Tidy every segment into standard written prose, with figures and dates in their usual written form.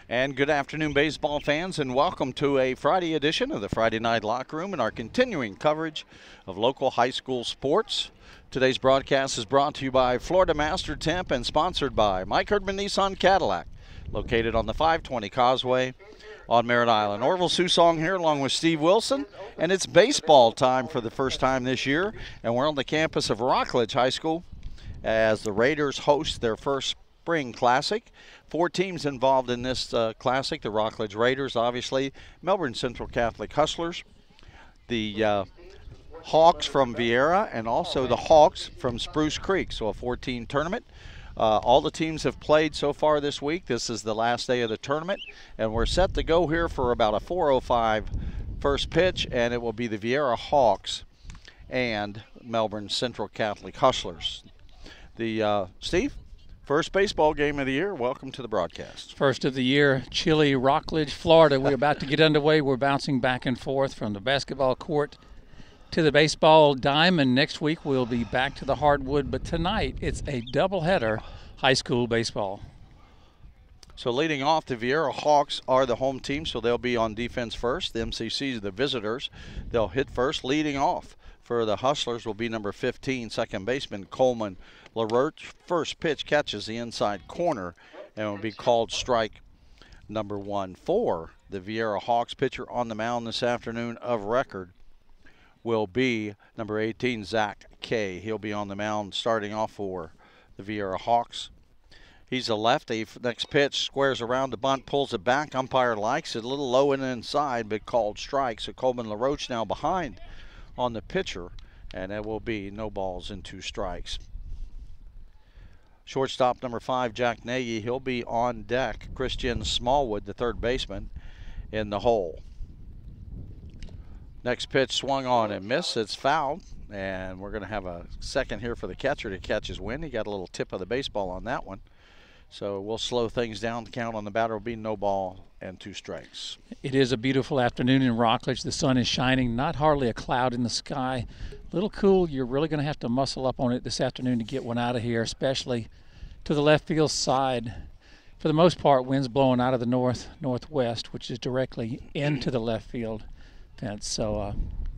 And good afternoon, baseball fans, and welcome to a Friday edition of the Friday Night Locker Room and our continuing coverage of local high school sports. Today's broadcast is brought to you by Florida Master Temp and sponsored by Mike Herdman Nissan Cadillac, located on the 520 Causeway on Merritt Island. Orville Susong here along with Steve Wilson, and it's baseball time for the first time this year, and we're on the campus of Rockledge High School as the Raiders host their first Spring Classic. 4 teams involved in this classic. The Rockledge Raiders, obviously, Melbourne Central Catholic Hustlers, the Hawks from Viera, and also the Hawks from Spruce Creek. So a 4-team tournament. All the teams have played so far this week. This is the last day of the tournament, and we're set to go here for about a 4:05 first pitch, and it will be the Viera Hawks and Melbourne Central Catholic Hustlers. Steve? First baseball game of the year. Welcome to the broadcast. First of the year, chilly Rockledge, Florida. We're about to get underway. We're bouncing back and forth from the basketball court to the baseball diamond. Next week we'll be back to the hardwood, but tonight it's a doubleheader high school baseball. So leading off, the Viera Hawks are the home team, so they'll be on defense first. The MCC, the visitors, they'll hit first. Leading off for the Hustlers will be number 15, second baseman Coleman LaRoche. First pitch catches the inside corner and will be called strike number 1 for the Viera Hawks. Pitcher on the mound this afternoon of record will be number 18, Zach Kay. He'll be on the mound starting off for the Viera Hawks. He's a lefty. Next pitch squares around the bunt, pulls it back. Umpire likes it a little low and inside, but called strike. So Coleman LaRoche now behind on the pitcher, and it will be no balls and 2 strikes. Shortstop number 5, Jack Nagy, he'll be on deck. Christian Smallwood, the third baseman, in the hole. Next pitch swung on and missed. It's fouled, and we're going to have a second here for the catcher to catch his wind. He got a little tip of the baseball on that one. So we'll slow things down. The count on the batter will be no ball and 2 strikes. It is a beautiful afternoon in Rockledge. The sun is shining, not hardly a cloud in the sky. A little cool. You're really going to have to muscle up on it this afternoon to get one out of here, especially to the left field side. For the most part, winds blowing out of the northwest, which is directly into the left field fence. So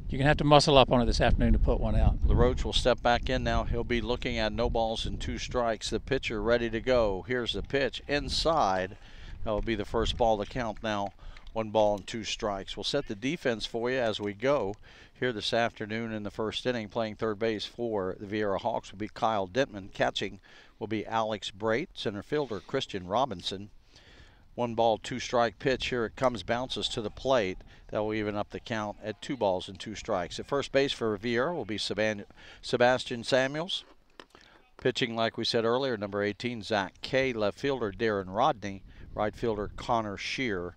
you're going to have to muscle up on it this afternoon to put one out. LaRoche will step back in now. He'll be looking at no balls and 2 strikes. The pitcher ready to go. Here's the pitch inside. That will be the first ball to count now. 1 ball and 2 strikes. We'll set the defense for you as we go here this afternoon in the first inning. Playing third base for the Viera Hawks will be Kyle Dentman. Catching will be Alex Brait. Center fielder Christian Robinson. 1 ball, 2 strike pitch. Here it comes, bounces to the plate. That will even up the count at 2 balls and 2 strikes. At first base for Viera will be Sebastian Samuels. Pitching, like we said earlier, number 18, Zach Kay. Left fielder Darren Rodney. Right fielder Connor Shear.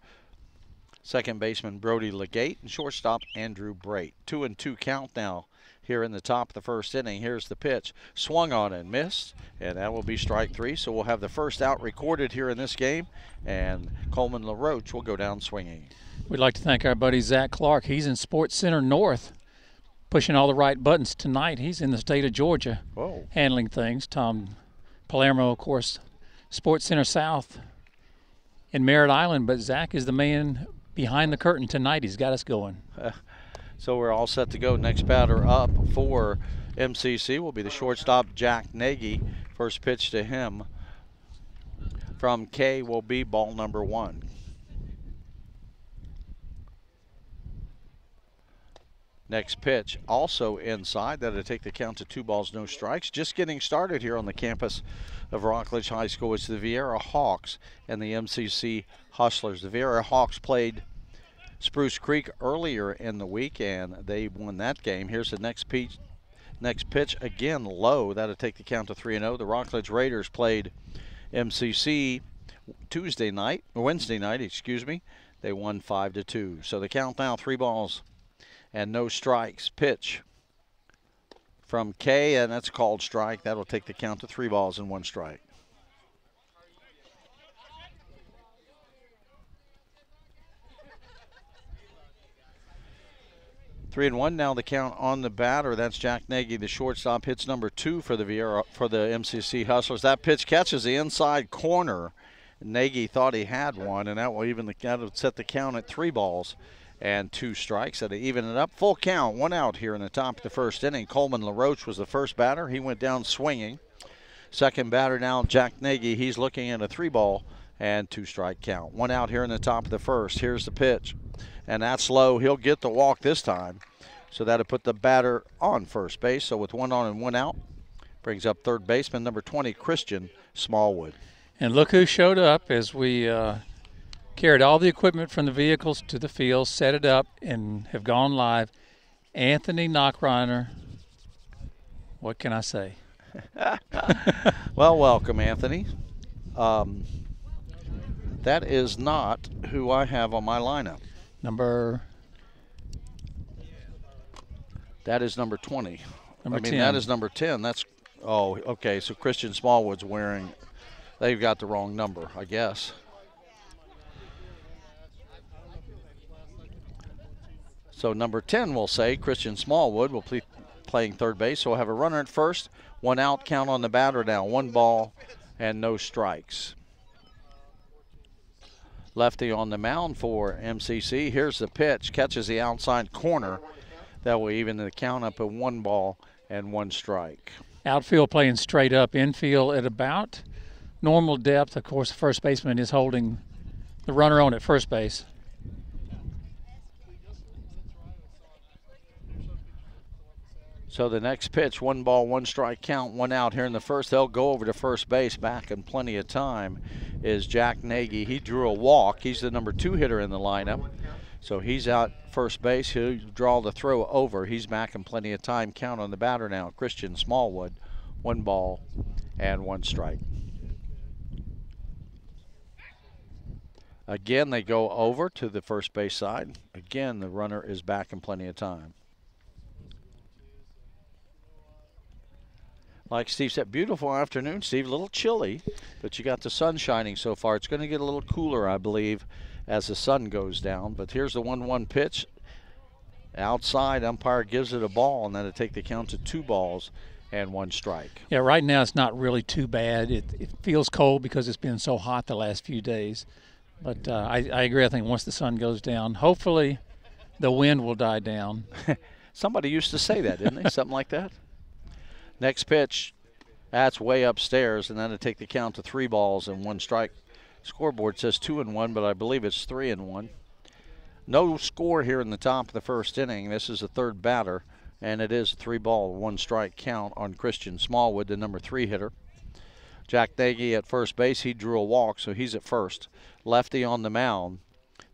Second baseman Brody Legate, and shortstop Andrew Brait. 2-2 count now here in the top of the first inning. Here's the pitch. Swung on and missed, and that will be strike 3. So we'll have the first out recorded here in this game, and Coleman LaRoche will go down swinging. We'd like to thank our buddy Zach Clark. He's in Sports Center North, pushing all the right buttons tonight. He's in the state of Georgia, handling things. Tom Palermo, of course, Sports Center South in Merritt Island, but Zach is the man behind the curtain tonight. He's got us going. So we're all set to go. Next batter up for MCC will be the shortstop Jack Nagy. First pitch to him from K will be ball number 1. Next pitch also inside. That'll take the count to 2 balls, no strikes. Just getting started here on the campus of Rockledge High School. It's the Viera Hawks and the MCC Hustlers. The Viera Hawks played Spruce Creek earlier in the week, and they won that game. Here's the next pitch. Next pitch again low. That'll take the count to 3-0. The Rockledge Raiders played MCC Wednesday night. They won 5-2. So the count now 3 balls and no strikes. Pitch from K, and that's called strike. That'll take the count to 3 balls and 1 strike. 3-1 now the count on the batter. That's Jack Nagy, the shortstop. Hits number 2 for the MCC Hustlers. That pitch catches the inside corner, Nagy thought he had one, and that would set the count at 3 balls and 2 strikes. That'll even it up. Full count, 1 out here in the top of the first inning. Coleman LaRoche was the first batter. He went down swinging. Second batter now, Jack Nagy. He's looking at a 3 ball and 2 strike count. 1 out here in the top of the first. Here's the pitch, and that's low. He'll get the walk this time. So that'll put the batter on first base. So with 1 on and 1 out, brings up third baseman number 20, Christian Smallwood. And look who showed up as we carried all the equipment from the vehicles to the field, set it up, and have gone live. Anthony Knockreiner. What can I say? Well, welcome, Anthony. That is not who I have on my lineup. That is number 20. Number 10. That is number 10. That's, oh, okay. So Christian Smallwood's wearing, they've got the wrong number, I guess. So number 10 will say Christian Smallwood will be playing third base. So we'll have a runner at first, 1 out, count on the batter now, 1 ball and no strikes. Lefty on the mound for MCC. Here's the pitch, catches the outside corner. That will even the count up at 1 ball and 1 strike. Outfield playing straight up, infield at about normal depth. Of course, the first baseman is holding the runner on at first base. So the next pitch, 1 ball, 1 strike count, 1 out here in the first. They'll go over to first base back in plenty of time is Jack Nagy. He drew a walk. He's the number 2 hitter in the lineup. So he's out first base. He'll draw the throw over. He's back in plenty of time. Count on the batter now, Christian Smallwood. 1 ball and 1 strike. Again, they go over to the first base side. Again, the runner is back in plenty of time. Like Steve said, beautiful afternoon, Steve. A little chilly, but you got the sun shining so far. It's going to get a little cooler, I believe, as the sun goes down. But here's the 1-1 pitch. Outside, umpire gives it a ball, and then it'll take the count to 2 balls and 1 strike. Yeah, right now it's not really too bad. It feels cold because it's been so hot the last few days. But I agree. I think once the sun goes down, hopefully the wind will die down. Somebody used to say that, didn't they? Something like that. Next pitch, that's way upstairs, and then it'll take the count to 3 balls and 1 strike. Scoreboard says 2-1, but I believe it's 3-1. No score here in the top of the first inning. This is the third batter, and it is a 3 ball, 1 strike count on Christian Smallwood, the number 3 hitter. Jack Nagy at first base. He drew a walk, so he's at first. Lefty on the mound.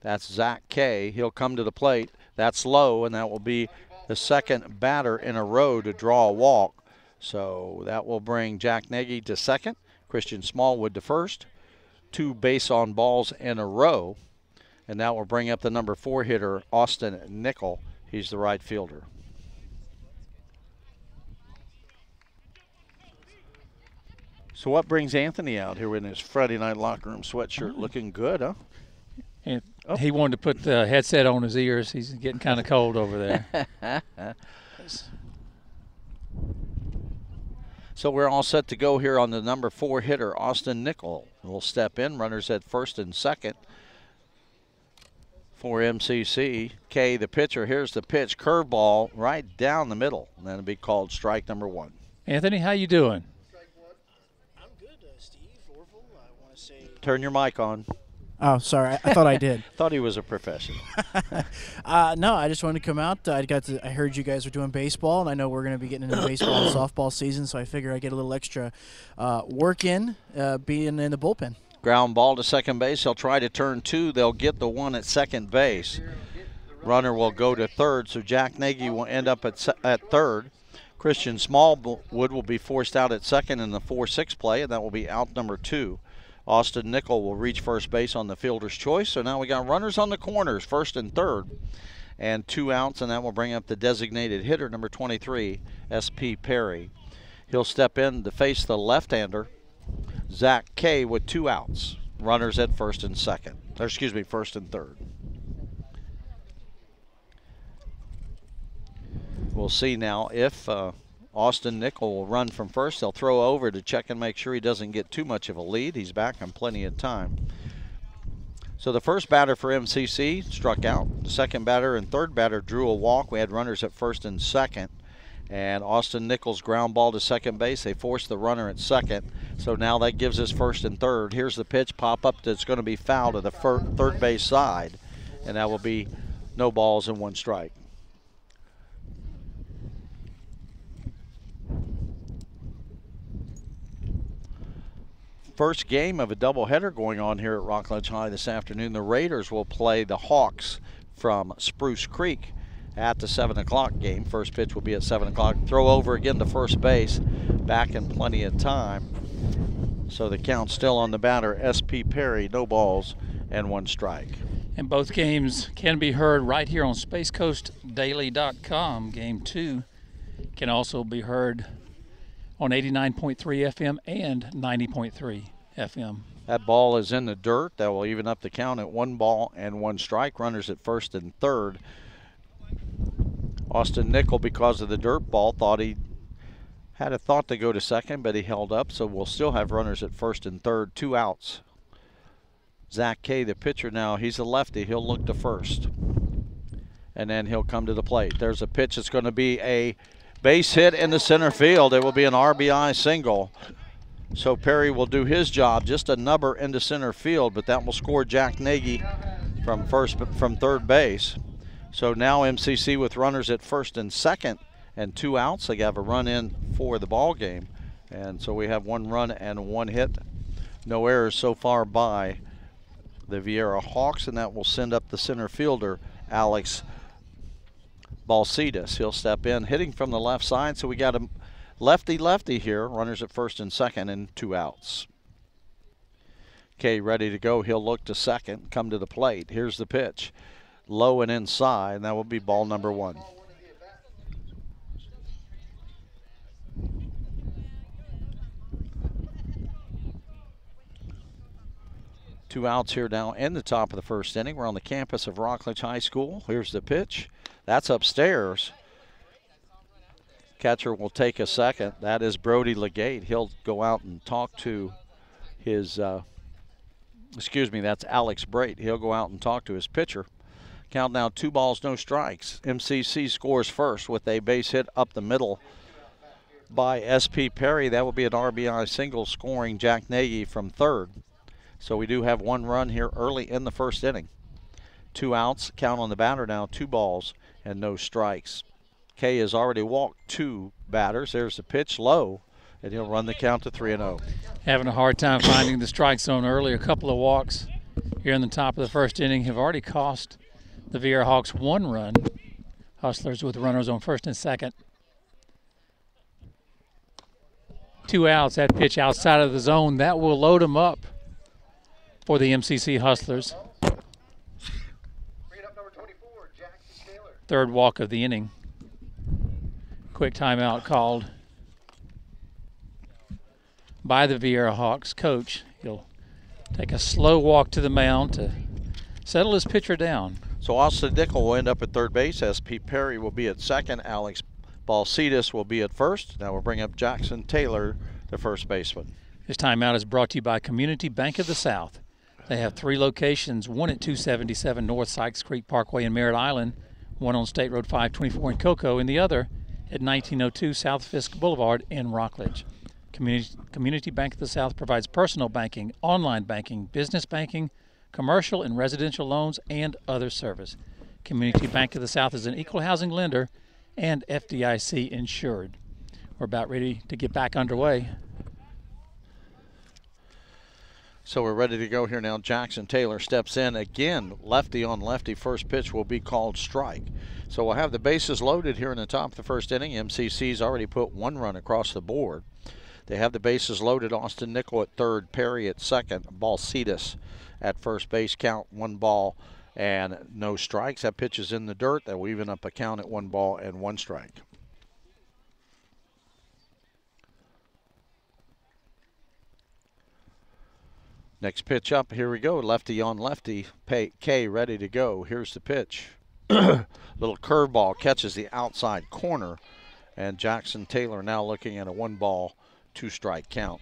That's Zach Kay. He'll come to the plate. That's low, and that will be the second batter in a row to draw a walk. So that will bring Jack Nagy to second, Christian Smallwood to first. 2 base on balls in a row, and that will bring up the number 4 hitter, Austin Nickel. He's the right fielder. So what brings Anthony out here in his Friday night locker room sweatshirt? Looking good, huh? And he wanted to put the headset on his ears. He's getting kind of cold over there. So we're all set to go here on the number 4 hitter, Austin Nickel. Will step in. Runners at first and second for MCC. Kay, the pitcher. Here's the pitch. Curveball right down the middle. And that'll be called strike number 1. Anthony, how you doing? I'm good, Steve. Orville, I want to say. Turn your mic on. Oh, sorry. I thought I did. Thought he was a professional. No, I just wanted to come out. I heard you guys were doing baseball, and I know we're going to be getting into baseball and softball season, so I figure I get a little extra work in being in the bullpen. Ground ball to second base. He'll try to turn 2. They'll get the 1 at second base. Runner will go to third, so Jack Nagy will end up at third. Christian Smallwood will be forced out at second in the 4-6 play, and that will be out number 2. Austin Nickel will reach first base on the fielder's choice. So now we got runners on the corners, first and third, and 2 outs, and that will bring up the designated hitter, number 23, S.P. Perry. He'll step in to face the left-hander, Zach Kay, with 2 outs. Runners at first and second. Or excuse me, first and third. We'll see now if Austin Nickel will run from first. They'll throw over to check and make sure he doesn't get too much of a lead. He's back on plenty of time. So the first batter for MCC struck out. The second batter and third batter drew a walk. We had runners at first and second. And Austin Nichols ground ball to second base. They forced the runner at second. So now that gives us first and third. Here's the pitch, pop up that's going to be foul to the third base side. And that will be no balls and 1 strike. First game of a doubleheader going on here at Rockledge High this afternoon. The Raiders will play the Hawks from Spruce Creek at the 7 o'clock game. First pitch will be at 7 o'clock. Throw over again to first base. Back in plenty of time. So the count still on the batter, S.P. Perry, no balls and 1 strike. And both games can be heard right here on SpaceCoastDaily.com. Game 2 can also be heard on 89.3 FM and 90.3 FM. That ball is in the dirt. That will even up the count at 1 ball and 1 strike. Runners at first and third. Austin Nickel, because of the dirt ball, thought he had a thought to go to second, but he held up, so we'll still have runners at first and third, 2 outs. Zach Kay, the pitcher now, he's a lefty. He'll look to first. And then he'll come to the plate. There's a pitch. It's going to be a base hit in the center field. It will be an RBI single. So Perry will do his job, just a nubber into center field, but that will score Jack Nagy from third base. So now MCC with runners at first and second and 2 outs. They have a run in for the ball game. And so we have 1 run and 1 hit. No errors so far by the Viera Hawks, and that will send up the center fielder, Alex Balsitas. He'll step in, hitting from the left side. So we got a lefty-lefty here. Runners at first and second and 2 outs. Kay ready to go. He'll look to second, come to the plate. Here's the pitch. Low and inside, and that will be ball number 1. Two outs here now in the top of the first inning. We're on the campus of Rockledge High School. Here's the pitch. That's upstairs. Catcher will take a second. That is Brody Legate. He'll go out and talk to his, that's Alex Brate. He'll go out and talk to his pitcher. Count now 2 balls, no strikes. MCC scores first with a base hit up the middle by S.P. Perry. That will be an RBI single, scoring Jack Nagy from third. So we do have 1 run here early in the first inning. 2 outs, count on the batter now, 2 balls and no strikes. Kay has already walked 2 batters. There's the pitch, low, and he'll run the count to 3-0. Having a hard time finding the strike zone early. A couple of walks here in the top of the first inning have already cost the Viera Hawks 1 run. Hustlers with runners on first and second. 2 outs, that pitch outside of the zone. That will load them up for the MCC Hustlers. Third walk of the inning. Quick timeout called by the Viera Hawks coach. He'll take a slow walk to the mound to settle his pitcher down. So Austin Nickel will end up at third base. S.P. Perry will be at second. Alex Balsitas will be at first. Now we'll bring up Jackson Taylor, the first baseman. This timeout is brought to you by Community Bank of the South. They have 3 locations, one at 277 North Sykes Creek Parkway in Merritt Island, one on State Road 524 in Cocoa, and the other at 1902 South Fisk Boulevard in Rockledge. Community Bank of the South provides personal banking, online banking, business banking, commercial and residential loans, and other service. Community Bank of the South is an equal housing lender and FDIC insured. We're about ready to get back underway. So we're ready to go here now. Jackson Taylor steps in again. Lefty on lefty. First pitch will be called strike. So we'll have the bases loaded here in the top of the first inning. MCC's already put 1 run across the board. They have the bases loaded. Austin Nickel at third, Perry at second, Balsitas at first base. Count 1 ball and no strikes. That pitch is in the dirt. That will even up a count at 1 ball and 1 strike. Next pitch up, here we go. Lefty on lefty. Kay ready to go. Here's the pitch. Little curveball catches the outside corner And Jackson Taylor now looking at a 1-ball, 2-strike count.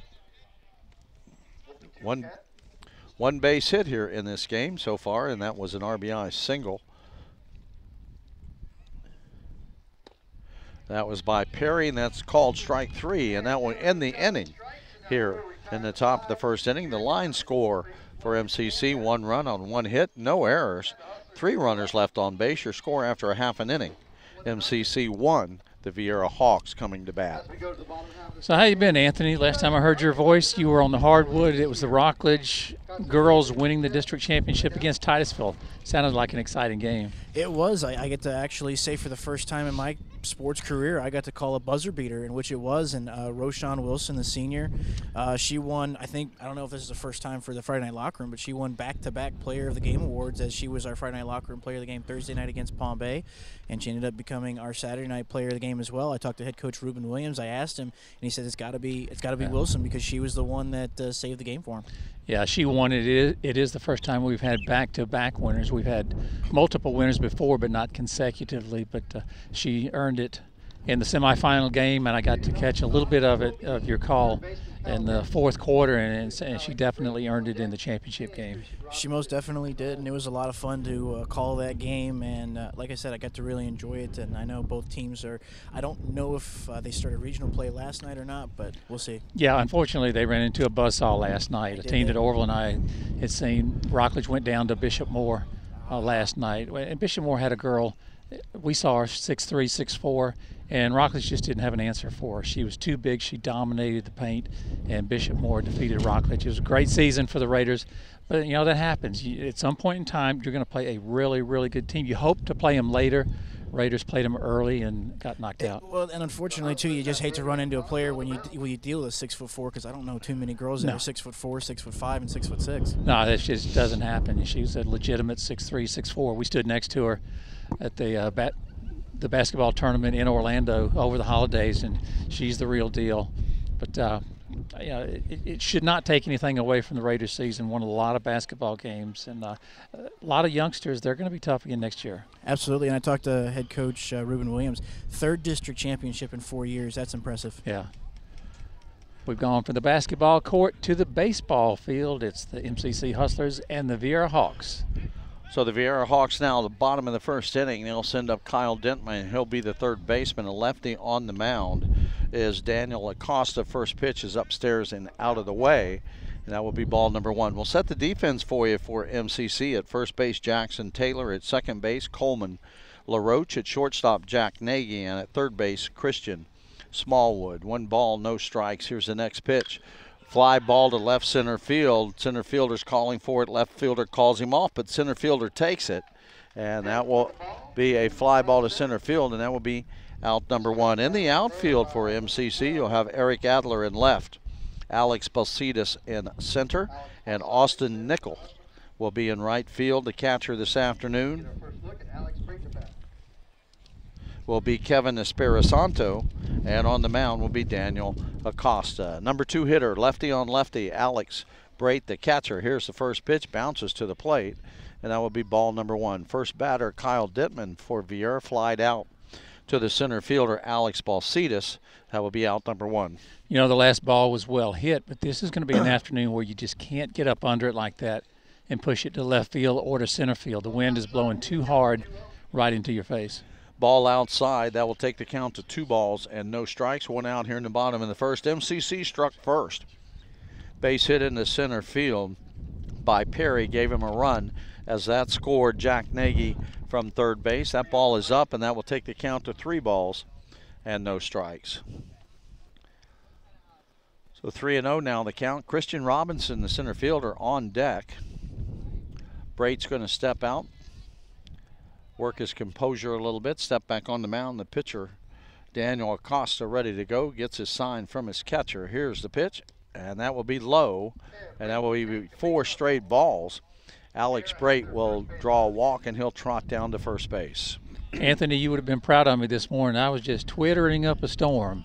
One base hit here in this game so far, and that was an RBI single. That was by Perry, and that's called strike 3, and that will end the inning here in the top of the first inning. The line score for MCC, 1 run on 1 hit, no errors, 3 runners left on base. Your score after a half an inning. MCC 1, the Viera Hawks coming to bat. So how you been, Anthony? Last time I heard your voice, you were on the hardwood. It was the Rockledge girls winning the district championship against Titusville. Sounded like an exciting game. It was. I get to actually say for the first time in my sports career, I got to call a buzzer beater, in which it was. And Roshan Wilson, the senior, she won, I don't know if this is the first time for the Friday Night Locker Room, but she won back-to-back Player of the Game awards, as she was our Friday Night Locker Room Player of the Game Thursday night against Palm Bay. And she ended up becoming our Saturday night Player of the Game as well. I talked to head coach Ruben Williams. I asked him, and he said it's got to be Wilson, because she was the one that saved the game for him. Yeah, she won it. It is the first time we've had back-to-back winners. We've had multiple winners before, but not consecutively. But she earned it in the semifinal game, and I got to catch a little bit of your call in the fourth quarter, and she definitely earned it in the championship game. She most definitely did, and it was a lot of fun to call that game. And like I said, I got to really enjoy it. And I know both teams are. I don't know if they started regional play last night or not, but we'll see. Yeah, unfortunately, they ran into a buzzsaw last night. A team that Orville and I had seen. Rockledge went down to Bishop Moore last night, and Bishop Moore had a girl. We saw her 6'3", 6'4", and Rockledge just didn't have an answer for her. She was too big. She dominated the paint, and Bishop Moore defeated Rockledge. It was a great season for the Raiders, but you know that happens. At some point in time, you're going to play a really, really good team. You hope to play them later. Raiders played them early and got knocked out. Well, and unfortunately too, you just hate to run into a player when you deal with a 6'4", because I don't know too many girls that are 6'4", 6'5", and 6'6". No, that just doesn't happen. She was a legitimate 6'3", 6'4". We stood next to her at the basketball tournament in Orlando over the holidays, and she's the real deal. But it should not take anything away from the Raiders season. Won a lot of basketball games, and a lot of youngsters. They're going to be tough again next year. Absolutely, and I talked to head coach Ruben Williams. 3rd district championship in 4 years. That's impressive. Yeah. We've gone from the basketball court to the baseball field. It's the MCC Hustlers and the Viera Hawks. So the Viera Hawks now at the bottom of the first inning. They'll send up Kyle Dentman. He'll be the 3rd baseman. A lefty on the mound is Daniel Acosta. First pitch is upstairs and out of the way, and that will be ball number 1. We'll set the defense for you for MCC. At first base, Jackson Taylor. At second base, Coleman LaRoche. At shortstop, Jack Nagy. And at third base, Christian Smallwood. 1 ball, no strikes. Here's the next pitch. Fly ball to left center field. Center fielder's calling for it. Left fielder calls him off, but center fielder takes it. And that will be a fly ball to center field, and that will be out number 1. In the outfield for MCC, you'll have Eric Adler in left, Alex Balsitas in center, and Austin Nickel will be in right field. The catcher this afternoon will be Kevin Espirisanto, and on the mound will be Daniel Acosta. Number 2 hitter, lefty on lefty, Alex Brait, the catcher. Here's the first pitch, bounces to the plate, and that will be ball number 1. First batter, Kyle Dittman for Viera, flied out to the center fielder, Alex Balsitas. That will be out number 1. You know, the last ball was well hit, but this is going to be an afternoon where you just can't get up under it like that and push it to left field or to center field. The wind is blowing too hard right into your face. Ball outside. That will take the count to 2 balls and no strikes. 1 out here in the bottom in the first. MCC struck first. Base hit into center field by Perry gave him a run as that scored Jack Nagy from third base. That ball is up, and that will take the count to 3 balls and no strikes. So 3-0 now the count. Christian Robinson, the center fielder, on deck. Brait's going to step out, work his composure a little bit, step back on the mound. The pitcher, Daniel Acosta, ready to go, gets his sign from his catcher. Here's the pitch, and that will be low, and that will be 4 straight balls. Alex Brait will draw a walk, and he'll trot down to first base. Anthony, you would have been proud of me this morning. I was just twittering up a storm.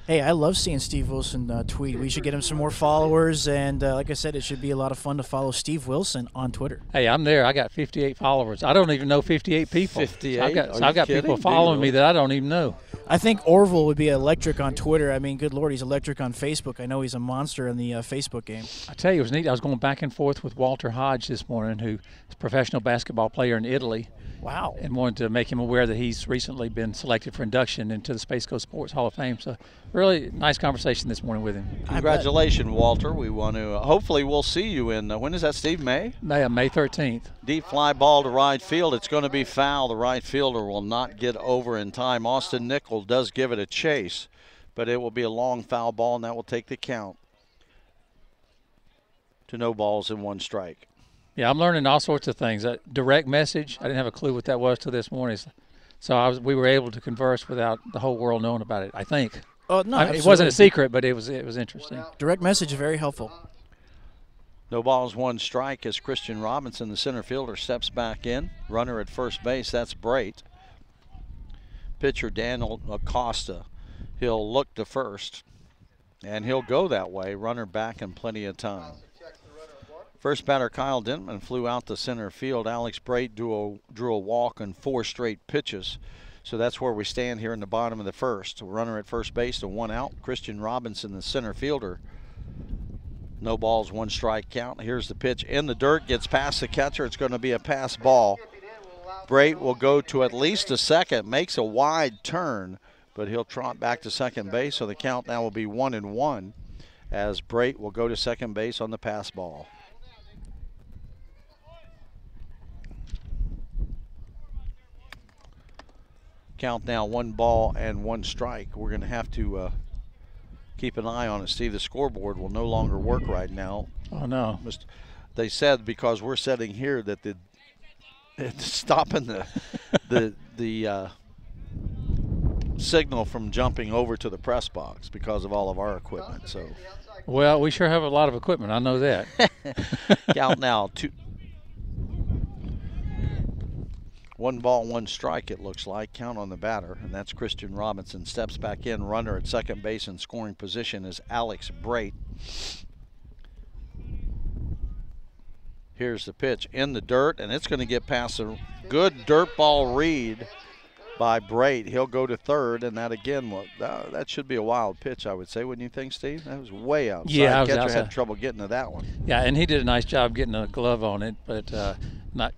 Hey, I love seeing Steve Wilson tweet. We should get him some more followers, and like I said, it should be a lot of fun to follow Steve Wilson on Twitter. Hey, I'm there. I got 58 followers. I don't even know 58 people. 58? I've got people following me that I don't even know. I think Orville would be electric on Twitter. I mean, good Lord, he's electric on Facebook. I know he's a monster in the Facebook game. I tell you, it was neat. I was going back and forth with Walter Hodge this morning, who's a professional basketball player in Italy. Wow. And wanted to make him aware that he's recently been selected for induction into the Space Coast Sports Hall of Fame. So really nice conversation this morning with him. Congratulations, Walter. We want to, hopefully we'll see you in, when is that, Steve, May? May 13th. Deep fly ball to right field. It's going to be foul. The right fielder will not get over in time. Austin Nickel does give it a chase, but it will be a long foul ball, and that will take the count to no balls and 1 strike. Yeah, I'm learning all sorts of things. That direct message, I didn't have a clue what that was till this morning. So we were able to converse without the whole world knowing about it, I think. Oh, no, it wasn't a secret, but it was interesting. Direct message is very helpful. No balls, 1 strike as Christian Robinson, the center fielder, steps back in. Runner at first base, that's Brait. Pitcher Daniel Acosta. He'll look to first, and he'll go that way. Runner back in plenty of time. First batter Kyle Dentman flew out to center field. Alex Brait drew a walk on 4 straight pitches. So that's where we stand here in the bottom of the first. Runner at first base to 1 out. Christian Robinson, the center fielder. No balls, 1 strike count. Here's the pitch in the dirt, gets past the catcher. It's going to be a pass ball. Brait will go to at least a second, makes a wide turn, but he'll trot back to second base. So the count now will be 1-1 as Brait will go to second base on the pass ball. Count now 1 ball and 1 strike. We're going to have to keep an eye on it, Steve. The scoreboard will no longer work right now. Oh, no. They said because we're sitting here that it's stopping the signal from jumping over to the press box because of all of our equipment. So, well, we sure have a lot of equipment. I know that. Count now 1 ball, 1 strike, it looks like. Count on the batter, and that's Christian Robinson. Steps back in. Runner at second base in scoring position is Alex Brait. Here's the pitch in the dirt, and it's going to get past a good dirt ball read by Brait. He'll go to third, and that again, that should be a wild pitch, I would say. Wouldn't you think, Steve? That was way outside. Yeah, catcher had trouble getting to that one. Yeah, and he did a nice job getting a glove on it, but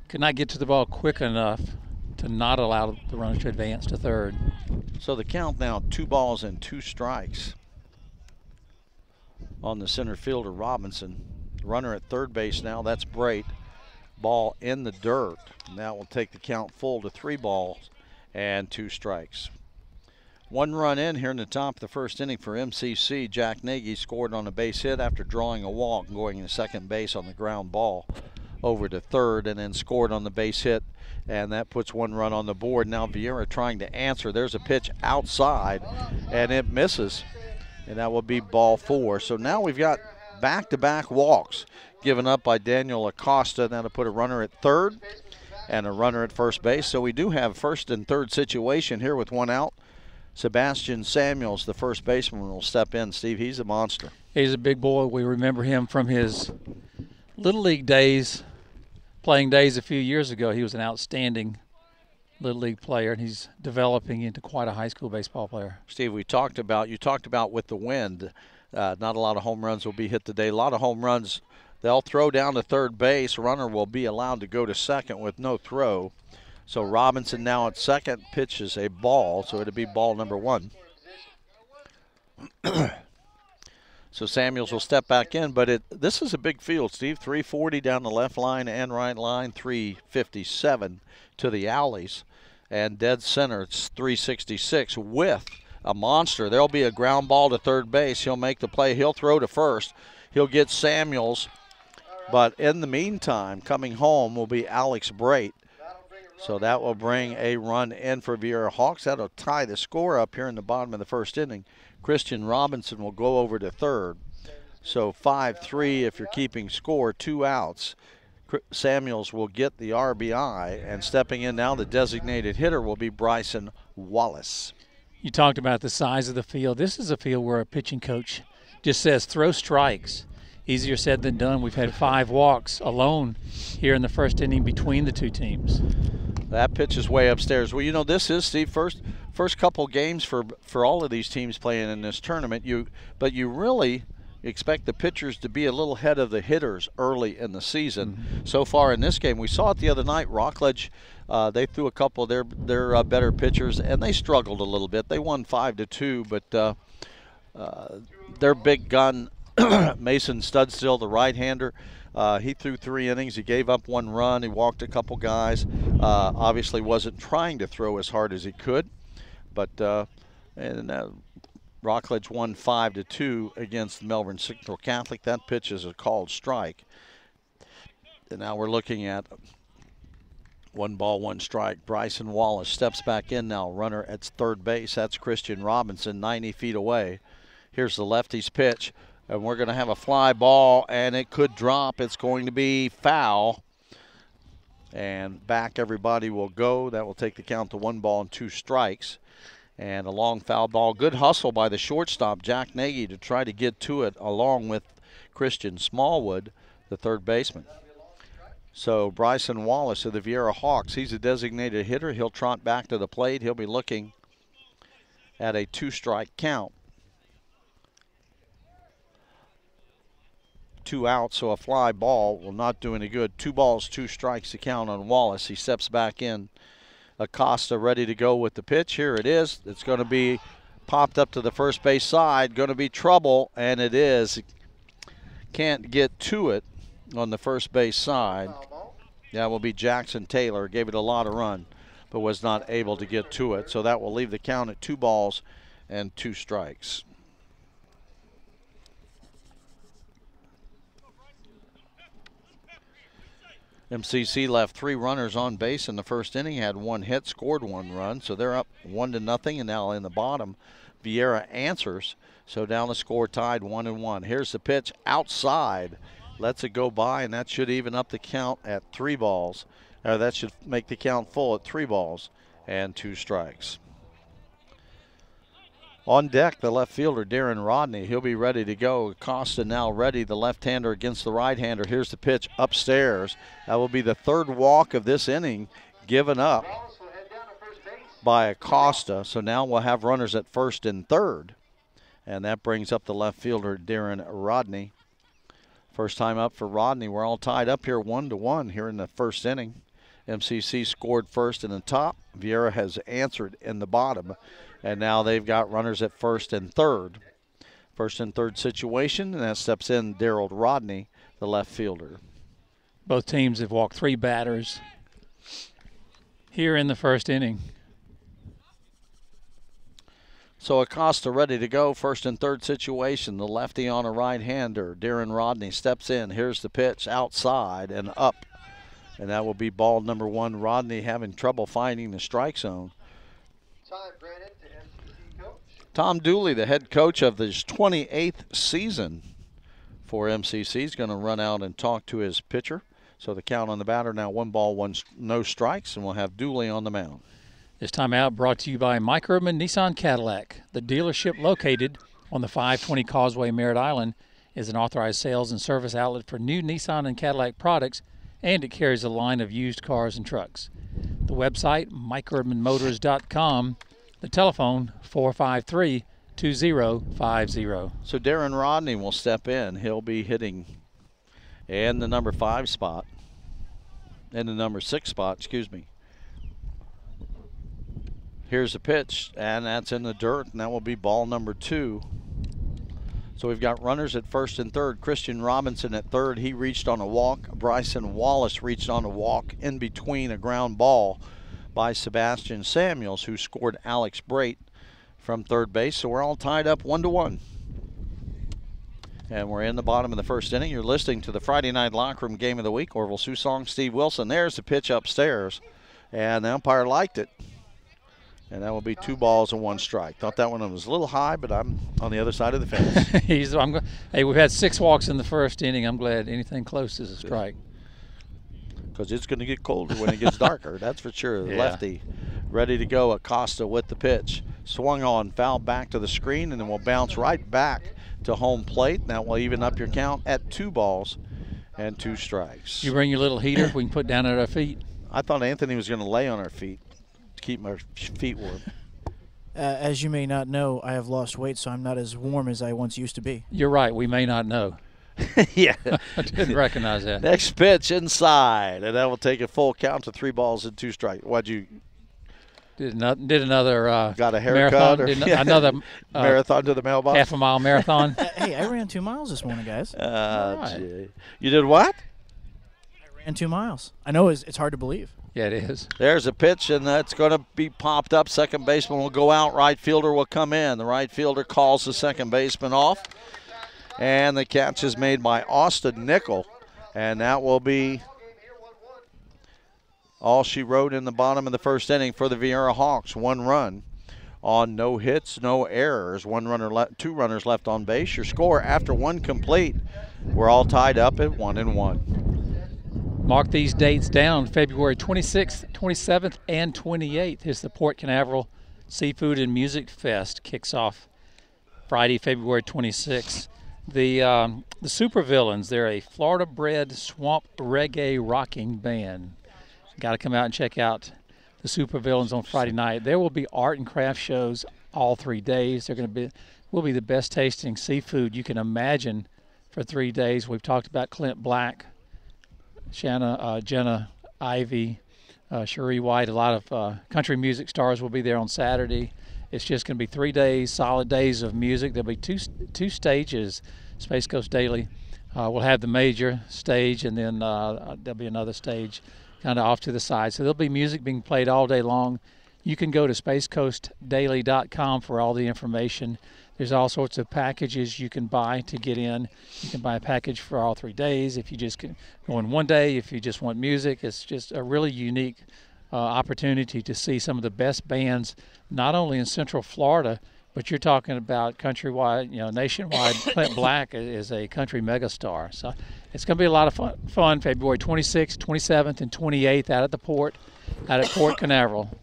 could not get to the ball quick enough to not allow the runner to advance to third. So the count now 2 balls and 2 strikes on the center fielder Robinson. Runner at third base now, that's Brait. Ball in the dirt. That will take the count full to 3 balls and 2 strikes. 1 run in here in the top of the first inning for MCC. Jack Nagy scored on a base hit after drawing a walk and going to second base on the ground ball over to third, and then scored on the base hit, and that puts 1 run on the board. Now Viera trying to answer. There's a pitch outside, and it misses, and that will be ball 4. So now we've got back-to-back walks given up by Daniel Acosta. That'll put a runner at third and a runner at first base. So we do have first and third situation here with 1 out. Sebastian Samuels, the first baseman, will step in. Steve, he's a monster. He's a big boy. We remember him from his Little League days, playing days a few years ago. He was an outstanding Little League player, and he's developing into quite a high school baseball player. Steve, you talked about with the wind, not a lot of home runs will be hit today. A lot of home runs, they'll throw down to third base. Runner will be allowed to go to second with no throw. So Robinson now at second pitches a ball, so it'll be ball number 1. So Samuels will step back in, but this is a big field, Steve. 340 down the left line and right line, 357 to the alleys, and dead center it's 366 with a monster. There'll be a ground ball to third base. He'll make the play. He'll throw to first. He'll get Samuels, but in the meantime, coming home will be Alex Brait. So that will bring a run in for Viera Hawks. That'll tie the score up here in the bottom of the first inning. Christian Robinson will go over to third. So 5-3 if you're keeping score, 2 outs. Samuels will get the RBI, and stepping in now, the designated hitter will be Bryson Wallace. You talked about the size of the field. This is a field where a pitching coach just says throw strikes. Easier said than done. We've had 5 walks alone here in the first inning between the two teams. That pitch is way upstairs. Well, you know, this is, Steve, first couple games for all of these teams playing in this tournament. But you really expect the pitchers to be a little ahead of the hitters early in the season. So far in this game, we saw it the other night. Rockledge, they threw a couple of their better pitchers, and they struggled a little bit. They won 5-2, but their big gun, Mason Studstill, the right-hander, he threw 3 innings. He gave up 1 run. He walked a couple guys. Obviously wasn't trying to throw as hard as he could, but Rockledge won 5-2 against the Melbourne Central Catholic. That pitch is a called strike. And now we're looking at 1 ball, 1 strike. Bryson Wallace steps back in now. Runner at third base. That's Christian Robinson, 90 feet away. Here's the lefty's pitch. And we're going to have a fly ball, and it could drop. It's going to be foul. And back everybody will go. That will take the count to 1 ball and 2 strikes. And a long foul ball. Good hustle by the shortstop, Jack Nagy, to try to get to it along with Christian Smallwood, the third baseman. So Bryson Wallace of the Viera Hawks, he's a designated hitter. He'll trot back to the plate. He'll be looking at a 2-strike count. 2 outs, so a fly ball will not do any good. 2 balls, 2 strikes to count on Wallace. He steps back in. Acosta ready to go with the pitch. Here it is. It's going to be popped up to the first base side. Going to be trouble, and it is. Can't get to it on the first base side. That will be Jackson Taylor. Gave it a lot of run, but was not able to get to it. So that will leave the count at 2 balls and 2 strikes. MCC left 3 runners on base in the first inning, had 1 hit, scored 1 run, so they're up 1-0, and now in the bottom, Viera answers, so down the score tied 1-1. Here's the pitch outside, lets it go by, and that should even up the count at 3 balls. That should make the count full at 3 balls and 2 strikes. On deck, the left fielder, Darren Rodney. He'll be ready to go. Acosta now ready, the left-hander against the right-hander. Here's the pitch upstairs. That will be the 3rd walk of this inning given up by Acosta. So now we'll have runners at first and third. And that brings up the left fielder, Darren Rodney. First time up for Rodney. We're all tied up here 1-1 here in the first inning. MCC scored first in the top. Viera has answered in the bottom. And now they've got runners at first and third. First and third situation, and that steps in Darrell Rodney, the left fielder. Both teams have walked 3 batters here in the first inning. So Acosta ready to go, first and third situation. The lefty on a right-hander. Darren Rodney steps in. Here's the pitch outside and up. And that will be ball number 1. Rodney having trouble finding the strike zone. Tom Dooley, the head coach of his 28th season for MCC, is going to run out and talk to his pitcher. So the count on the batter now 1 ball, 1 no strikes, and we'll have Dooley on the mound. This time out brought to you by Mike Urban Nissan Cadillac. The dealership located on the 520 Causeway, Merritt Island, is an authorized sales and service outlet for new Nissan and Cadillac products, and it carries a line of used cars and trucks. The website, MikeUrbanMotors.com. The telephone, 453-2050. So Darren Rodney will step in. He'll be hitting in the number 5 spot. In the number 6 spot, excuse me. Here's the pitch, and that's in the dirt, and that will be ball number 2. So we've got runners at first and third. Christian Robinson at third. He reached on a walk. Bryson Wallace reached on a walk in between a ground ball by Sebastian Samuels, who scored Alex Brait from third base. So we're all tied up 1-1. And we're in the bottom of the first inning. You're listening to the Friday Night Locker Room Game of the Week. Orville Susong, Steve Wilson. There's the pitch upstairs. And the umpire liked it. And that will be 2 balls and 1 strike. Thought that one was a little high, but I'm on the other side of the fence. Hey, we've had 6 walks in the first inning. I'm glad anything close is a strike. Because it's going to get colder when it gets darker. That's for sure. The Yeah. lefty ready to go. Acosta with the pitch. Swung on, foul back to the screen, and then will bounce right back to home plate. That will even up your count at 2 balls and 2 strikes. You bring your little heater we can put down at our feet. I thought Anthony was going to lay on our feet to keep my feet warm. As you may not know, I have lost weight, so I'm not as warm as I once used to be. You're right. We may not know. Yeah. I didn't recognize that. Next pitch inside, and that will take a full count to 3 balls and 2 strikes. What'd you? Did another Got a haircut? marathon, another marathon to the mailbox? half-a-mile marathon. Hey, I ran 2 miles this morning, guys. Right. You did what? I ran 2 miles. I know it's hard to believe. Yeah, it is. There's a pitch, and that's going to be popped up. Second baseman will go out. Right fielder will come in. The right fielder calls the second baseman off. And the catch is made by Austin Nickel. And that will be all she wrote in the bottom of the first inning for the Viera Hawks. 1 run on no hits, no errors. 2 runners left on base. Your score after 1 complete. We're all tied up at 1-1. Mark these dates down. February 26th, 27th, and 28th is the Port Canaveral Seafood and Music Fest. Kicks off Friday, February 26th. The Supervillains, they're a Florida-bred swamp reggae rocking band. Got to come out and check out the Supervillains on Friday night. There will be art and craft shows all 3 days. They're going to will be the best tasting seafood you can imagine for 3 days. We've talked about Clint Black, Jenna Ivey, Cherie White. A lot of country music stars will be there on Saturday. It's just going to be 3 days, solid days of music. There'll be two stages. Space Coast Daily will have the major stage, and then there'll be another stage kind of off to the side. So there'll be music being played all day long. You can go to spacecoastdaily.com for all the information. There's all sorts of packages you can buy to get in. You can buy a package for all 3 days. If you just can go in one day, if you just want music, it's just a really unique opportunity to see some of the best bands, not only in Central Florida, but you're talking about countrywide, nationwide. Clint Black is a country megastar. So it's going to be a lot of fun February 26th, 27th, and 28th out at Port Canaveral.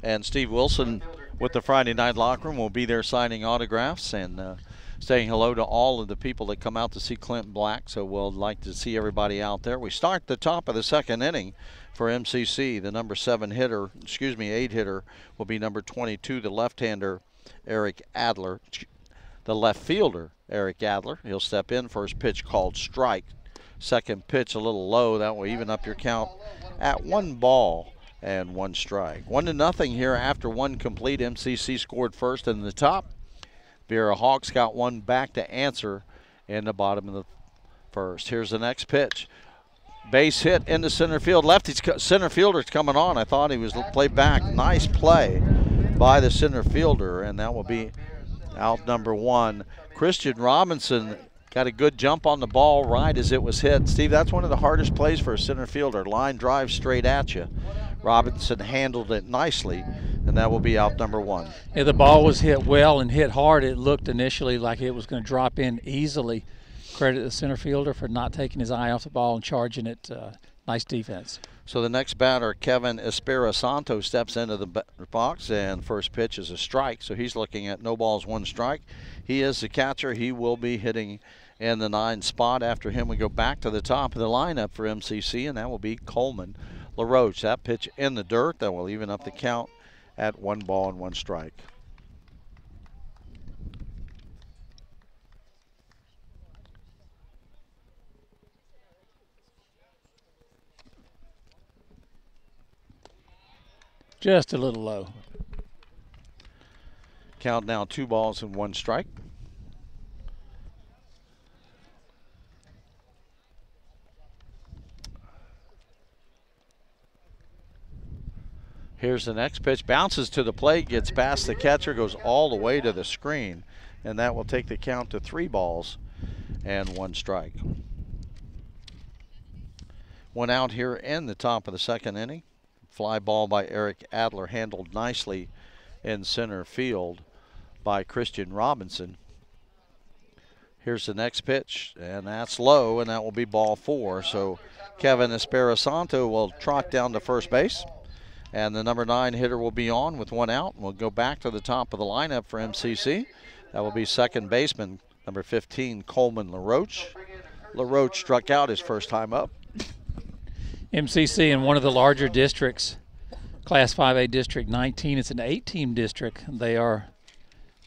And Steve Wilson with the Friday Night Locker Room will be there signing autographs and saying hello to all of the people that come out to see Clint Black. So we'll like to see everybody out there. We start the top of the second inning for MCC. The number 8 hitter will be number 22, the left-hander Eric Adler. The left fielder, Eric Adler, he'll step in. First pitch called strike. Second pitch a little low. That will even up your count at 1 ball and 1 strike. 1-0 here after 1 complete. MCC scored first in the top. Viera Hawks got 1 back to answer in the bottom of the first. Here's the next pitch. Base hit into center field. Center fielder's coming on. I thought he was played back. Nice play by the center fielder, and that will be out number 1. Christian Robinson got a good jump on the ball right as it was hit. Steve, that's one of the hardest plays for a center fielder. Line drive straight at you. Robinson handled it nicely, and that will be out number 1. Yeah, the ball was hit well and hit hard. It looked initially like it was going to drop in easily. Credit the center fielder for not taking his eye off the ball and charging it. Nice defense. So the next batter, Kevin Espirisanto, steps into the box, and first pitch is a strike. So he's looking at no balls, 1 strike. He is the catcher. He will be hitting in the 9 spot. After him, we go back to the top of the lineup for MCC, and that will be Coleman LaRoche. That pitch in the dirt. That will even up the count at 1 ball and 1 strike. Just a little low. Count now 2 balls and 1 strike. Here's the next pitch. Bounces to the plate, gets past the catcher, goes all the way to the screen, and that will take the count to 3 balls and 1 strike. 1 out here in the top of the second inning. Fly ball by Eric Adler, handled nicely in center field by Christian Robinson. Here's the next pitch, and that's low, and that will be ball 4. So Kevin Espirisanto will trot down to first base, And the number 9 hitter will be on with 1 out. We'll go back to the top of the lineup for MCC. That will be second baseman, number 15, Coleman LaRoche. LaRoche struck out his first time up. MCC in one of the larger districts, Class 5A District 19. It's an 8-team district. They are,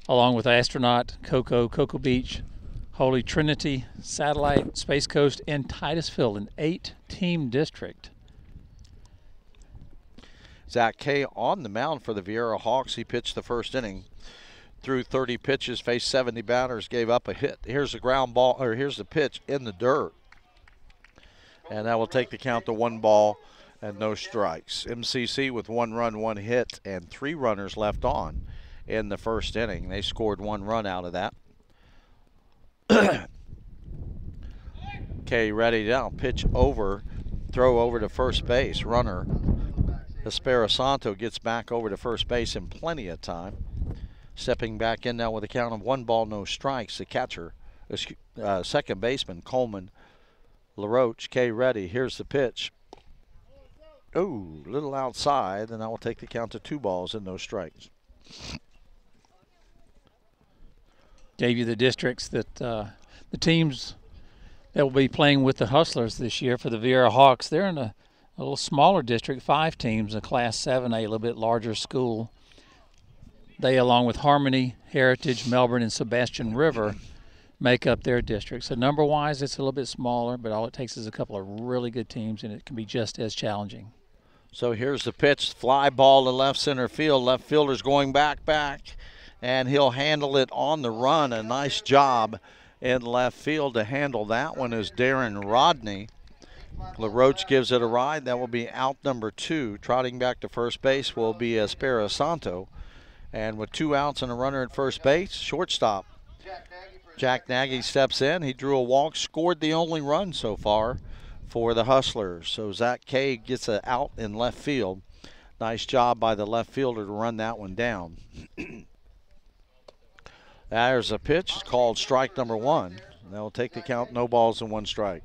along with Astronaut, Cocoa Beach, Holy Trinity, Satellite, Space Coast, and Titusville, an 8-team district. Zach Kay on the mound for the Viera Hawks. He pitched the first inning. Threw 30 pitches, faced 70 batters, gave up a hit. Here's the ground ball, or here's the pitch in the dirt. And that will take the count to 1 ball and no strikes. MCC with 1 run, 1 hit, and 3 runners left on in the first inning. They scored 1 run out of that. Kay ready now. Pitch over, throw over to first base. Runner Espirisanto gets back over to first base in plenty of time. Stepping back in now with a count of 1 ball, no strikes. The catcher, second baseman, Coleman LaRoche. Kay ready. Here's the pitch. Oh, a little outside, and that will take the count to 2 balls and no strikes. Gave you the districts that the teams that will be playing with the Hustlers this year for the Viera Hawks. They're in a little smaller district, 5 teams, a Class 7A, a little bit larger school. They, along with Harmony, Heritage, Melbourne, and Sebastian River, make up their district. So number-wise, it's a little bit smaller, but all it takes is a couple of really good teams, and it can be just as challenging. So here's the pitch, fly ball to left center field. Left fielder's going back, and he'll handle it on the run. A nice job in left field to handle that one is Darren Rodney. LaRoche gives it a ride. That will be out number 2. Trotting back to first base will be Espirisanto. And with 2 outs and a runner at first base, shortstop Jack Nagy steps in. He drew a walk, scored the only run so far for the Hustlers. So Zach Kay gets an out in left field. Nice job by the left fielder to run that one down. There's a pitch. It's called strike number 1. That will take the count, no balls and 1 strike.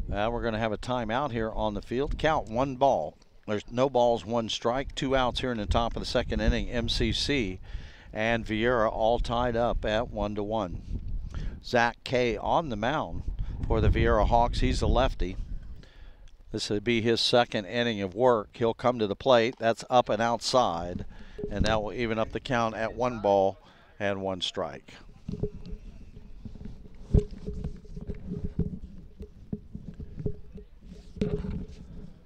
Now we're going to have a timeout here on the field. Count 1 ball. There's no balls, 1 strike. 2 outs here in the top of the second inning. MCC and Viera all tied up at 1-1. Zach Kay on the mound for the Viera Hawks. He's a lefty. This would be his second inning of work. He'll come to the plate. That's up and outside, and that will even up the count at 1 ball and 1 strike.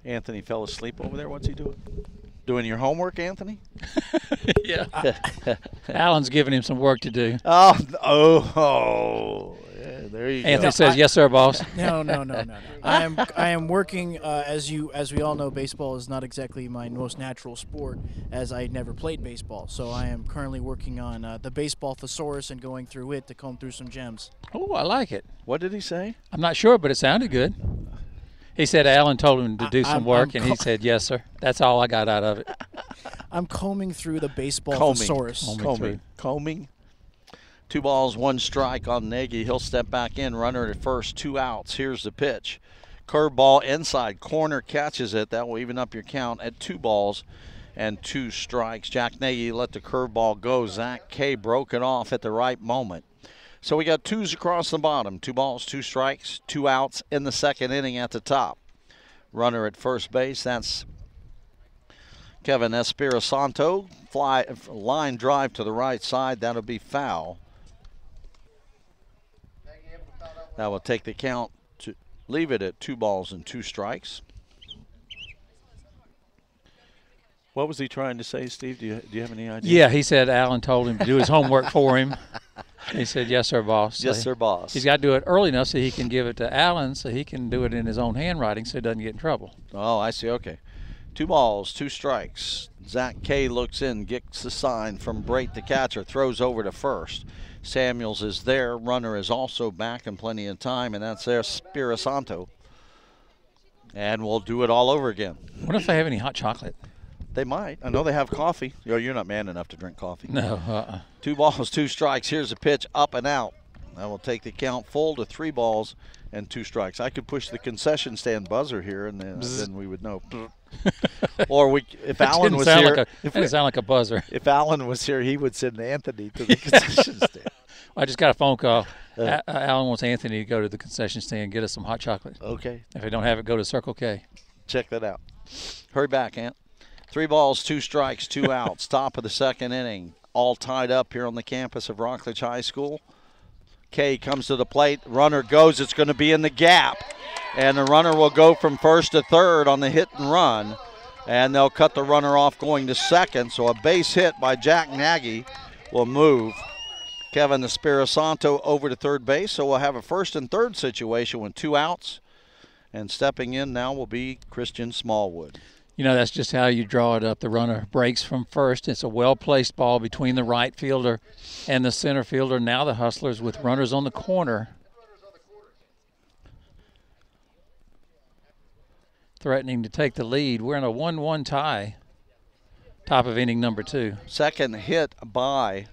Anthony fell asleep over there. What's he doing? Doing your homework, Anthony? Yeah. Alan's giving him some work to do. Oh. Yeah, there you go. Anthony says, yes, sir, boss. No. I am working, as we all know, baseball is not exactly my most natural sport, as I never played baseball. So I am currently working on the baseball thesaurus and going through it to comb through some gems. Oh, I like it. What did he say? I'm not sure, but it sounded good. He said Alan told him to do some work, and he said, yes, sir. That's all I got out of it. I'm combing through the baseball thesaurus. Combing. 2 balls, 1 strike on Nagy. He'll step back in, runner at first, 2 outs. Here's the pitch. Curveball inside corner, catches it. That will even up your count at 2 balls and 2 strikes. Jack Nagy let the curveball go. Zach Kay broke it off at the right moment. So we got 2s across the bottom. 2 balls, 2 strikes, 2 outs in the second inning at the top. Runner at first base, that's Kevin Espirisanto. Line drive to the right side, that'll be foul. That will take the count to leave it at 2 balls and 2 strikes. What was he trying to say, Steve? Do you have any idea? Yeah, he said Alan told him to do his homework for him. He said, yes, sir, boss. Yes, sir, boss. He's got to do it early enough so he can give it to Alan so he can do it in his own handwriting so he doesn't get in trouble. Oh, I see. Okay. 2 balls, 2 strikes. Zach Kay looks in, gets the sign from Brait, the catcher, throws over to first. Samuels is there. Runner is also back in plenty of time, and that's there, Espirisanto. And we'll do it all over again. What if they have any hot chocolate? They might. I know they have coffee. You're not man enough to drink coffee. No. 2 balls, 2 strikes. Here's a pitch, up and out. That will take the count full to 3 balls and 2 strikes. I could push the concession stand buzzer here, and then we would know. Or if Alan was here, it didn't sound like a buzzer. If Alan was here, he would send Anthony to the concession stand. I just got a phone call. Alan wants Anthony to go to the concession stand and get us some hot chocolate. Okay. If they don't have it, go to Circle K. Check that out. Hurry back, Ant. 3 balls, 2 strikes, 2 outs. Top of the 2nd inning. All tied up here on the campus of Rockledge High School. Kay comes to the plate. Runner goes. It's going to be in the gap. And the runner will go from 1st to 3rd on the hit and run. And they'll cut the runner off going to 2nd. So a base hit by Jack Nagy will move Kevin Espirisanto over to 3rd base. So we'll have a 1st and 3rd situation with 2 outs. And stepping in now will be Christian Smallwood. You know, that's just how you draw it up. The runner breaks from 1st. It's a well-placed ball between the right fielder and the center fielder. Now the Hustlers with runners on the corner, threatening to take the lead. We're in a 1-1 tie, top of inning number 2. Second hit by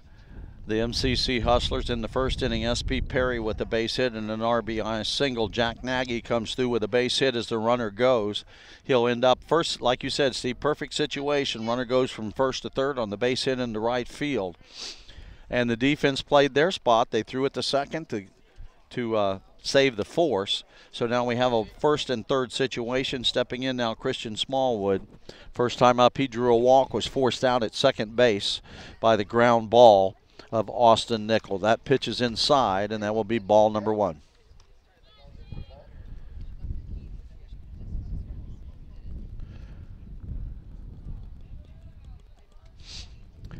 the MCC Hustlers in the 1st inning. SP Perry with a base hit and an RBI single. Jack Nagy comes through with a base hit as the runner goes. He'll end up first, like you said, Steve, perfect situation. Runner goes from 1st to 3rd on the base hit into right field. And the defense played their spot. They threw it to 2nd to save the force. So now we have a 1st and 3rd situation. Stepping in now, Christian Smallwood. First time up, he drew a walk, was forced out at 2nd base by the ground ball of Austin Nickel. That pitch is inside, and that will be ball number 1.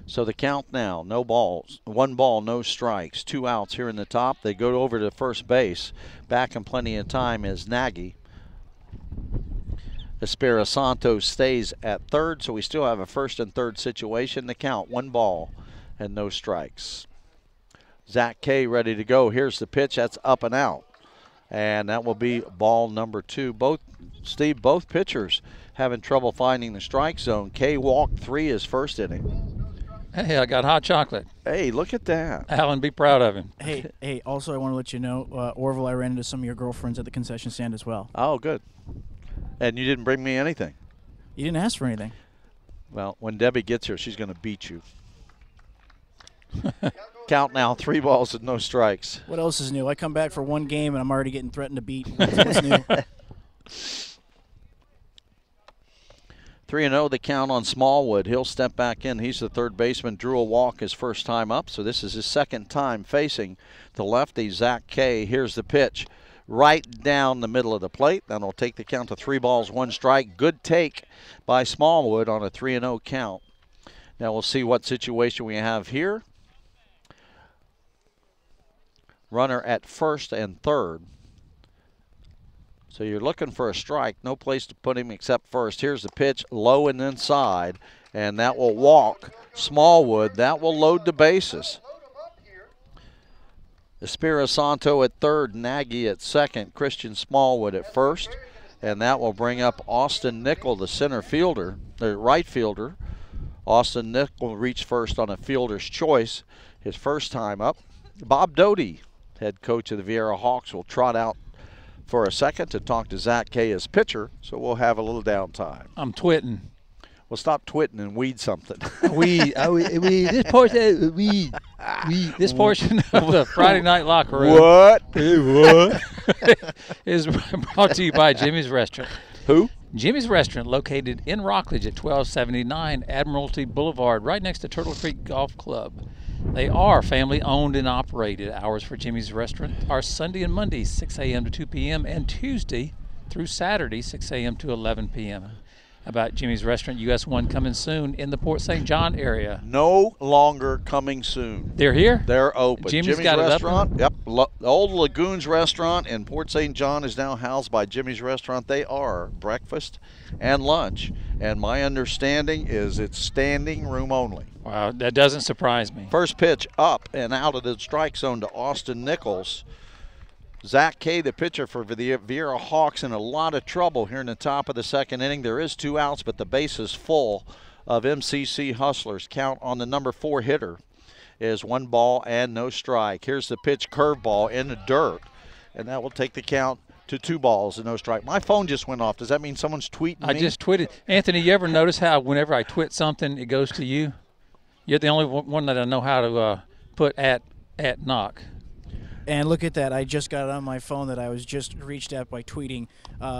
So the count now, no balls, 1 ball, no strikes, 2 outs here in the top. They go over to 1st base. Back in plenty of time is Nagy. Espirisanto stays at 3rd, so we still have a 1st and 3rd situation. The count, 1 ball and no strikes. Zach Kay ready to go. Here's the pitch. That's up and out. And that will be ball number 2. Both pitchers having trouble finding the strike zone. Kay walked 3 his 1st inning. Hey, I got hot chocolate. Hey, look at that. Alan, be proud of him. Hey, also I want to let you know, Orville, I ran into some of your girlfriends at the concession stand as well. Oh, good. And you didn't bring me anything. You didn't ask for anything. Well, when Debbie gets here, she's going to beat you. Count now, 3 balls and no strikes. What else is new? I come back for 1 game and I'm already getting threatened to beat. What's new? 3-0 the count on Smallwood. He'll step back in. He's the 3rd baseman. Drew a walk his first time up, so this is his 2nd time facing the lefty, Zach Kay. Here's the pitch. Right down the middle of the plate. That'll take the count to 3 balls, 1 strike. Good take by Smallwood on a 3-0 count. Now we'll see what situation we have here. Runner at 1st and 3rd. So you're looking for a strike. No place to put him except 1st. Here's the pitch, low and inside, and that will walk Smallwood. That will load the bases. Espirisanto at 3rd, Nagy at 2nd, Christian Smallwood at 1st, and that will bring up Austin Nickel, the center fielder, the right fielder. Austin Nickel reached 1st on a fielder's choice his first time up. Bob Doty, head coach of the Viera Hawks, will trot out for a second to talk to Zach Kay as pitcher, so we'll have a little downtime. I'm twitting. Well, stop twitting and weed something. This portion of the Friday Night Locker Room. What? Hey, what? is brought to you by Jimmy's Restaurant. Who? Jimmy's Restaurant, located in Rockledge at 1279 Admiralty Boulevard, right next to Turtle Creek Golf Club. They are family owned and operated. Hours for Jimmy's Restaurant are Sunday and Monday, 6 a.m. to 2 p.m., and Tuesday through Saturday, 6 a.m. to 11 p.m. About Jimmy's Restaurant, US 1 coming soon in the Port St. John area. No longer coming soon. They're here? They're open. Jimmy's got Restaurant, it up. Yep. The old Lagoons Restaurant in Port St. John is now housed by Jimmy's Restaurant. They are breakfast and lunch. And my understanding is it's standing room only. Wow, that doesn't surprise me. First pitch up and out of the strike zone to Austin Nichols. Zach Kay, the pitcher for the Viera Hawks, in a lot of trouble here in the top of the 2nd inning. There is 2 outs, but the base is full of MCC Hustlers. Count on the number 4 hitter is 1 ball and no strike. Here's the pitch, curveball in the dirt, and that will take the count to 2 balls and no strike. My phone just went off. Does that mean someone's tweeting me? I just tweeted. Anthony, you ever notice how whenever I tweet something, it goes to you? You're the only one that I know how to put at knock. And look at that. I just got it on my phone that I was just reached at by tweeting.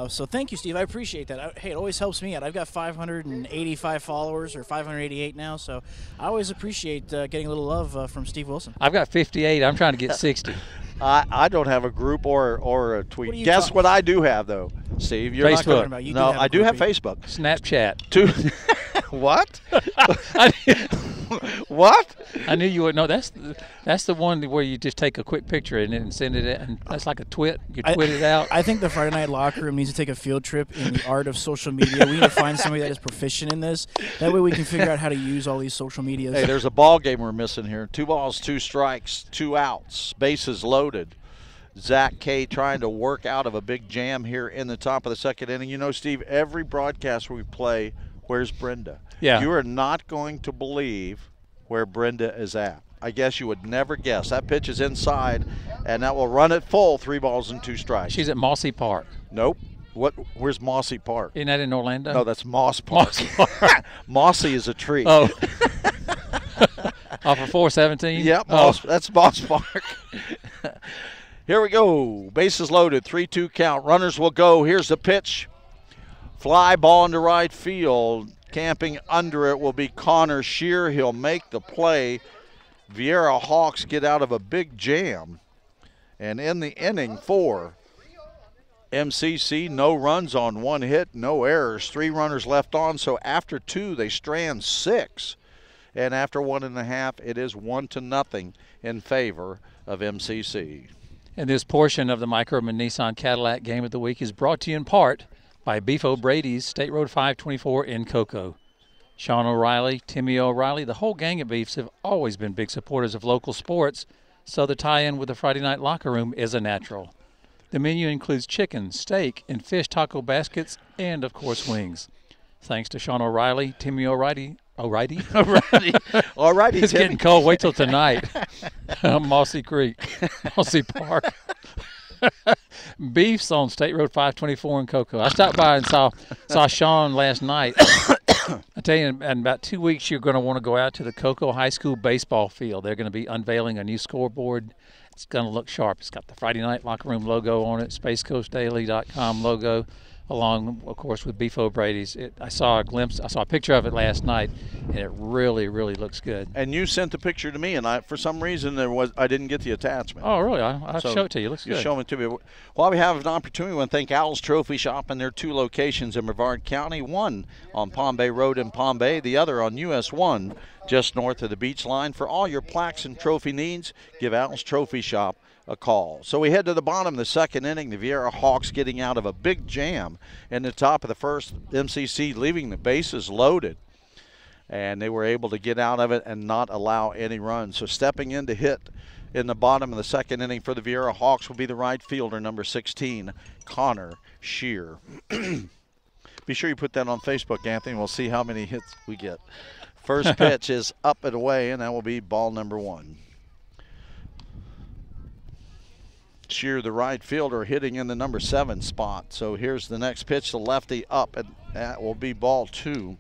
So thank you, Steve. I appreciate that. Hey, it always helps me out. I've got 585 followers, or 588 now, so I always appreciate getting a little love from Steve Wilson. I've got 58. I'm trying to get 60. I don't have a group or a tweet. Guess what I do have, though, Steve? You're Facebook. Not talking about. No, I do have Facebook. Snapchat. What? What? I knew you would know. That's the one where you just take a quick picture and send it, and that's like a twit. You twit it out. I think the Friday Night Locker Room needs to take a field trip in the art of social media. We need to find somebody that is proficient in this. That way we can figure out how to use all these social medias. Hey, there's a ball game we're missing here. 2 balls, 2 strikes, 2 outs, bases loaded. Zach K trying to work out of a big jam here in the top of the 2nd inning. You know, Steve, every broadcast we play, where's Brenda? Yeah. You are not going to believe where Brenda is at. I guess you would never guess. That pitch is inside, and that will run it full, 3 balls and 2 strikes. She's at Mossy Park. Nope. Where's Mossy Park? Isn't that in Orlando? No, that's Moss Park. Mossy Park. Mossy is a tree. Oh. Off of 417? Yep, that's Moss Park. Here we go. Bases loaded, 3-2 count. Runners will go. Here's the pitch. Fly ball into right field. Camping under it will be Connor Shear. He'll make the play. Viera Hawks get out of a big jam. And in the inning for MCC, no runs on 1 hit, no errors, 3 runners left on. So after 2, they strand 6. And after 1.5, it is 1-0 in favor of MCC. And this portion of the Microman Nissan Cadillac Game of the Week is brought to you in part by Beef O'Brady's, State Road 524 in Cocoa. Sean O'Reilly, Timmy O'Reilly, the whole gang of Beefs have always been big supporters of local sports, so the tie-in with the Friday Night Locker Room is a natural. The menu includes chicken, steak, and fish taco baskets, and, of course, wings. Thanks to Sean O'Reilly, Timmy O'Reilly. Alrighty, It's Timmy. getting cold. Wait till tonight. Mossy Creek, Mossy Park. Beefs on State Road 524 in Cocoa. I stopped by and saw Sean last night. I tell you, in about 2 weeks, you're going to want to go out to the Cocoa High School baseball field. They're going to be unveiling a new scoreboard. It's going to look sharp. It's got the Friday Night Locker Room logo on it, SpaceCoastDaily.com logo, along, of course, with Beef O'Brady's. I saw a picture of it last night, and it really, really looks good. And you sent the picture to me, and for some reason I didn't get the attachment. Oh, really? I'll show it to you. It looks good. Show it to me. While we have an opportunity, I want to thank Owl's Trophy Shop and their 2 locations in Brevard County, one on Palm Bay Road in Palm Bay, the other on US 1 just north of the beach line. For all your plaques and trophy needs, give Owl's Trophy Shop a call. So we head to the bottom of the 2nd inning. The Viera Hawks getting out of a big jam in the top of the 1st. MCC leaving the bases loaded, and they were able to get out of it and not allow any runs. So stepping in to hit in the bottom of the 2nd inning for the Viera Hawks will be the right fielder, number 16, Connor Shear. Be sure you put that on Facebook, Anthony. We'll see how many hits we get. First pitch is up and away, and that will be ball number 1. Shear, the right fielder, hitting in the number 7 spot. So here's the next pitch, the lefty up, and that will be ball 2.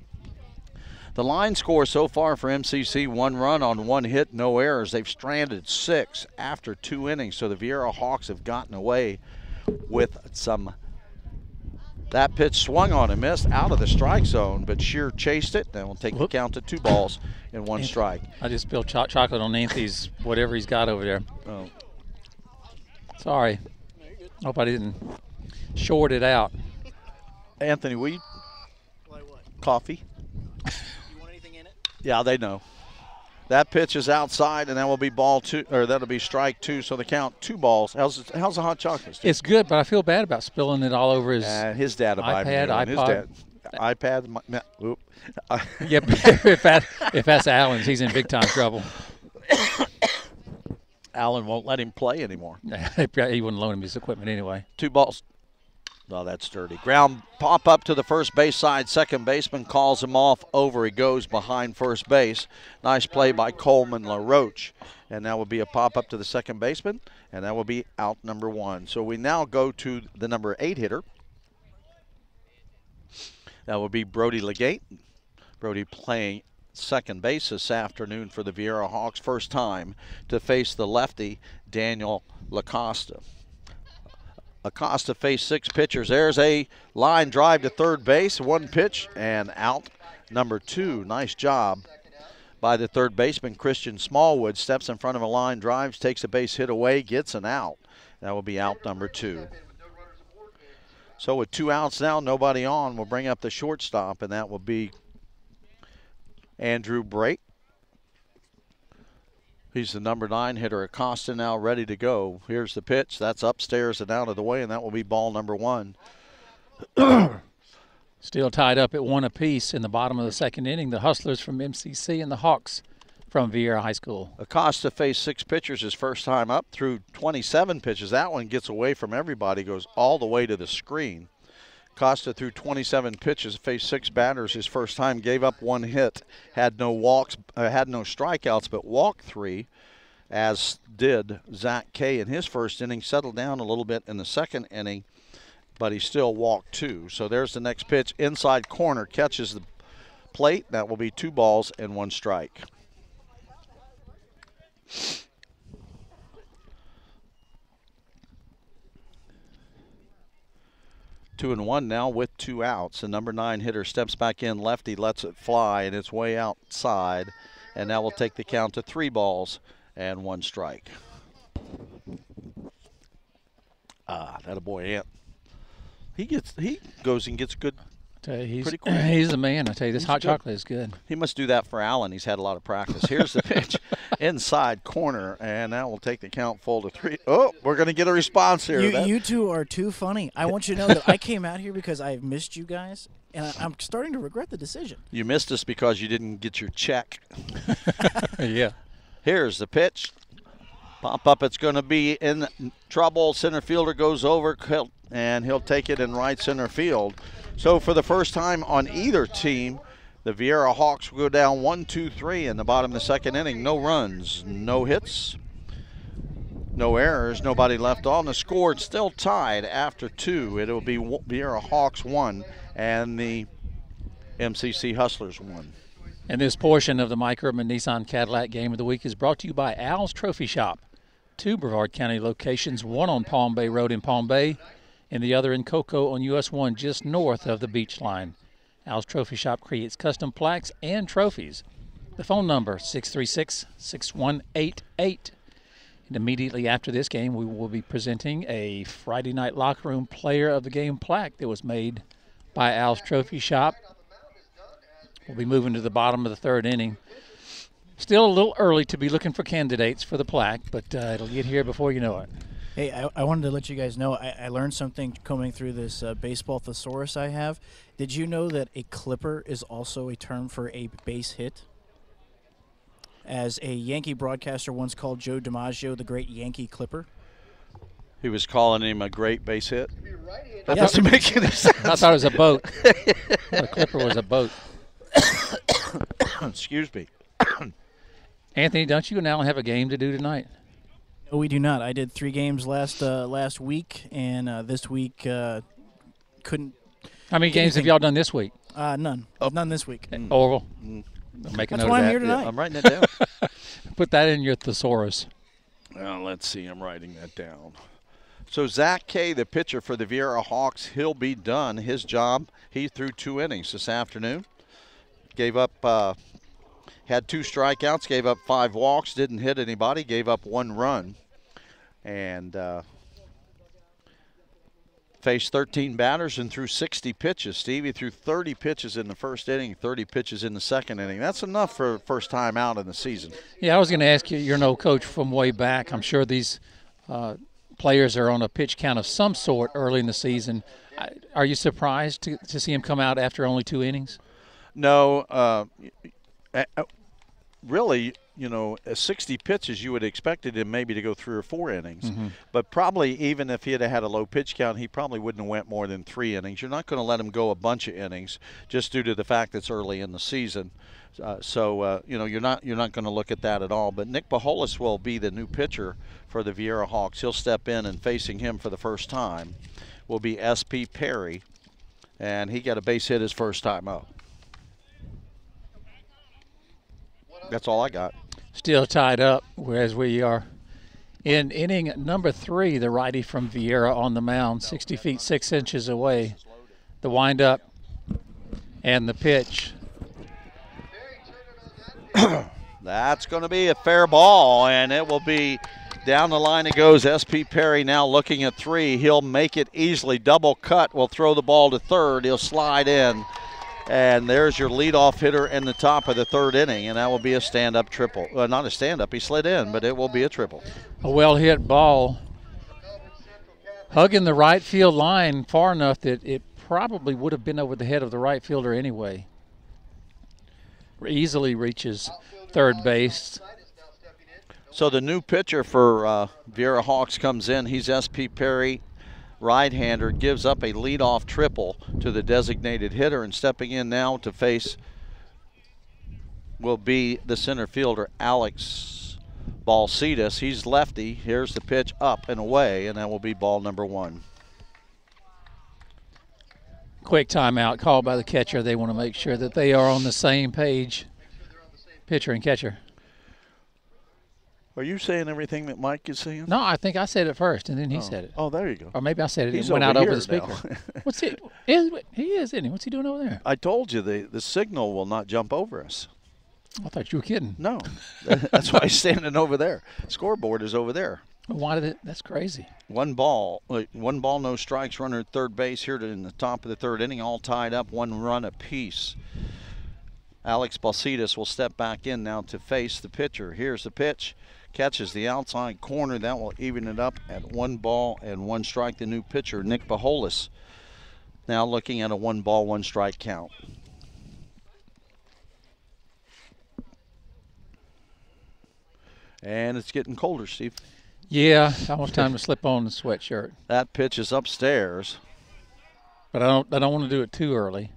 The line score so far for MCC, 1 run on 1 hit, no errors. They've stranded 6 after 2 innings, so the Viera Hawks have gotten away with some. That pitch swung on and missed out of the strike zone, but Shear chased it, and will take the count to 2 balls and 1 strike. I just spilled chocolate on Anthony's, whatever he's got over there. Oh. Sorry. Hope I didn't short it out. Anthony, will you? Like what? Coffee? You want anything in it? Yeah, they know. That pitch is outside, and that will be ball 2, or that'll be strike 2. So the count 2 balls. How's the hot chocolate? Steve? It's good, but I feel bad about spilling it all over his dad will buy me iPad, one. iPod. iPad. Whoop. Yep. if that's Alan's, he's in big time trouble. Alan won't let him play anymore. He wouldn't loan him his equipment anyway. 2 balls. Oh, that's dirty. Ground pop up to the first base side. Second baseman calls him off. Over he goes behind first base. Nice play by Coleman LaRoche. And that will be a pop up to the second baseman, and that will be out number 1. So we now go to the number 8 hitter. That will be Brody Legate. Brody playing second base this afternoon for the Viera Hawks. First time to face the lefty, Daniel Lacosta. Acosta faced 6 pitchers. There's a line drive to third base. 1 pitch and out number 2. Nice job by the third baseman, Christian Smallwood. Steps in front of a line, drives, takes a base hit away, gets an out. That will be out number 2. So with 2 outs now, nobody on, we'll bring up the shortstop, and that will be Andrew Brake. He's the number 9 hitter. Acosta now ready to go. Here's the pitch. That's upstairs and out of the way, and that will be ball number 1. Still tied up at 1 apiece in the bottom of the second inning. The Hustlers from MCC and the Hawks from Viera High School. Acosta faced 6 pitchers his first time up, through 27 pitches. That one gets away from everybody, goes all the way to the screen. Acosta threw 27 pitches, faced 6 batters his first time, gave up 1 hit, had no walks, had no strikeouts, but walked 3, as did Zach Kay in his first inning. Settled down a little bit in the second inning, but he still walked 2. So there's the next pitch. Inside corner, catches the plate. That will be 2 balls and 1 strike. Two and 1 now with 2 outs. The number 9 hitter steps back in. Lefty lets it fly, and it's way outside. And that will take the count to 3 balls and 1 strike. That a boy, Ant. He goes and gets good. Pretty quick. He's the man. I tell you, this hot good. chocolate is good. He must do that for Allen. He's had a lot of practice. Here's the pitch. Inside corner, and that will take the count full to 3. Oh, we're going to get a response here. You two are too funny. I want you to know that I came out here because I've missed you guys, and I'm starting to regret the decision. You missed us because you didn't get your check. Yeah. Here's the pitch. Pop up. It's going to be in trouble. Center fielder goes over, and he'll take it in right center field. So for the first time on either team, the Viera Hawks will go down 1-2-3 in the bottom of the second inning. No runs, no hits, no errors, nobody left on. The score is still tied after 2. It will be Viera Hawks 1 and the MCC Hustlers 1. And this portion of the Mike Urban Nissan Cadillac Game of the Week is brought to you by Al's Trophy Shop. 2 Brevard County locations, one on Palm Bay Road in Palm Bay, and the other in Cocoa on US 1 just north of the beach line. Al's Trophy Shop creates custom plaques and trophies. The phone number, 636-6188. And immediately after this game, we will be presenting a Friday Night Locker Room Player of the Game plaque that was made by Al's Trophy Shop. We'll be moving to the bottom of the third inning. Still a little early to be looking for candidates for the plaque, but it'll get here before you know it. Hey, I wanted to let you guys know I learned something coming through this baseball thesaurus I have. Did you know that a clipper is also a term for a base hit? As a Yankee broadcaster once called Joe DiMaggio the great Yankee clipper. He was calling him a great base hit. That doesn't make any sense. I thought it was a boat. The clipper was a boat. Excuse me. Anthony, don't you and Alan have a game to do tonight? No, we do not. I did 3 games last week, and this week couldn't. How many games have y'all done this week? None. None this week. Oral. Make a That's note why of I'm that. here tonight. I'm writing it down. Put that in your thesaurus. Let's see. I'm writing that down. So Zach Kay, the pitcher for the Viera Hawks, he'll be done. His job, he threw 2 innings this afternoon. Gave up, had 2 strikeouts, gave up 5 walks, didn't hit anybody, gave up 1 run. And faced 13 batters and threw 60 pitches. Stevie threw 30 pitches in the first inning, 30 pitches in the second inning. That's enough for first time out in the season. Yeah, I was going to ask you, you're an old coach from way back. I'm sure these players are on a pitch count of some sort early in the season. Are you surprised to see him come out after only 2 innings? No. Really, at 60 pitches, you would have expected him maybe to go 3 or 4 innings. But probably even if he had had a low pitch count, he probably wouldn't have went more than 3 innings. You're not going to let him go a bunch of innings just due to the fact that it's early in the season. You're not going to look at that at all. But Nick Baholis will be the new pitcher for the Viera Hawks. He'll step in, and facing him for the first time will be S.P. Perry, and he got a base hit his first time up. That's all I got. Still tied up, whereas we are in inning number 3. The righty from Viera on the mound, 60 feet 6 inches away. The windup and the pitch. That's going to be a fair ball, and it will be down the line. It goes. S.P. Perry now looking at 3. He'll make it easily. Double cut. Will throw the ball to third. He'll slide in. And there's your leadoff hitter in the top of the 3rd inning, and that will be a stand-up triple. Not a stand-up, he slid in, but it will be a triple. A well-hit ball, hugging the right field line far enough that it probably would have been over the head of the right fielder anyway. Easily reaches third base. So the new pitcher for Viera Hawks comes in. He's S.P. Perry. Right-hander, gives up a leadoff triple to the designated hitter, and stepping in now to face will be the center fielder, Alex Balcetis. He's lefty. Here's the pitch, up and away, and that will be ball number 1. Quick timeout called by the catcher. They want to make sure that they are on the same page, pitcher and catcher. Are you saying everything that Mike is saying? No, I think I said it first, and then he said it. Oh, there you go. Or maybe I said it He's and went out over the here speaker. What's he? He is, isn't he? What's he doing over there? I told you the signal will not jump over us. I thought you were kidding. No. That's why he's standing over there. Scoreboard is over there. Well, why did it? That's crazy. One ball, no strikes, runner at third base here in the top of the 3rd inning, all tied up, 1 run apiece. Alex Balcetis will step back in now to face the pitcher. Here's the pitch. Catches the outside corner. That will even it up at 1 ball and 1 strike. The new pitcher, Nick Baholis, now looking at a 1 ball, 1 strike count. And it's getting colder, Steve. Yeah, almost time to slip on the sweatshirt. That pitch is upstairs. But I don't want to do it too early.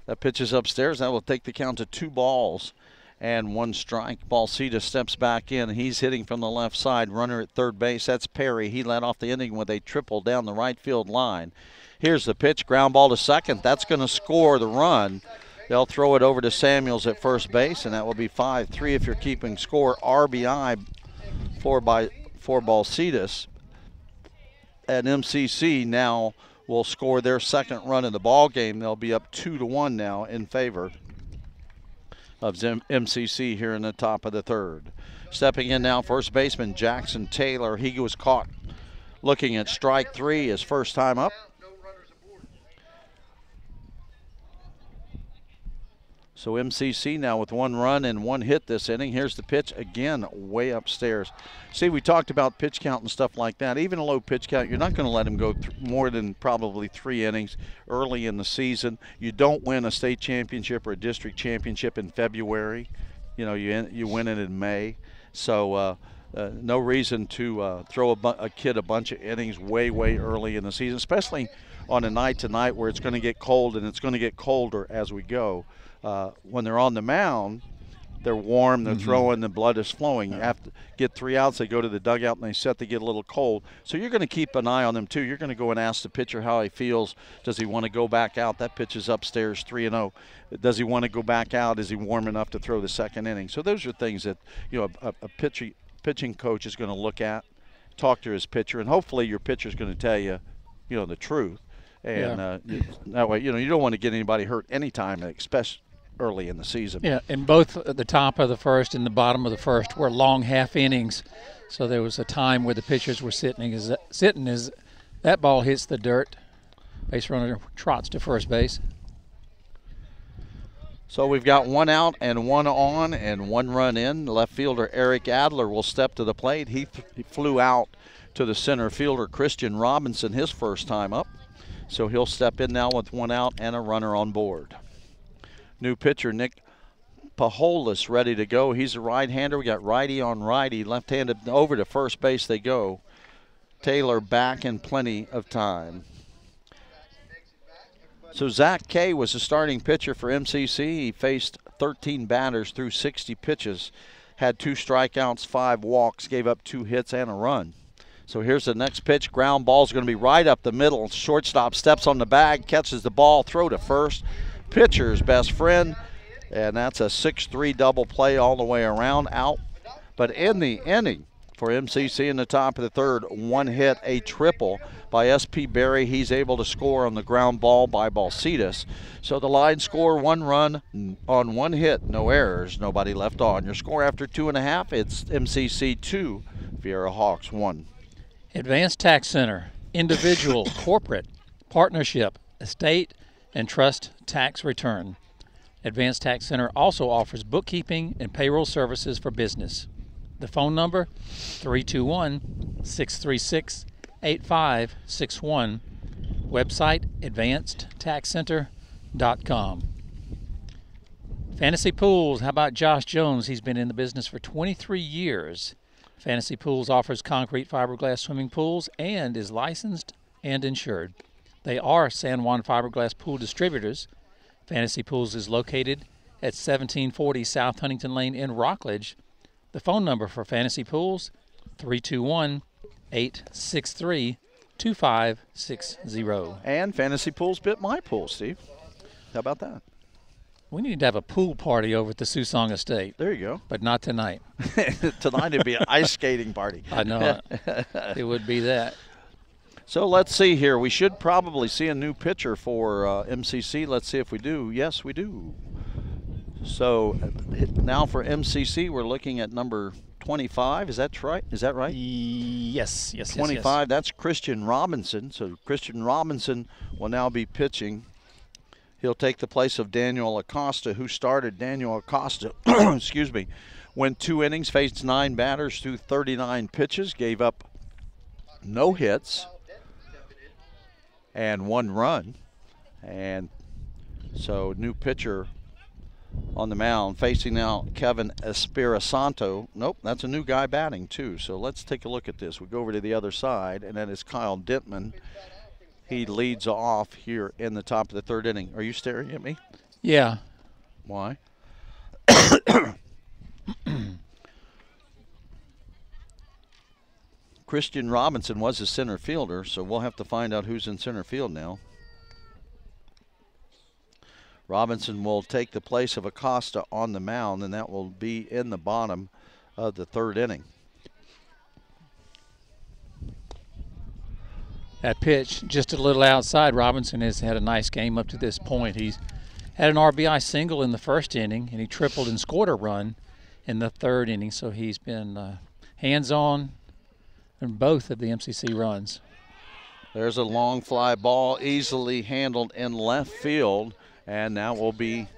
That pitch is upstairs. That will take the count to 2 balls and 1 strike. Balcetis steps back in. He's hitting from the left side. Runner at third base. That's Perry. He led off the inning with a triple down the right field line. Here's the pitch. Ground ball to second. That's going to score the run. They'll throw it over to Samuels at first base, and that will be 5-3 if you're keeping score. RBI for Balcetis. And MCC now will score their 2nd run in the ball game. They'll be up 2-1 now in favor of MCC here in the top of the 3rd. Stepping in now, first baseman Jackson Taylor. He was caught looking at strike 3 his first time up. So MCC now with 1 run and 1 hit this inning. Here's the pitch again, way upstairs. See, we talked about pitch count and stuff like that. Even a low pitch count, you're not going to let him go more than probably 3 innings early in the season. You don't win a state championship or a district championship in February. You win it in May. So no reason to throw a kid a bunch of innings way early in the season, especially on a night tonight where it's going to get cold, and it's going to get colder as we go. When they're on the mound, they're warm, they're throwing, the blood is flowing. You have to get 3 outs, they go to the dugout and they set to get a little cold. So you're going to keep an eye on them too. You're going to go and ask the pitcher how he feels. Does he want to go back out? That pitch is upstairs, 3-0. Does he want to go back out? Is he warm enough to throw the 2nd inning? So those are things that a pitching coach is going to look at, talk to his pitcher, and hopefully your pitcher is going to tell you, the truth. And that way, you don't want to get anybody hurt anytime, especially early in the season. Yeah, and both at the top of the 1st and the bottom of the 1st were long half innings. So there was a time where the pitchers were sitting as that ball hits the dirt. Base runner trots to first base. So we've got 1 out and 1 on and 1 run in. Left fielder Eric Adler will step to the plate. He flew out to the center fielder Christian Robinson his first time up. So he'll step in now with 1 out and a runner on board. New pitcher Nick Paholis ready to go. He's a right-hander. We got righty on righty. Left-handed over to first base they go. Taylor back in plenty of time. So Zach Kay was the starting pitcher for MCC. He faced 13 batters through 60 pitches, had 2 strikeouts, 5 walks, gave up 2 hits and a run. So here's the next pitch. Ground ball's going to be right up the middle. Shortstop steps on the bag, catches the ball, throw to first. Pitcher's best friend, and that's a 6-3 double play all the way around, out. But in the inning for MCC in the top of the third, 1 hit, a triple by S.P. Berry. He's able to score on the ground ball by Balsitas. So the line score, 1 run on 1 hit, no errors, nobody left on. Your score after 2.5, it's MCC 2, Viera Hawks 1. Advanced Tax Center, individual, corporate, partnership, estate, and trust tax return. Advanced Tax Center also offers bookkeeping and payroll services for business. The phone number, 321-636-8561. Website, advancedtaxcenter.com. Fantasy Pools, how about Josh Jones? He's been in the business for 23 years. Fantasy Pools offers concrete fiberglass swimming pools and is licensed and insured. They are San Juan Fiberglass Pool Distributors. Fantasy Pools is located at 1740 South Huntington Lane in Rockledge. The phone number for Fantasy Pools, 321-863-2560. And Fantasy Pools bit my pool, Steve. How about that? We need to have a pool party over at the Susong Estate. There you go. But not tonight. Tonight it'd be an ice skating party. I know it. It would be that. So let's see here. We should probably see a new pitcher for MCC. Let's see if we do. Yes, we do. So now for MCC, we're looking at number 25. Is that right? Is that right? Yes. 25. That's Christian Robinson. So Christian Robinson will now be pitching. He'll take the place of Daniel Acosta, who started. Daniel Acosta, excuse me, went 2 innings, faced 9 batters through 39 pitches, gave up no hits and 1 run. And so new pitcher on the mound, facing now Kevin Espirisanto. Nope, that's a new guy batting too. So let's take a look at this. We go over to the other side, and that is Kyle Dittman. He leads off here in the top of the 3rd inning. Are you staring at me? Yeah. Why? Christian Robinson was a center fielder, so we'll have to find out who's in center field now. Robinson will take the place of Acosta on the mound, and that will be in the bottom of the 3rd inning. That pitch, just a little outside. Robinson has had a nice game up to this point. He's had an RBI single in the 1st inning, and he tripled and scored a run in the 3rd inning. So he's been hands-on in both of the MCC runs. There's a long fly ball easily handled in left field. And that will be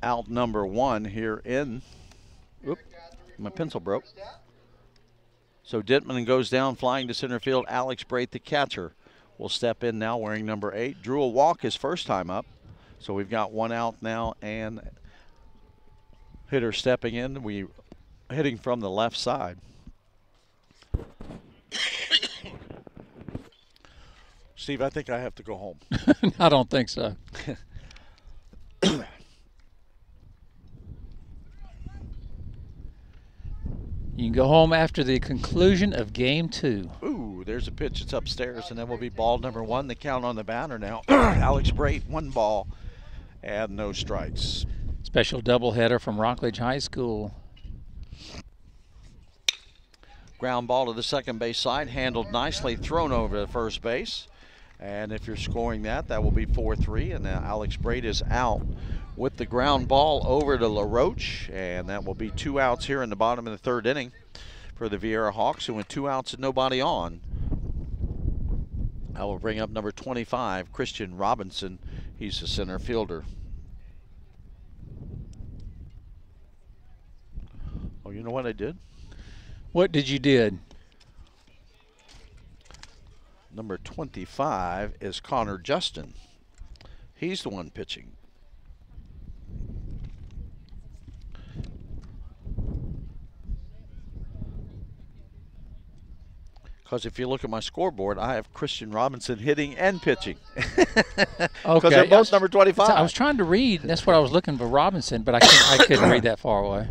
out number 1 here in. Oop, my pencil broke. So Dittman goes down, flying to center field. Alex Brate, the catcher, will step in now wearing number 8. Drew a walk his first time up. So we've got 1 out now, and hitter stepping in. We hitting from the left side. Steve, I think I have to go home. I don't think so. You can go home after the conclusion of Game 2. Ooh, there's a pitch. It's upstairs, and that will be ball number 1. The count on the batter now. Alex Brate, 1 ball and no strikes. Special doubleheader from Rockledge High School. Ground ball to the second base side, handled nicely, thrown over to first base. And if you're scoring that, that will be 4-3. And now Alex Brate is out with the ground ball over to LaRoche. And that will be 2 outs here in the bottom of the 3rd inning for the Viera Hawks. And with 2 outs and nobody on, I will bring up number 25, Christian Robinson. He's the center fielder. Oh, you know what I did? What did you did? Number 25 is Connor Justin. He's the one pitching. Because if you look at my scoreboard, I have Christian Robinson hitting and pitching. Because they're both number 25. I was trying to read. That's what I was looking for, Robinson, but I couldn't read that far away.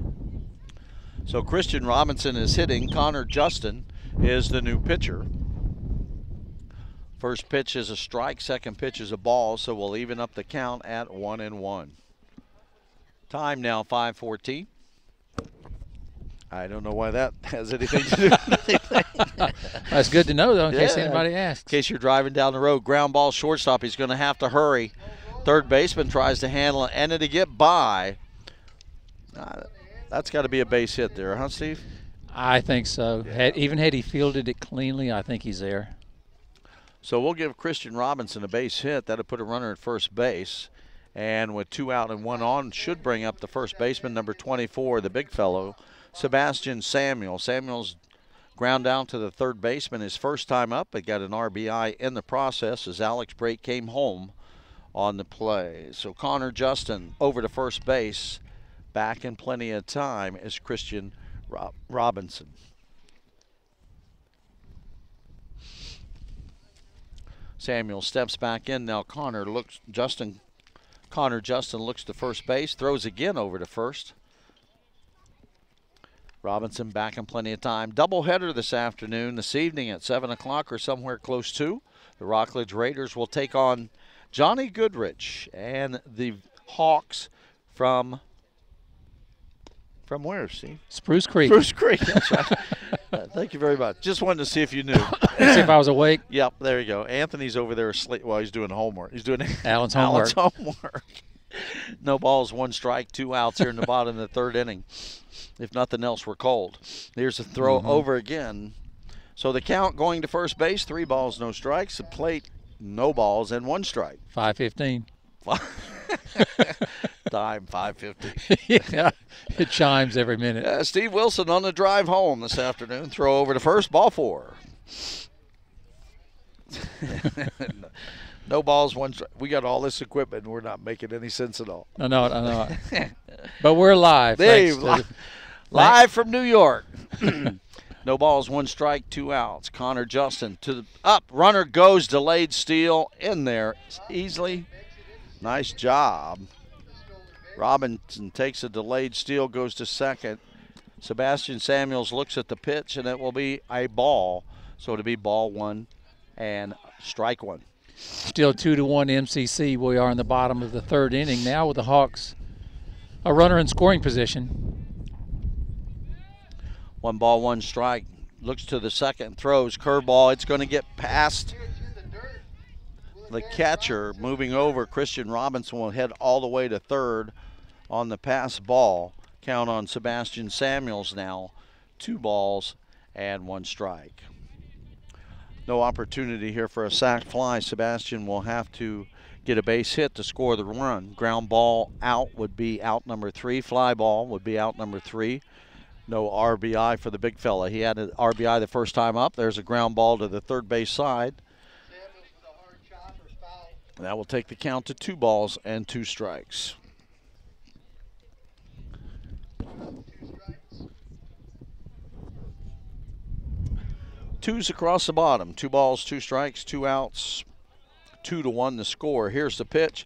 So Christian Robinson is hitting. Connor Justin is the new pitcher. First pitch is a strike. Second pitch is a ball. So we'll even up the count at 1-1. Time now 5:14. I don't know why that has anything to do with anything. That's good to know, though, in case anybody asks. In case you're driving down the road, ground ball shortstop. He's going to have to hurry. Third baseman tries to handle it and to get by. That's got to be a base hit there, huh, Steve? I think so. Yeah. Even had he fielded it cleanly, I think he's there. So we'll give Christian Robinson a base hit. That'll put a runner at first base. And with 2 out and 1 on, should bring up the first baseman, number 24, the big fellow, Sebastian Samuel. Samuel's ground down to the third baseman his first time up. He got an RBI in the process as Alex Brake came home on the play. So Connor Justin over to first base. Back in plenty of time is Christian Robinson. Samuel steps back in now. Connor Justin looks to first base, throws again over to first. Robinson back in plenty of time. Doubleheader this afternoon, this evening at 7 o'clock or somewhere close to. The Rockledge Raiders will take on Johnny Goodrich and the Hawks from where, Steve? Spruce Creek. Spruce Creek, that's right. Thank you very much. Just wanted to see if you knew. See if I was awake. Yep, there you go. Anthony's over there asleep. Well, he's doing homework. He's doing Alan's homework. No balls, 1 strike, 2 outs here in the bottom of the third inning. If nothing else, we're cold. Here's a throw over again. So the count going to first base, 3 balls, no strikes. The plate, no balls and 1 strike. 5:15. Time 5:50. Yeah, it chimes every minute. Steve Wilson on the drive home this afternoon. Throw over to first, ball 4. No balls, 1 strike. We got all this equipment and we're not making any sense at all. I know it. But we're live. Live from New York. No balls, 1 strike, 2 outs. Connor Justin to the up. Runner goes, delayed steal in there easily. Nice job. Robinson takes a delayed steal, goes to second. Sebastian Samuels looks at the pitch, and it will be a ball. So it'll be ball 1 and strike 1. Still 2-1 MCC. We are in the bottom of the third inning now with the Hawks a runner in scoring position. 1 ball, 1 strike. Looks to the second, throws, curveball. It's going to get past the catcher. Moving over, Christian Robinson will head all the way to third on the pass ball. Count on Sebastian Samuels now. 2 balls and 1 strike. No opportunity here for a sac fly. Sebastian will have to get a base hit to score the run. Ground ball out would be out number 3. Fly ball would be out number 3. No RBI for the big fella. He had an RBI the first time up. There's a ground ball to the third base side. That will take the count to 2 balls and 2 strikes. Twos across the bottom. 2 balls, 2 strikes, 2 outs. 2-1 the score. Here's the pitch.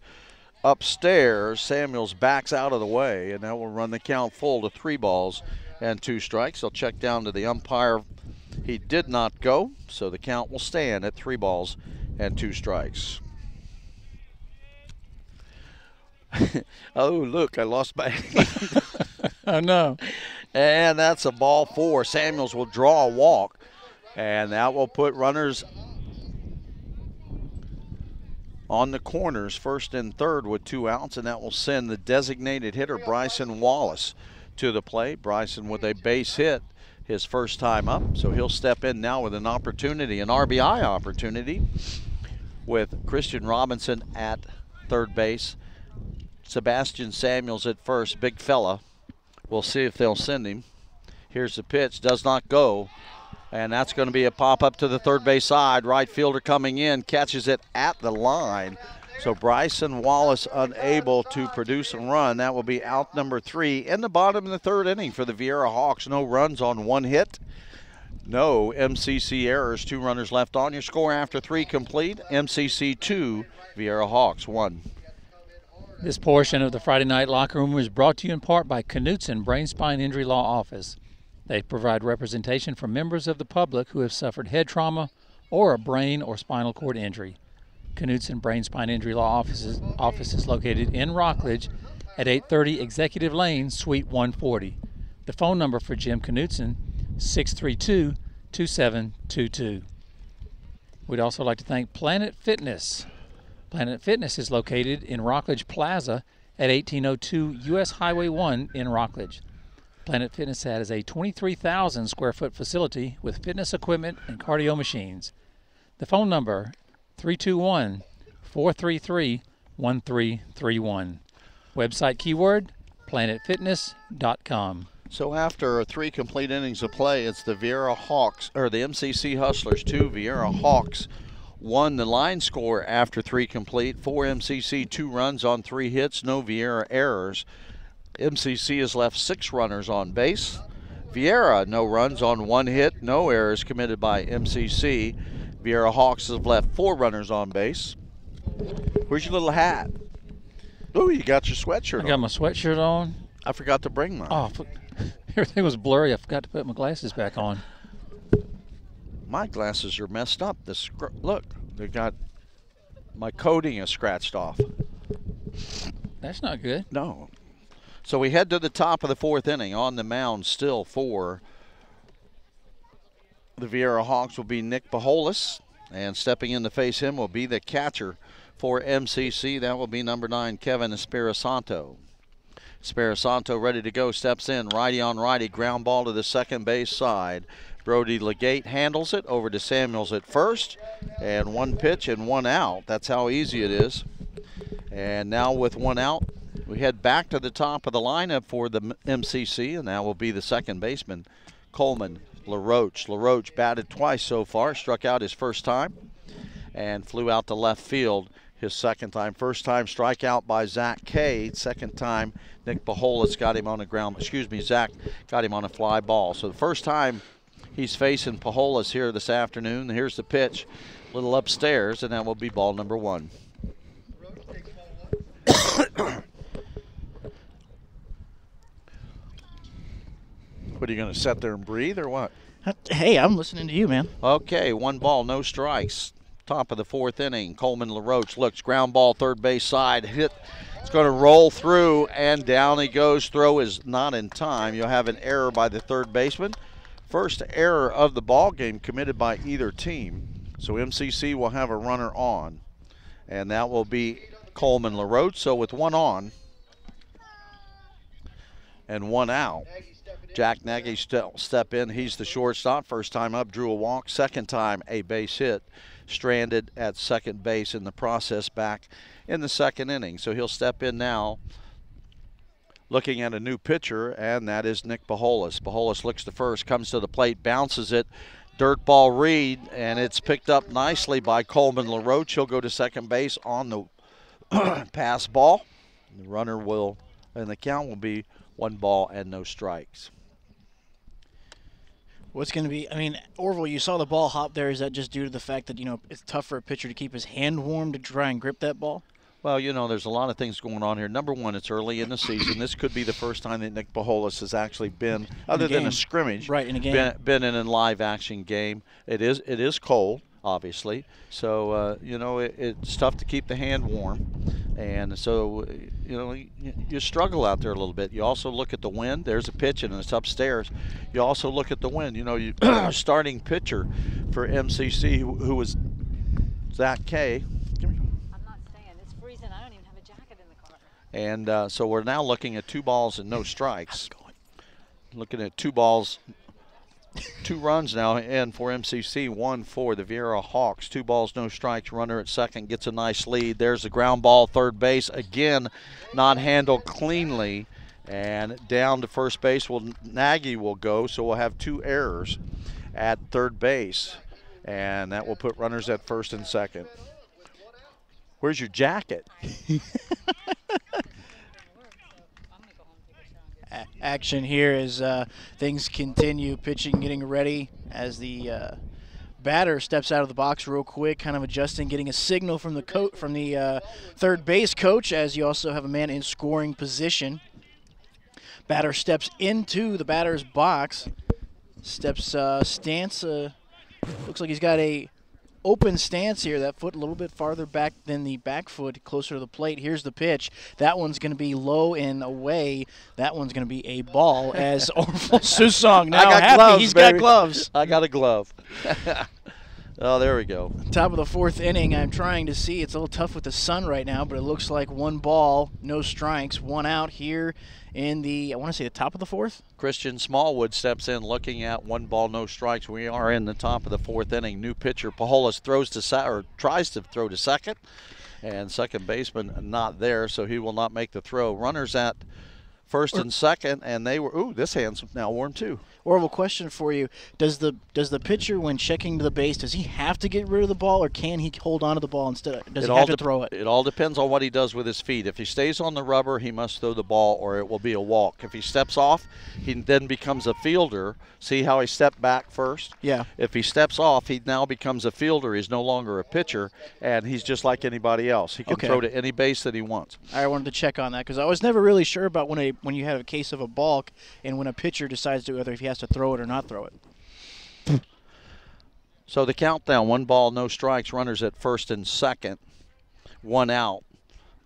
Upstairs, Samuels backs out of the way, and that will run the count full to 3 balls and 2 strikes. They'll check down to the umpire. He did not go, so the count will stand at 3 balls and 2 strikes. Oh, look, I lost my hand. I know. And that's a ball 4. Samuels will draw a walk, and that will put runners on the corners, first and third with 2 outs, and that will send the designated hitter, Bryson Wallace, to the plate. Bryson with a base hit his first time up, so he'll step in now with an opportunity, an RBI opportunity, with Christian Robinson at third base. Sebastian Samuels at first, big fella. We'll see if they'll send him. Here's the pitch, does not go. And that's going to be a pop-up to the third base side. Right fielder coming in, catches it at the line. So Bryson Wallace unable to produce a run. That will be out number 3 in the bottom of the third inning for the Viera Hawks. No runs on 1 hit. No MCC errors. 2 runners left on. Your score after 3 complete. MCC 2, Viera Hawks 1. This portion of the Friday Night Locker Room was brought to you in part by Knutson Brain Spine Injury Law Office. They provide representation for members of the public who have suffered head trauma or a brain or spinal cord injury. Knutson Brain Spine Injury Law Office is located in Rockledge at 830 Executive Lane, Suite 140. The phone number for Jim Knutson, 632-2722. We'd also like to thank Planet Fitness. Planet Fitness is located in Rockledge Plaza at 1802 U.S. Highway 1 in Rockledge. Planet Fitness has a 23,000 square foot facility with fitness equipment and cardio machines. The phone number, 321-433-1331. Website keyword, planetfitness.com. So after 3 complete innings of play, it's the Viera Hawks, or the MCC Hustlers 2, Viera Hawks 1. The line score after 3 complete, 4 MCC, 2 runs on 3 hits, no Viera errors. MCC has left 6 runners on base. Viera, no runs on 1 hit, no errors committed by MCC. Viera Hawks have left 4 runners on base. Where's your little hat? Oh, you got your sweatshirt on. I got my sweatshirt on. I forgot to bring mine. Oh, everything was blurry. I forgot to put my glasses back on. My glasses are messed up. Look, they got, my coating is scratched off. That's not good. No. So we head to the top of the 4th inning. On the mound still for the Viera Hawks will be Nick Bajolas, and stepping in to face him will be the catcher for MCC. That will be number 9, Kevin Espirisanto. Espirisanto ready to go, steps in, righty on righty, ground ball to the second base side. Brody Legate handles it over to Samuels at first, and 1 pitch and 1 out. That's how easy it is. And now with 1 out, we head back to the top of the lineup for the MCC, and that will be the second baseman, Coleman LaRoche. LaRoche batted twice so far, struck out his first time, and flew out to left field his second time. First time strikeout by Zach Kay. Second time Nick Bajolas got him on a Zach got him on a fly ball. So the first time he's facing Bajolas here this afternoon. Here's the pitch, a little upstairs, and that will be ball number 1. What, are you going to sit there and breathe or what? Hey, I'm listening to you, man. Okay, 1 ball, no strikes. Top of the 4th inning. Coleman LaRoche looks, ground ball, third base side, hit. It's going to roll through, and down he goes. Throw is not in time. You'll have an error by the third baseman. First error of the ball game committed by either team. So MCC will have a runner on, and that will be Coleman LaRoche. So with 1 on and 1 out, Jack Nagy step in. He's the shortstop. First time up, drew a walk. Second time, a base hit. Stranded at second base in the process back in the 2nd inning. So he'll step in now, looking at a new pitcher, and that is Nick Bajolas. Bajolas looks to first, comes to the plate, bounces it. Dirt ball read, and it's picked up nicely by Coleman LaRoche. He'll go to second base on the pass ball. The runner will, and the count will be 1 ball and no strikes. What's going to be, I mean, Orville, you saw the ball hop there. Is that just due to the fact that, it's tough for a pitcher to keep his hand warm to try and grip that ball? Well, there's a lot of things going on here. Number 1, it's early in the season. This could be the first time that Nick Bajolas has actually been, other than a scrimmage, right, in a game, been in a live action game. It is cold, obviously. So, it's tough to keep the hand warm. And so, you struggle out there a little bit. You also look at the wind. There's a pitch, and it's upstairs. You also look at the wind. You starting pitcher for MCC, who was Zach Kay. I'm not staying. It's freezing. I don't even have a jacket in the car. And so we're now looking at 2 balls and no strikes. Looking at 2 balls, 2 runs now in for MCC, 1 for the Viera Hawks. 2 balls, no strikes. Runner at second gets a nice lead. There's the ground ball, third base. Again, not handled cleanly. And down to first base, Nagy will go, so we'll have 2 errors. at third base, and that will put runners at first and second. Where's your jacket? Action here as things continue. Pitching getting ready as the batter steps out of the box real quick, kind of adjusting, getting a signal from the third base coach, as you also have a man in scoring position. Batter steps into the batter's box, stance, looks like he's got a open stance here, that foot a little bit farther back than the back foot, closer to the plate. Here's the pitch. That one's going to be low and away. That one's going to be a ball as Orville Susong now happy. Gloves, he's baby. got gloves. I got a glove. Oh, there we go. Top of the fourth inning, I'm trying to see. It's a little tough with the sun right now, but it looks like 1 ball, no strikes, 1 out here in the, I want to say the top of the fourth. Christian Smallwood steps in looking at 1 ball, no strikes. We are in the top of the fourth inning. New pitcher Pujolas tries to throw to second, and second baseman not there, so he will not make the throw. Runners at first and second, and they were, ooh, this hand's now warm too. Orville, question for you. Does the pitcher, when checking to the base, does he have to get rid of the ball, or can he hold on to the ball instead? Does he have to throw it? It all depends on what he does with his feet. If he stays on the rubber, he must throw the ball, or it will be a walk. If he steps off, he then becomes a fielder. See how he stepped back first? Yeah. If he steps off, he now becomes a fielder. He's no longer a pitcher, and he's just like anybody else. He can throw to any base that he wants. I wanted to check on that because I was never really sure about when you have a case of a balk and when a pitcher decides to whether if he has to throw it or not throw it. So the countdown, 1 ball, no strikes, runners at first and second, 1 out.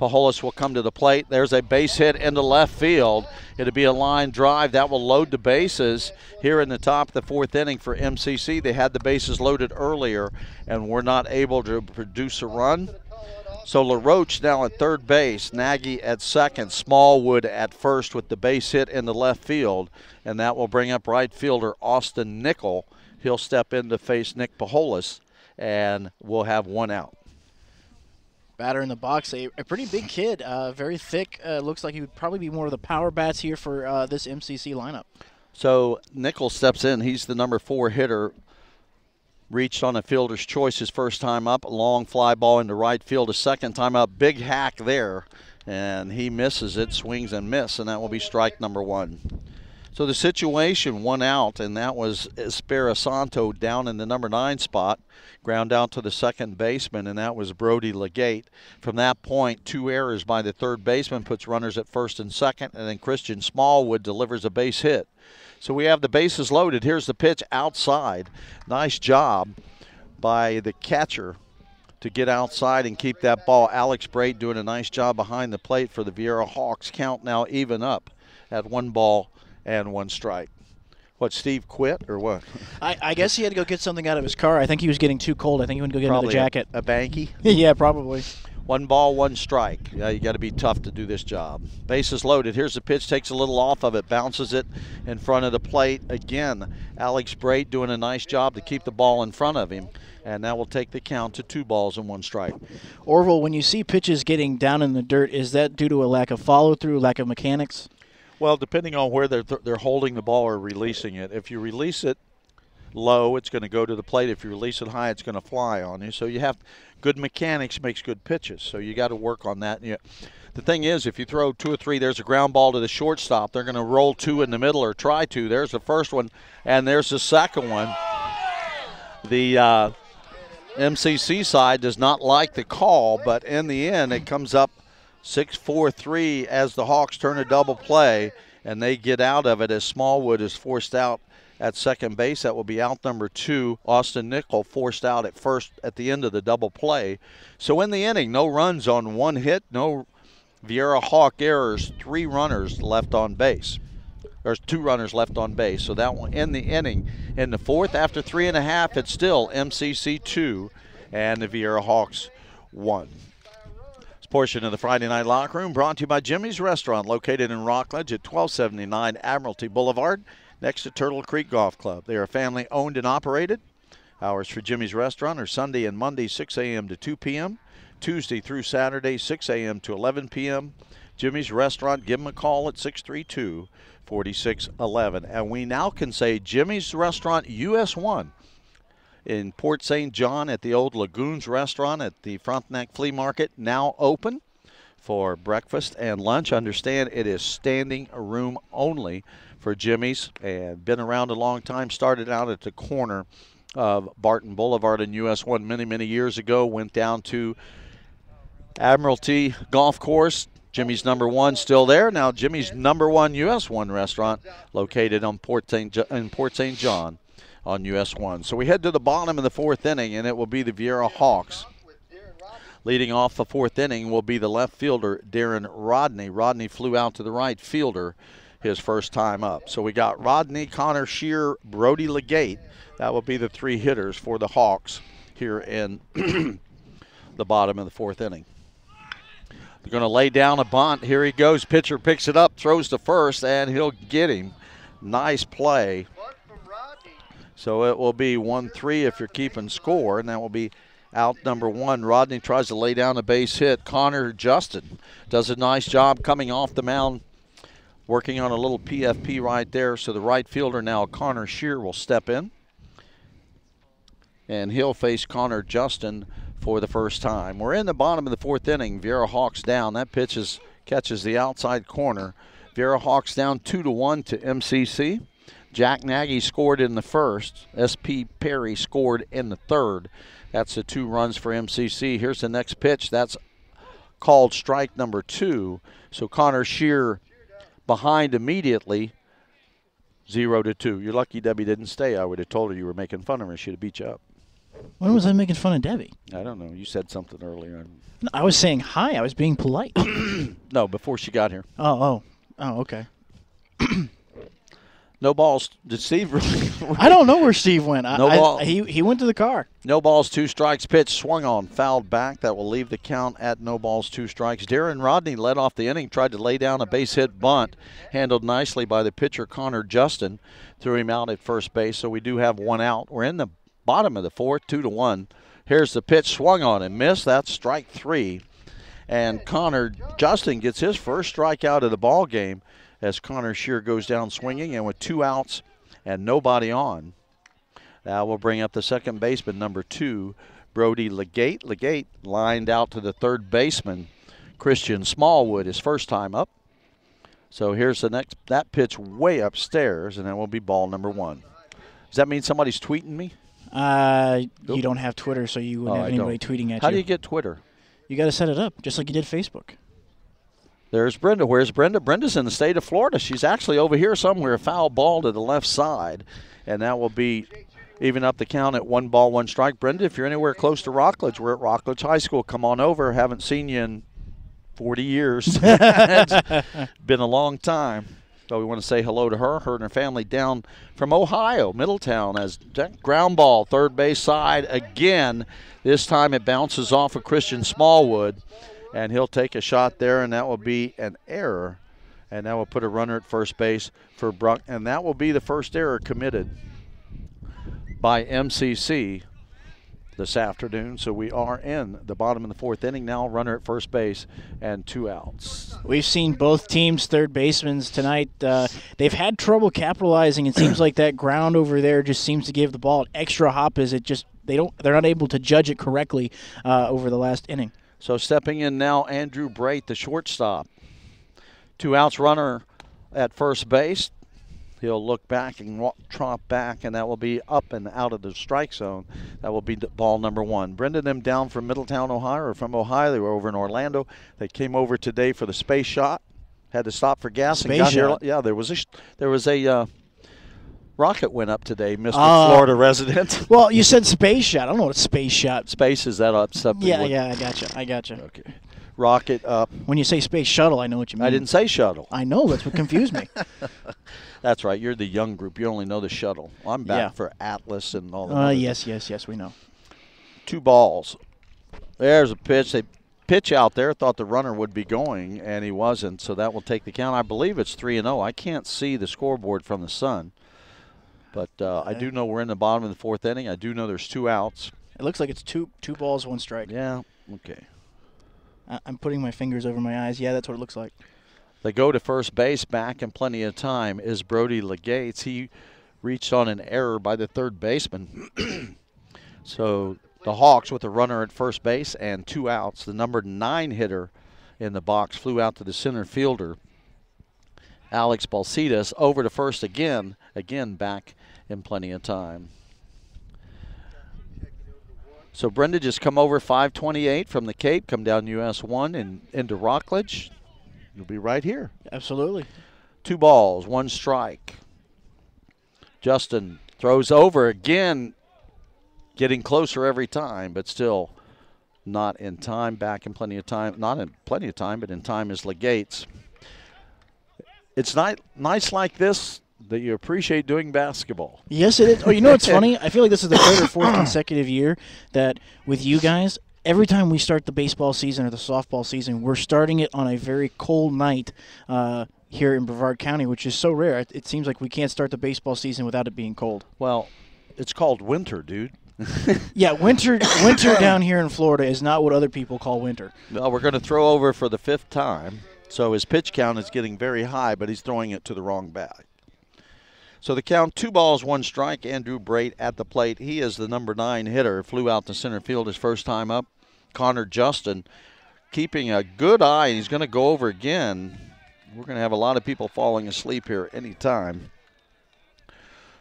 Pujolas will come to the plate. There's a base hit into left field. It'll be a line drive. That will load the bases here in the top of the fourth inning for MCC. They had the bases loaded earlier and were not able to produce a run. So LaRoche now at third base, Nagy at second, Smallwood at first with the base hit in the left field, and that will bring up right fielder Austin Nickel. He'll step in to face Nick Pujolas, and we'll have 1 out. Batter in the box, a pretty big kid, very thick. Looks like he would probably be more of the power bats here for this MCC lineup. So Nickel steps in. He's the number 4 hitter. Reached on a fielder's choice his first time up. A long fly ball into right field a second time up. Big hack there, and he misses it, swings and miss, and that will be strike number 1. So the situation, 1 out, and that was Espirisanto down in the number 9 spot. Ground out to the second baseman, and that was Brody Legate. From that point, 2 errors by the third baseman puts runners at first and second, and then Christian Smallwood delivers a base hit. So we have the bases loaded. Here's the pitch outside. Nice job by the catcher to get outside and keep that ball. Alex Braid doing a nice job behind the plate for the Viera Hawks. Count now even up at 1 ball and 1 strike. What, Steve quit or what? I guess he had to go get something out of his car. I think he was getting too cold. I think he went to go get another jacket. A banky? Yeah, probably. 1 ball, 1 strike. Yeah, you got to be tough to do this job. Bases loaded. Here's the pitch. Takes a little off of it. Bounces it in front of the plate. Again, Alex Braid doing a nice job to keep the ball in front of him. And that will take the count to 2 balls and 1 strike. Orville, when you see pitches getting down in the dirt, is that due to a lack of follow-through, lack of mechanics? Well, depending on where they're holding the ball or releasing it. If you release it low, it's going to go to the plate. If you release it high, it's going to fly on you. So you have good mechanics makes good pitches. So you got to work on that. The thing is, if you throw 2 or 3, there's a ground ball to the shortstop. They're going to roll 2 in the middle or try to. There's the first one, and there's the second one. The MCC side does not like the call, but in the end, it comes up 6-4-3 as the Hawks turn a double play, and they get out of it as Smallwood is forced out at second base. That will be out number 2. Austin Nickel forced out at first at the end of the double play. So in the inning, no runs on 1 hit, no Viera Hawk errors, 3 runners left on base. There's 2 runners left on base. So that one in the inning. In the 4th, after 3.5, it's still MCC 2 and the Viera Hawks 1. Portion of the Friday Night Locker Room brought to you by Jimmy's Restaurant, located in Rockledge at 1279 Admiralty Boulevard, next to Turtle Creek Golf Club. They are family owned and operated. Hours for Jimmy's Restaurant are Sunday and Monday 6 a.m. to 2 p.m., Tuesday through Saturday 6 a.m. to 11 p.m., Jimmy's Restaurant. Give them a call at 632-4611. And we now can say Jimmy's Restaurant US 1 in Port St. John at the old Lagoons Restaurant at the Frontenac Flea Market, now open for breakfast and lunch. Understand it is standing room only for Jimmy's, and been around a long time. Started out at the corner of Barton Boulevard and US 1 many, many years ago. Went down to Admiralty Golf Course. Jimmy's number 1 still there. Now Jimmy's number 1 US 1 restaurant located on Port St. John on US 1. So we head to the bottom of the 4th inning, and it will be the Viera Hawks. Leading off the 4th inning will be the left fielder, Darren Rodney. Rodney flew out to the right fielder his first time up. So we got Rodney, Connor Shear, Brody Legate. That will be the 3 hitters for the Hawks here in the bottom of the 4th inning. They're going to lay down a bunt. Here he goes. Pitcher picks it up, throws to first, and he'll get him. Nice play. So it will be 1-3 if you're keeping score, and that will be out number 1. Rodney tries to lay down a base hit. Connor Justin does a nice job coming off the mound, working on a little PFP right there. So the right fielder now, Connor Shear, will step in, and he'll face Connor Justin for the first time. We're in the bottom of the 4th inning. Viera Hawks down. That pitch catches the outside corner. Viera Hawks down 2-1 to MCC. Jack Nagy scored in the first. S.P. Perry scored in the third. That's the 2 runs for MCC. Here's the next pitch. That's called strike number 2. So Connor Shear behind immediately, 0-2. You're lucky Debbie didn't stay. I would have told her you were making fun of her. She'd have beat you up. When was I making fun of Debbie? I don't know. You said something earlier. No, I was saying hi. I was being polite. No, before she got here. Oh, okay. No balls. Did Steve really? I don't know where Steve went. Ball. He went to the car. No balls, 2 strikes. Pitch swung on, fouled back. That will leave the count at no balls, 2 strikes. Darren Rodney led off the inning, tried to lay down a base hit bunt, handled nicely by the pitcher Connor Justin. Threw him out at first base, so we do have 1 out. We're in the bottom of the 4th, 2-1. Here's the pitch, swung on and missed. That's strike 3. And Connor Justin gets his first strikeout of the ball game as Connor Shear goes down swinging, and with 2 outs and nobody on. Now we'll bring up the second baseman, number 2, Brody Legate. Legate lined out to the third baseman, Christian Smallwood, his first time up. So here's that pitch way upstairs, and that will be ball number 1. Does that mean somebody's tweeting me? You don't have Twitter, so you wouldn't have anybody tweeting at you. How do you get Twitter? You got to set it up, just like you did Facebook. There's Brenda. Where's Brenda? Brenda's in the state of Florida. She's actually over here somewhere, foul ball to the left side. And that will be even up the count at 1 ball, 1 strike. Brenda, if you're anywhere close to Rockledge, we're at Rockledge High School. Come on over. Haven't seen you in 40 years. It's been a long time. So we want to say hello to her and her family down from Ohio, Middletown, as that ground ball, third base side again. This time it bounces off of Christian Smallwood. And he'll take a shot there, and that will be an error. And that will put a runner at first base for Bruck. And that will be the first error committed by MCC this afternoon. So we are in the bottom of the 4th inning now. Runner at first base and 2 outs. We've seen both teams' third basemen tonight. They've had trouble capitalizing. It seems like that ground over there just seems to give the ball an extra hop as it just they're not able to judge it correctly over the last inning. So stepping in now, Andrew Brait, the shortstop. 2 outs, runner at first base. He'll look back and trot back, and that will be up and out of the strike zone. That will be ball number 1. Brenda, them down from Middletown, Ohio, or from Ohio. They were over in Orlando. They came over today for the space shot. Had to stop for gas and got here. Yeah, there was a rocket went up today, Mr. Florida resident. Well, you said space shot. I don't know what space shot. Space, is that up something? Yeah, I gotcha. Okay. Rocket up. When you say space shuttle, I know what you mean. I didn't say shuttle. I know. That's what confused me. That's right. You're the young group. You only know the shuttle. I'm back for Atlas and all that. Yes, we know. 2 balls. There's a pitch. They pitch out there. Thought the runner would be going, and he wasn't. So that will take the count. I believe it's 3-0. I can't see the scoreboard from the sun. But I do know we're in the bottom of the 4th inning. I do know there's 2 outs. It looks like it's two balls, 1 strike. Yeah, okay. I'm putting my fingers over my eyes. Yeah, that's what it looks like. They go to first base back in plenty of time is Brody Legates. He reached on an error by the third baseman. So the Hawks with a runner at first base and 2 outs. The number 9 hitter in the box flew out to the center fielder, Alex Balsitas, over to first again back in plenty of time. So Brenda just come over 528 from the Cape, come down US 1 and into Rockledge. You'll be right here. Absolutely. 2 balls, 1 strike. Justin throws over again, getting closer every time, but still not in time. Back in plenty of time. Not in plenty of time, but in time is Legates. It's nice like this that you appreciate doing basketball. Yes, it is. Oh, you know what's funny? I feel like this is the 3rd or 4th consecutive year that with you guys, every time we start the baseball season or the softball season, we're starting it on a very cold night here in Brevard County, which is so rare. It seems like we can't start the baseball season without it being cold. Well, it's called winter, dude. Yeah, winter down here in Florida is not what other people call winter. Well, we're going to throw over for the 5th time. So his pitch count is getting very high, but he's throwing it to the wrong bag. So the count, 2 balls, 1 strike. Andrew Brate at the plate. He is the number 9 hitter. Flew out to center field his first time up. Connor Justin keeping a good eye, and he's going to go over again. We're going to have a lot of people falling asleep here any time.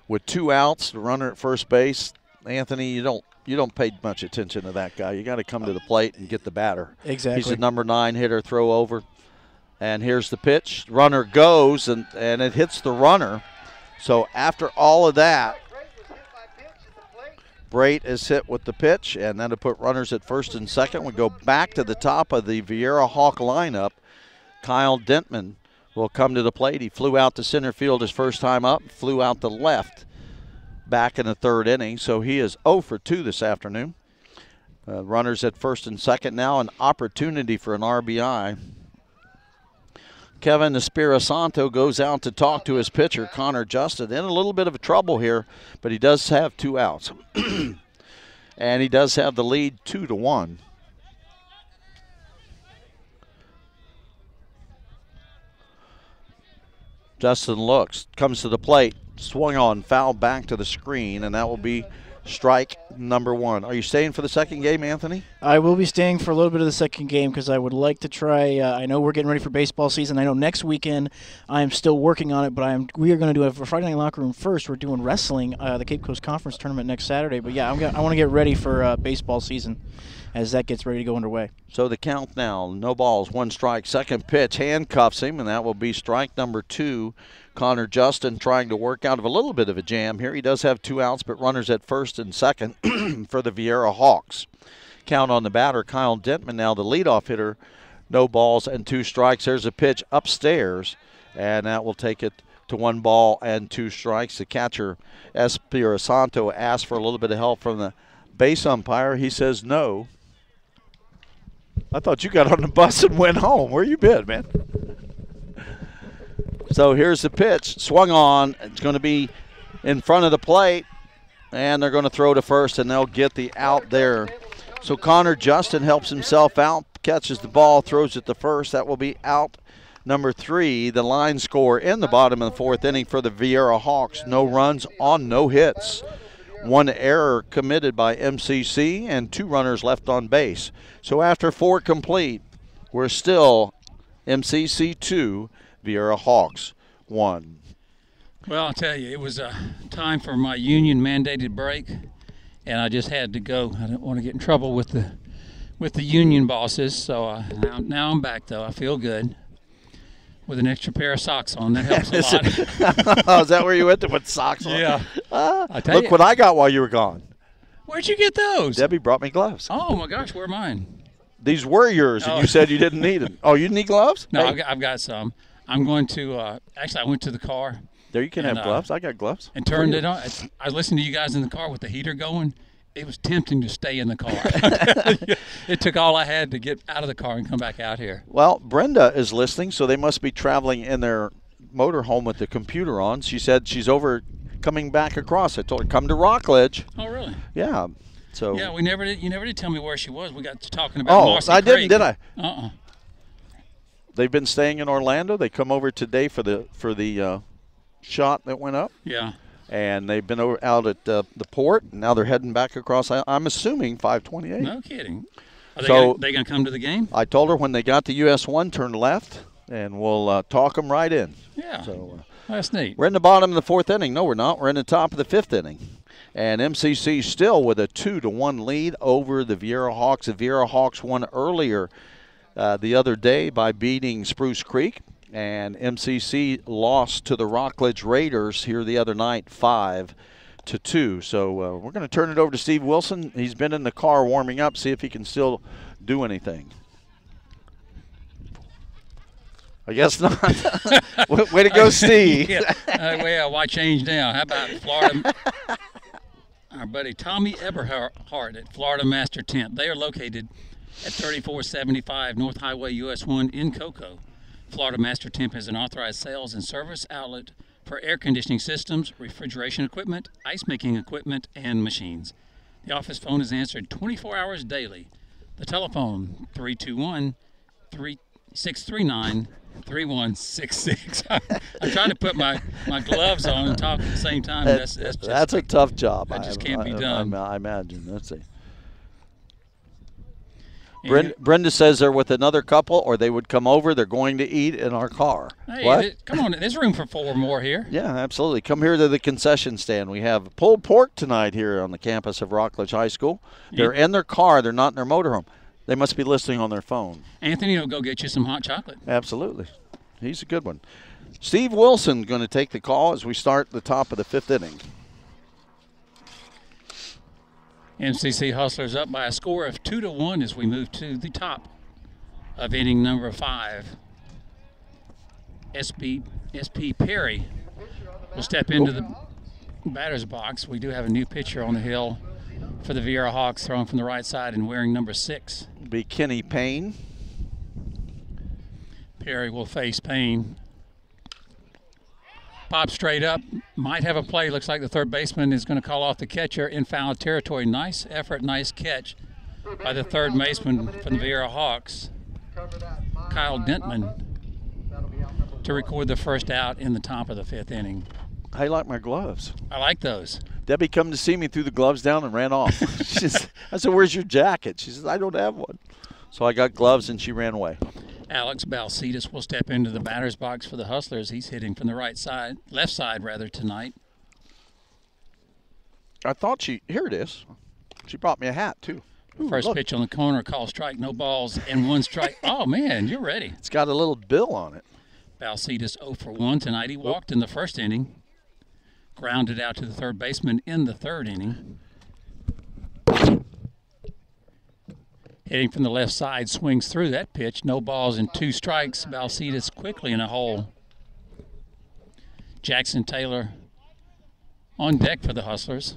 With 2 outs, the runner at first base. Anthony, you don't pay much attention to that guy. You got to come to the plate and get the batter. Exactly. He's the number 9 hitter. Throw over, and here's the pitch. Runner goes, and it hits the runner. So after all of that, Brate is hit with the pitch, and that'll put runners at first and second. We go back to the top of the Viera Hawk lineup. Kyle Dentman will come to the plate. He flew out to center field his first time up, flew out to left back in the 3rd inning. So he is 0 for 2 this afternoon. Runners at first and second now, an opportunity for an RBI. Kevin Espirisanto goes out to talk to his pitcher, Connor Justin. In a little bit of trouble here, but he does have 2 outs. And he does have the lead 2-1. Justin looks, comes to the plate, swung on, foul back to the screen, and that will be strike number 1. Are you staying for the second game, Anthony? I will be staying for a little bit of the second game because I would like to try. I know we're getting ready for baseball season. I know next weekend I am still working on it, but we are going to do it for Friday Night Locker Room first. We're doing wrestling, the Cape Coast Conference tournament next Saturday. But yeah, I want to get ready for baseball season as that gets ready to go underway. So the count now, no balls, 1 strike. Second pitch handcuffs him, and that will be strike number 2. Connor Justin trying to work out of a little bit of a jam here. He does have 2 outs, but runners at first and second for the Viera Hawks. Count on the batter, Kyle Dentman, now the leadoff hitter. No balls and 2 strikes. There's a pitch upstairs, and that will take it to 1 ball and 2 strikes. The catcher, Espirisanto, asked for a little bit of help from the base umpire. He says no. I thought you got on the bus and went home. Where you been, man? So here's the pitch, swung on. It's going to be in front of the plate, and they're going to throw to first, and they'll get the out there. So Connor Justin helps himself out, catches the ball, throws it to first. That will be out number 3. The line score in the bottom of the 4th inning for the Viera Hawks. No runs on no hits. 1 error committed by MCC and 2 runners left on base. So after 4 complete, we're still MCC 2, Viera Hawks 1. Well, I'll tell you, it was time for my union mandated break, and I just had to go. I didn't want to get in trouble with the union bosses, so now I'm back, though. I feel good with an extra pair of socks on. That helps a lot. Oh, is that where you went to put socks on? Yeah. Look what I got while you were gone. Where'd you get those? Debbie brought me gloves. Oh, my gosh, where are mine? These were yours, and you said you didn't need them. Oh, you didn't need gloves? No, hey. I've got some. I'm going to actually, I went to the car. There, you can have gloves. I got gloves. And turned it on. I listened to you guys in the car with the heater going. It was tempting to stay in the car. It took all I had to get out of the car and come back out here. Well, Brenda is listening, so they must be traveling in their motorhome with the computer on. She said she's coming back across. I told her, come to Rockledge. Oh, really? Yeah. So yeah, you never did tell me where she was. We got to talking about Marcy I didn't, Craig. did I? Uh-uh. They've been staying in Orlando. They come over today for the shot that went up. Yeah. And they've been out at the port. And now they're heading back across. I'm assuming 528. No kidding. Are they going to come to the game? I told her when they got to US 1, turn left, and we'll talk them right in. Yeah. So that's neat. we're in the bottom of the 4th inning. No, we're not. We're in the top of the 5th inning. And MCC still with a 2-1 lead over the Viera Hawks. The Viera Hawks won earlier the other day by beating Spruce Creek. And MCC lost to the Rockledge Raiders here the other night, 5-2. So we're going to turn it over to Steve Wilson. He's been in the car warming up, see if he can still do anything. I guess not. Way to go, Steve. Well, why change now? How about Florida? Our buddy Tommy Eberhardt at Florida Master Tent. They are located at 3475 North Highway US 1 in Cocoa. Florida Master Temp is an authorized sales and service outlet for air conditioning systems, refrigeration equipment, ice making equipment, and machines. The office phone is answered 24 hours daily. The telephone 321-639-3166. I'm trying to put my gloves on and talk at the same time. That's a tough job. That just can't be done. I imagine. Let's see. Brenda says they're with another couple, or they would come over. They're going to eat in our car. Hey, what? Come on. There's room for 4 more here. Yeah, absolutely. Come here to the concession stand. We have pulled pork tonight here on the campus of Rockledge High School. They're in their car. They're not in their motorhome. They must be listening on their phone. Anthony will go get you some hot chocolate. Absolutely. He's a good one. Steve Wilson going to take the call as we start the top of the 5th inning. MCC Hustlers up by a score of 2-1 as we move to the top of inning number 5. SP Perry will step into the batter's box. We do have a new pitcher on the hill for the Viera Hawks, throwing from the right side and wearing number 6. Be Kenny Payne. Perry will face Payne. Pop straight up, might have a play. Looks like the third baseman is going to call off the catcher in foul territory. Nice effort, nice catch by the third baseman from the Viera Hawks, Kyle Dentman, to record the first out in the top of the 5th inning. I like my gloves. I like those. Debbie come to see me, threw the gloves down and ran off. I said, "Where's your jacket?" She says, "I don't have one." So I got gloves and she ran away. Alex Balcetis will step into the batter's box for the Hustlers. He's hitting from the left side tonight. I thought here it is. She brought me a hat too. Ooh, First pitch on the corner, call strike, no balls, and 1 strike. Oh man, you're ready. It's got a little bill on it. Balcetis 0 for 1 tonight. He walked in the first inning, grounded out to the third baseman in the 3rd inning. Hitting from the left side, swings through that pitch. No balls and 2 strikes. Balcetis quickly in a hole. Jackson Taylor on deck for the Hustlers.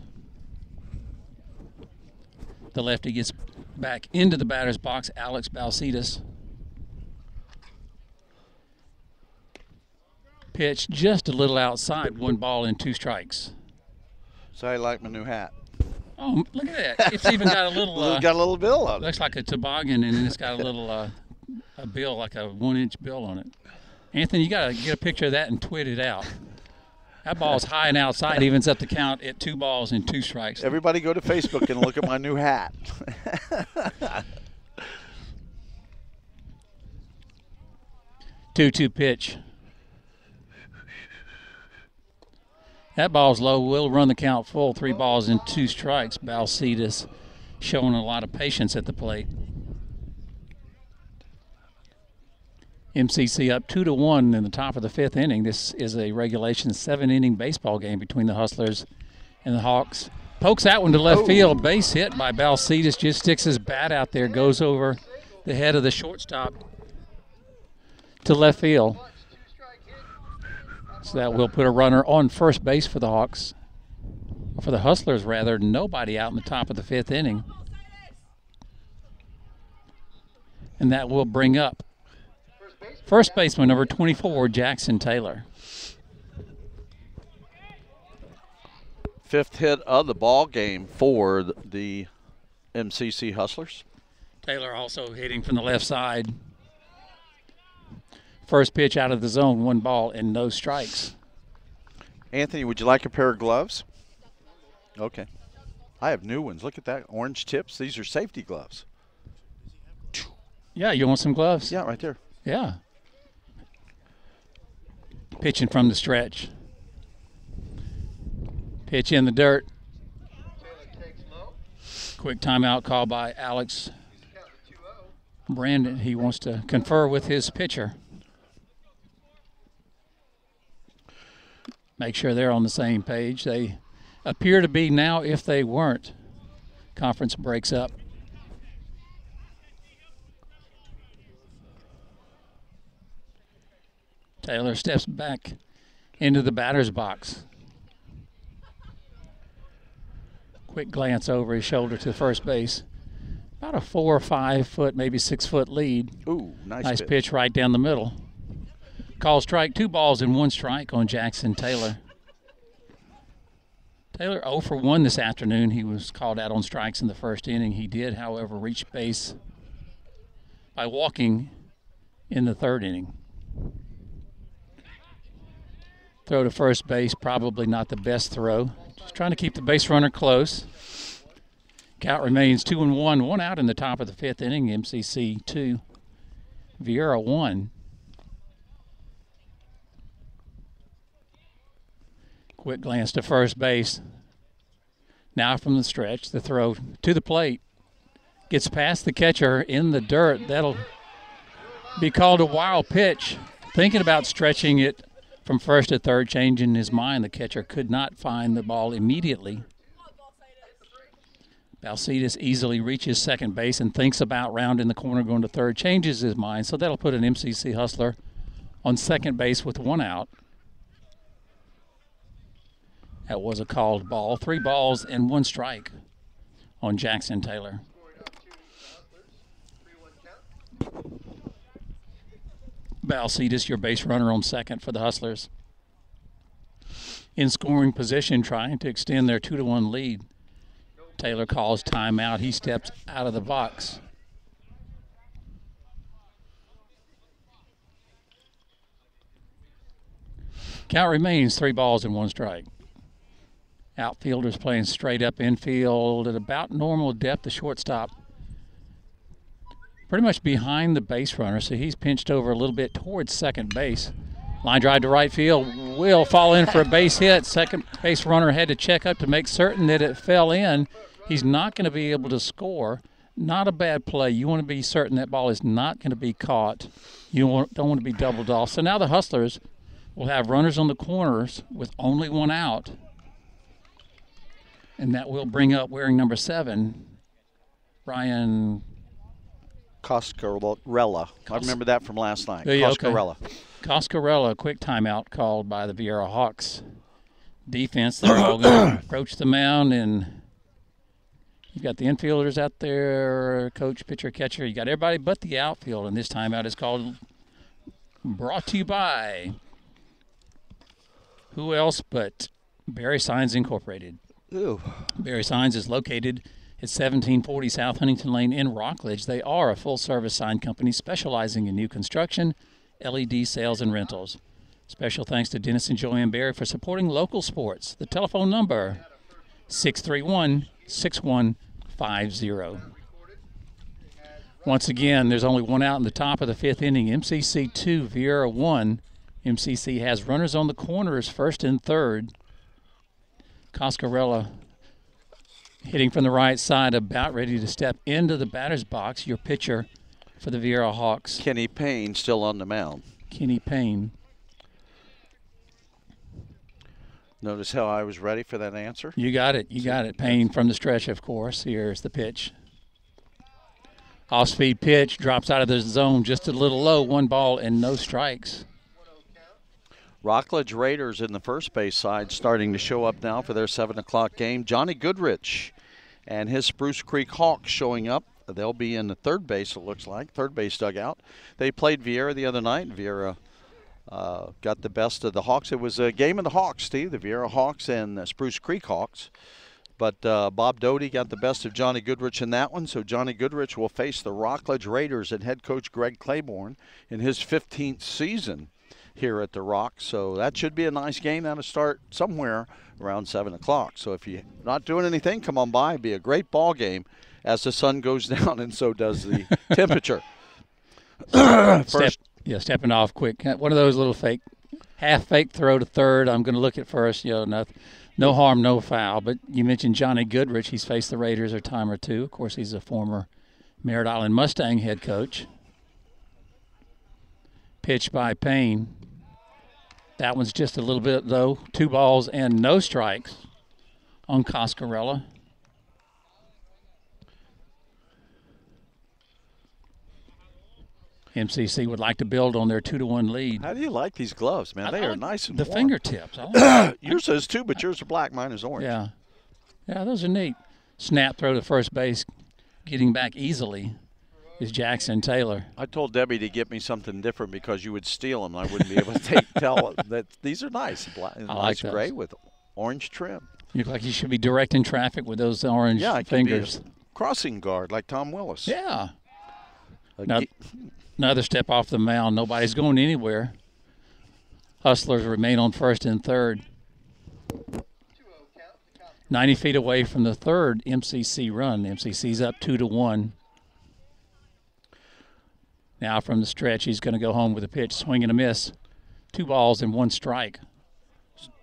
The lefty gets back into the batter's box, Alex Balcetis. Pitch just a little outside, 1 ball and 2 strikes. So I like my new hat. Oh, look at that. It's even got a little... got a little bill on it. Looks like a toboggan, and then it's got a little a bill, like a 1-inch bill on it. Anthony, you got to get a picture of that and tweet it out. That ball's high and outside, evens up the count at 2 balls and 2 strikes. Everybody go to Facebook and look at my new hat. 2-2 pitch. That ball's low. Will run the count full. 3 balls and 2 strikes. Balcetis showing a lot of patience at the plate. MCC up 2-1 in the top of the 5th inning. This is a regulation 7-inning baseball game between the Hustlers and the Hawks. Pokes that one to left field. Base hit by Balcetis. Just sticks his bat out there. Goes over the head of the shortstop to left field. So that will put a runner on first base for the Hawks. For the Hustlers, rather. Nobody out in the top of the 5th inning. And that will bring up first baseman number 24, Jackson Taylor. 5th hit of the ball game for the MCC Hustlers. Taylor also hitting from the left side. First pitch out of the zone, 1 ball and no strikes. Anthony, would you like a pair of gloves? Okay. I have new ones. Look at that. Orange tips. These are safety gloves. Yeah, you want some gloves? Yeah, right there. Yeah. Pitching from the stretch. Pitch in the dirt. Quick timeout call by Alex Brandon. He wants to confer with his pitcher. Make sure they're on the same page. They appear to be now. If they weren't, conference breaks up. Taylor steps back into the batter's box. Quick glance over his shoulder to first base. About a 4 or 5 foot, maybe 6 foot lead. Ooh, nice pitch right down the middle. Call strike, 2 balls and 1 strike on Jackson Taylor. Taylor 0 for 1 this afternoon. He was called out on strikes in the first inning. He did, however, reach base by walking in the 3rd inning. Throw to first base, probably not the best throw. Just trying to keep the base runner close. Count remains 2-1, 1 out in the top of the 5th inning. MCC 2, Viera 1. Quick glance to first base. Now from the stretch, the throw to the plate. Gets past the catcher in the dirt. That'll be called a wild pitch. Thinking about stretching it from first to third, changing his mind. The catcher could not find the ball immediately. Balcetis easily reaches second base and thinks about rounding the corner, going to third, changes his mind. So that'll put an MCC Hustler on second base with 1 out. That was a called ball. 3 balls and 1 strike on Jackson Taylor. Balcetis, your base runner on second for the Hustlers. In scoring position, trying to extend their 2-1 lead. Taylor calls timeout. He steps out of the box. Count remains 3 balls and 1 strike. Outfielders playing straight up infield at about normal depth. The shortstop pretty much behind the base runner, so he's pinched over a little bit towards second base. Line drive to right field will fall in for a base hit. Second base runner had to check up to make certain that it fell in. He's not going to be able to score. Not a bad play. You want to be certain that ball is not going to be caught. You don't want to be doubled off. So now the Hustlers will have runners on the corners with only 1 out. And that will bring up wearing number 7, Brian Coscarella. I remember that from last night. Yeah, Coscarella. Okay. Coscarella, quick timeout called by the Viera Hawks defense. They're all going to approach the mound, and you've got the infielders out there, coach, pitcher, catcher. You got everybody but the outfield, and this timeout is brought to you by who else but Barry Signs Incorporated. Ooh. Barry Signs is located at 1740 South Huntington Lane in Rockledge. They are a full-service sign company specializing in new construction, LED sales, and rentals. Special thanks to Dennis and Joanne Barry for supporting local sports. The telephone number, 631-6150. Once again, there's only 1 out in the top of the 5th inning. MCC 2, Viera 1. MCC has runners on the corners, first and third. Coscarella hitting from the right side, about ready to step into the batter's box. Your pitcher for the Viera Hawks. Kenny Payne still on the mound. Kenny Payne. Notice how I was ready for that answer? You got it. You got it. Payne from the stretch, of course. Here's the pitch. Off-speed pitch, drops out of the zone just a little low. 1 ball and no strikes. Rockledge Raiders in the first base side starting to show up now for their 7 o'clock game. Johnny Goodrich and his Spruce Creek Hawks showing up. They'll be in the third base, it looks like, third base dugout. They played Viera the other night. Viera got the best of the Hawks. It was a game of the Hawks, Steve, the Viera Hawks and the Spruce Creek Hawks. But Bob Doty got the best of Johnny Goodrich in that one, so Johnny Goodrich will face the Rockledge Raiders and head coach Greg Claiborne in his 15th season here at the Rock. So that should be a nice game. That'll start somewhere around 7 o'clock. So if you're not doing anything, come on by. It'll be a great ball game as the sun goes down, and so does the temperature. Stepping off quick. One of those little half fake throw to third. I'm going to look at first. No harm, no foul. But you mentioned Johnny Goodrich. He's faced the Raiders a time or two. Of course, he's a former Merritt Island Mustang head coach. Pitch by Payne. That one's just a little bit low. 2 balls and no strikes on Coscarella. MCC would like to build on their 2-1 lead. How do you like these gloves, man? They are nice and the warm. Fingertips. I like yours is too, but yours are black. Mine is orange. Yeah, those are neat. Snap throw to first base, getting back easily is Jackson Taylor. I told Debbie to get me something different because you would steal them and I wouldn't be able to tell that these are nice. Nice gray with orange trim. You look like you should be directing traffic with those orange fingers. Be a crossing guard like Tom Willis. Yeah. Another step off the mound. Nobody's going anywhere. Hustlers remain on first and third. 90 feet away from the third MCC run. MCC's up 2-1. Now from the stretch, he's going to go home with a pitch, swing and a miss. 2 balls and 1 strike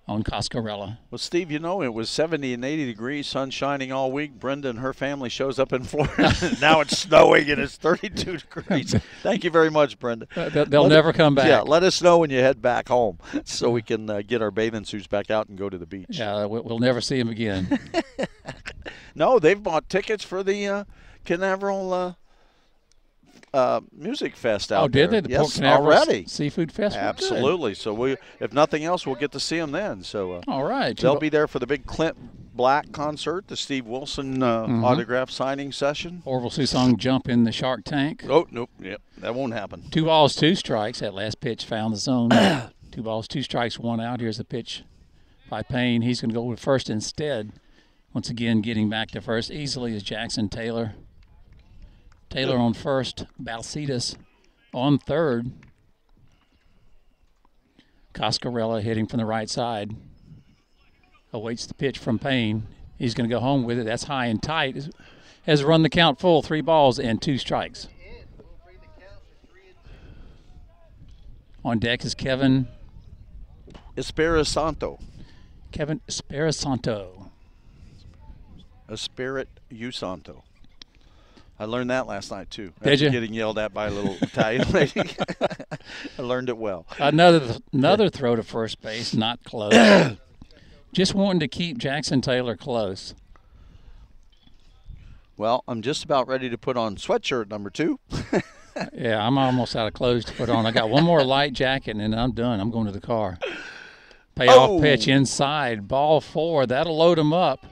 on Coscarella. Well, Steve, it was 70 and 80 degrees, sun shining all week. Brenda and her family shows up in Florida. Now it's snowing and it's 32 degrees. Thank you very much, Brenda. They'll never come back. Yeah, let us know when you head back home so we can get our bathing suits back out and go to the beach. Yeah, we'll never see them again. No, they've bought tickets for the Canaveral Music Fest out there. Oh, did they? Yes, Port Canaveral already. Seafood Fest? Absolutely. So if nothing else, we'll get to see them then. So all right. They'll be there for the big Clint Black concert, the Steve Wilson autograph signing session. Orville Susong jump in the Shark Tank. Oh, nope. Yep, that won't happen. 2 balls, 2 strikes. That last pitch found the zone. 2 balls, 2 strikes, 1 out. Here's the pitch by Payne. He's going to go with first instead. Once again, getting back to first easily is Jackson Taylor. Taylor on first, Balsitas on third. Coscarella hitting from the right side. Awaits the pitch from Payne. He's going to go home with it. That's high and tight. Has run the count full, 3 balls and 2 strikes. On deck is Kevin Espirisanto. Kevin Espirisanto. Espiritu Santo. I learned that last night, too. Did you? Getting yelled at by a little Italian lady. I learned it well. Another throw to first base, not close. Just wanting to keep Jackson Taylor close. Well, I'm just about ready to put on sweatshirt number 2. Yeah, I'm almost out of clothes to put on. I got one more light jacket, and then I'm done. I'm going to the car. Payoff pitch inside. Ball 4. That'll load him up.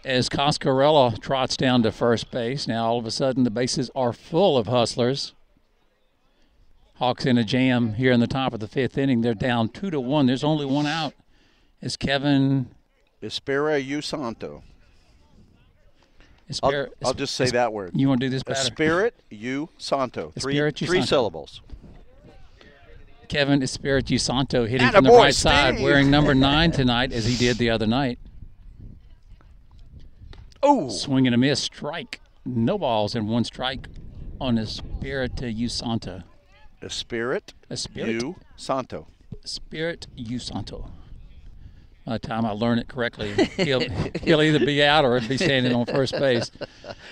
As Coscarella trots down to first base. Now all of a sudden the bases are full of Hustlers. Hawks in a jam here in the top of the 5th inning. They're down 2-1. There's only 1 out. Is Kevin Espiritu Santo. I'll just say that word. You want to do this better? Espiritu Santo. Three syllables. Kevin Espiritu Santo hitting from the right side, wearing number 9 tonight as he did the other night. Oh, swing and a miss, strike. No balls and 1 strike on Espiritu Santo. Espiritu Santo. Espiritu Santo. By the time I learn it correctly, he'll either be out or be standing on first base.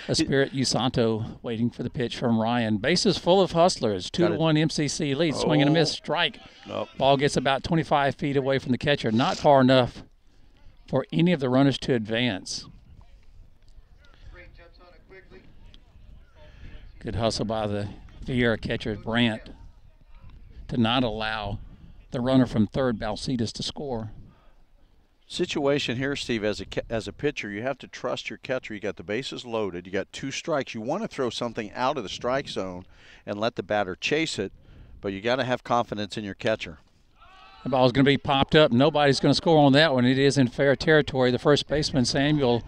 Espiritu Santo waiting for the pitch from Ryan. Bases full of Hustlers. 2-1 MCC lead. Swing and a miss, strike. Nope. Ball gets about 25 feet away from the catcher. Not far enough for any of the runners to advance. Good hustle by the Viera catcher, Brandt, to not allow the runner from third, Balsitas, to score. Situation here, Steve, as a pitcher, you have to trust your catcher. You got the bases loaded. You got 2 strikes. You want to throw something out of the strike zone and let the batter chase it, but you got to have confidence in your catcher. The ball's going to be popped up. Nobody's going to score on that one. It is in fair territory. The first baseman, Samuel,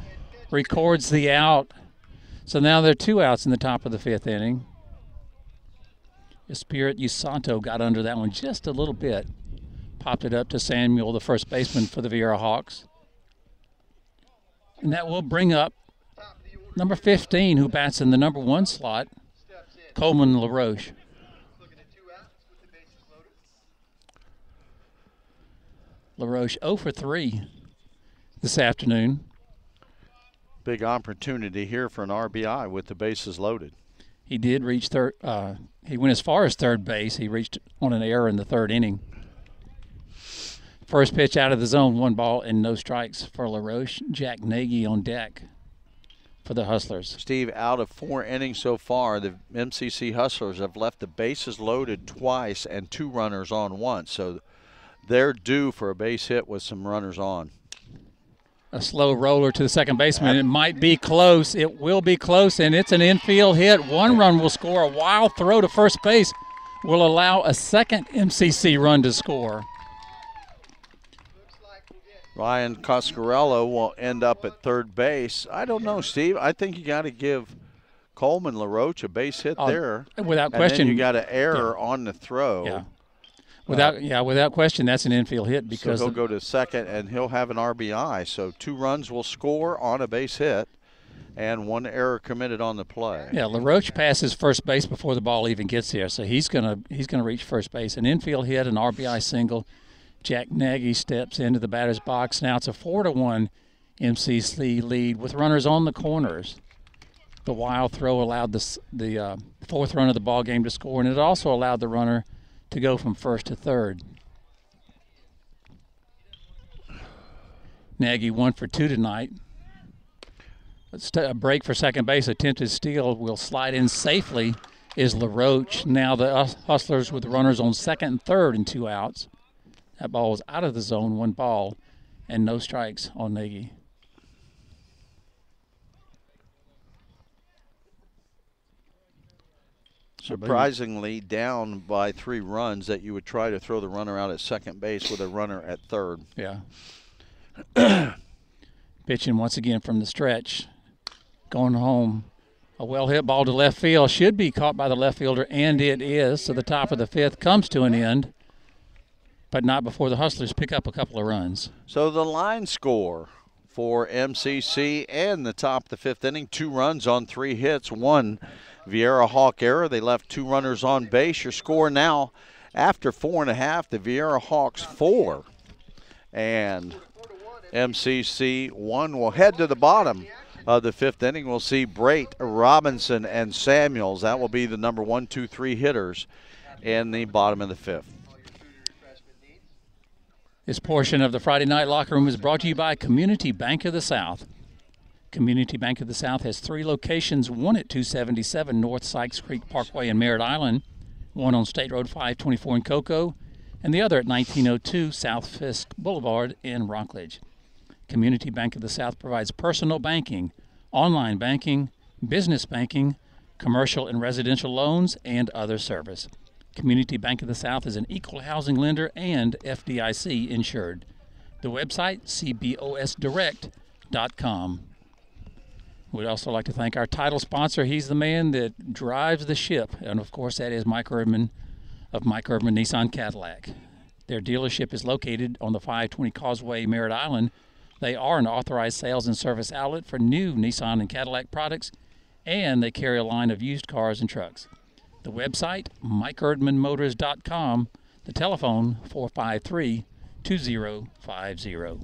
records the out. So now there are 2 outs in the top of the 5th inning. Spirit Usanto got under that one just a little bit. Popped it up to Samuel, the first baseman for the Viera Hawks. And that will bring up number 15, who bats in the number 1 slot, Coleman LaRoche. LaRoche 0 for 3 this afternoon. Big opportunity here for an RBI with the bases loaded. He did reach third. He went as far as third base. He reached on an error in the 3rd inning. First pitch out of the zone, 1 ball and no strikes for LaRoche. Jack Nagy on deck for the Hustlers. Steve, out of 4 innings so far, the MCC Hustlers have left the bases loaded twice and 2 runners on once. So they're due for a base hit with some runners on. A slow roller to the second baseman. It might be close. It will be close, and it's an infield hit. 1 run will score. A wild throw to first base will allow a second MCC run to score. Ryan Coscarello will end up at third base. I don't know, Steve. I think you got to give Coleman LaRoche a base hit there. Without question. And then you got an error on the throw. Yeah. Without question, that's an infield hit because so he'll go to second and he'll have an RBI. So 2 runs will score on a base hit, and 1 error committed on the play. Yeah, LaRoche passes first base before the ball even gets there, so he's gonna reach first base. An infield hit, an RBI single. Jack Nagy steps into the batter's box. Now it's a 4-1 MCC lead with runners on the corners. The wild throw allowed the 4th run of the ball game to score, and it also allowed the runner to go from first to third. Nagy 1 for 2 tonight. A break for second base. Attempted steal will slide in safely is LaRoche. Now the Hustlers with runners on second and third and 2 outs. That ball is out of the zone, 1 ball and no strikes on Nagy. Surprisingly down by 3 runs that you would try to throw the runner out at second base with a runner at third. Yeah. Pitching once again from the stretch. Going home. A well-hit ball to left field. Should be caught by the left fielder, and it is. So the top of the 5th comes to an end, but not before the Hustlers pick up a couple of runs. So the line score for MCC and the top of the 5th inning, 2 runs on 3 hits, 1 Viera Hawk error. They left 2 runners on base. Your score now after 4.5, the Viera Hawks 4 and MCC 1. We'll head to the bottom of the 5th inning. We'll see Brait, Robinson, and Samuels. That will be the number 1, 2, 3 hitters in the bottom of the 5th. This portion of the Friday Night Locker Room is brought to you by Community Bank of the South. Community Bank of the South has 3 locations, one at 277 North Sykes Creek Parkway in Merritt Island, one on State Road 524 in Cocoa, and the other at 1902 South Fisk Boulevard in Rockledge. Community Bank of the South provides personal banking, online banking, business banking, commercial and residential loans, and other service. Community Bank of the South is an equal housing lender and FDIC insured. The website, cbosdirect.com. We'd also like to thank our title sponsor. He's the man that drives the ship, and of course that is Mike Erdman of Mike Erdman Nissan Cadillac. Their dealership is located on the 520 Causeway, Merritt Island. They are an authorized sales and service outlet for new Nissan and Cadillac products, and they carry a line of used cars and trucks. The website, MikeErdmanMotors.com. The telephone, 453-2050.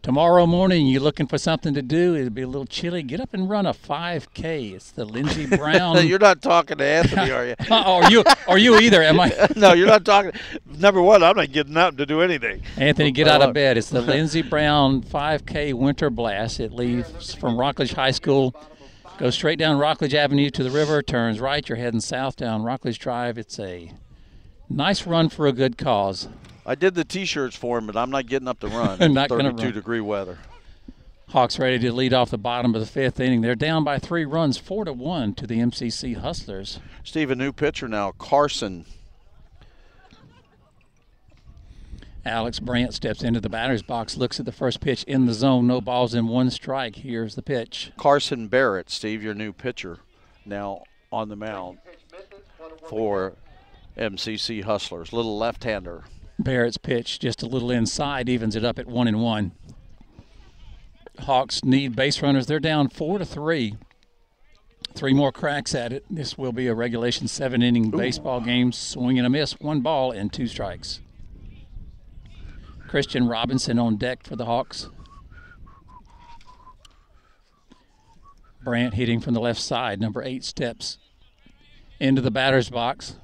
Tomorrow morning, you're looking for something to do. It'll be a little chilly. Get up and run a 5K. It's the Lindsey Brown. You're not talking to Anthony, are you? Are you either? Am I? No, you're not talking. Number one, I'm not getting out to do anything. Anthony, get out of bed. It's the Lindsey Brown 5K Winter Blast. It leaves from Rockledge High School, goes straight down Rockledge Avenue to the river, turns right. You're heading south down Rockledge Drive. It's a nice run for a good cause. I did the T-shirts for him, but I'm not getting up to run. Not going to run. 32-degree weather. Hawks ready to lead off the bottom of the 5th inning. They're down by 3 runs, 4-1 to the MCC Hustlers. Steve, a new pitcher now, Carson. Alex Brandt steps into the batter's box, looks at the first pitch in the zone. No balls in one strike. Here's the pitch. Carson Barrett, Steve, your new pitcher, now on the mound for MCC Hustlers. Little left-hander. Barrett's pitch just a little inside, evens it up at 1-1. Hawks need base runners. They're down 4-3. 3 more cracks at it. This will be a regulation 7-inning baseball game. Swing and a miss. 1 ball and 2 strikes. Christian Robinson on deck for the Hawks. Brandt hitting from the left side. Number 8 steps into the batter's box.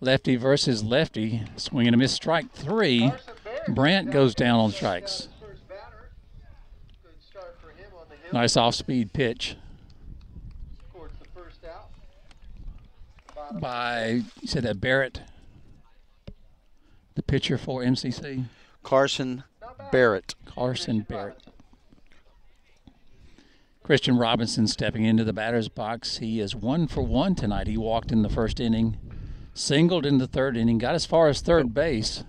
Lefty versus lefty. Swing and a miss. Strike 3. Brandt goes down on strikes. Nice off-speed pitch by, you said that Barrett, the pitcher for MCC? Carson Barrett. Carson Barrett. Christian Robinson stepping into the batter's box. He is 1 for 1 tonight. He walked in the first inning, singled in the third inning, got as far as third base,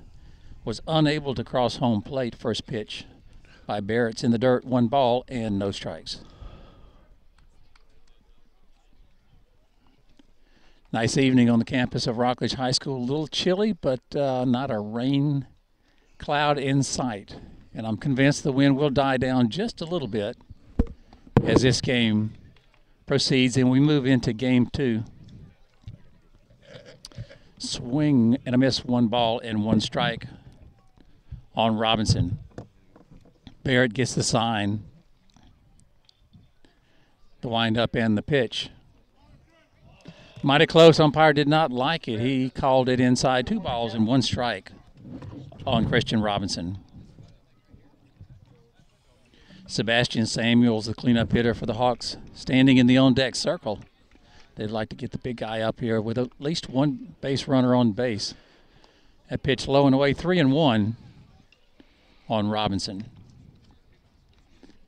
was unable to cross home plate. First pitch by Barrett's in the dirt, 1 ball and no strikes. Nice evening on the campus of Rockledge High School. A little chilly, but not a rain cloud in sight. And I'm convinced the wind will die down just a little bit as this game proceeds and we move into game 2. Swing and a miss, 1 ball and 1 strike on Robinson. Barrett gets the sign, the windup and the pitch. Mighty close. Umpire did not like it. He called it inside. 2 balls and 1 strike on Christian Robinson. Sebastian Samuels, the cleanup hitter for the Hawks, standing in the on-deck circle. They'd like to get the big guy up here with at least 1 base runner on base. That pitch low and away, 3-1 on Robinson.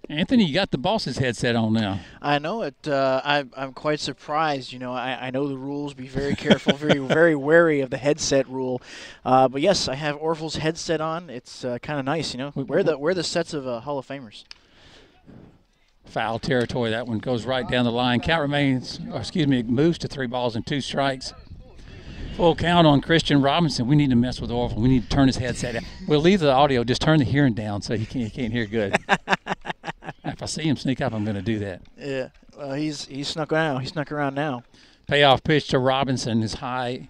Anthony, you got the boss's headset on now. I know it. I'm quite surprised. You know, I know the rules. Be very careful, very wary of the headset rule. But yes, I have Orville's headset on. It's kind of nice. You know, we're the sets of Hall of Famers. Foul territory. That one goes right down the line. Count remains, or excuse me, it moves to 3 balls and 2 strikes. Full count on Christian Robinson. We need to mess with Orville. We need to turn his headset down. We'll leave the audio. Just turn the hearing down so he can't hear good. If I see him sneak up, I'm going to do that. Yeah, he's snuck around. He snuck around now. Payoff pitch to Robinson is high.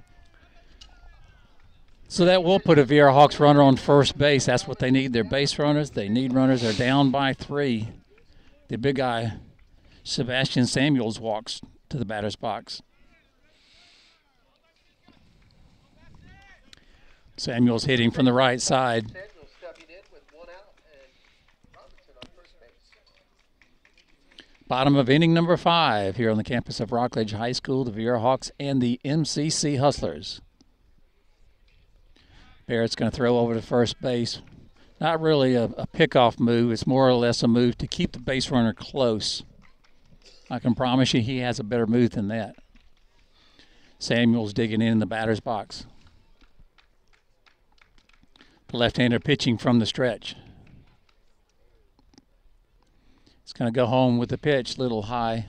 So that will put a Viera Hawks runner on first base. That's what they need. They're base runners. They need runners. They're down by 3. The big guy, Sebastian Samuels, walks to the batter's box. Samuels hitting from the right side. Bottom of inning number 5 here on the campus of Rockledge High School, the Viera Hawks and the MCC Hustlers. Barrett's going to throw over to first base. Not really a pickoff move. It's more or less a move to keep the base runner close. I can promise you he has a better move than that. Samuels digging in the batter's box. The left-hander pitching from the stretch. It's going to go home with the pitch, little high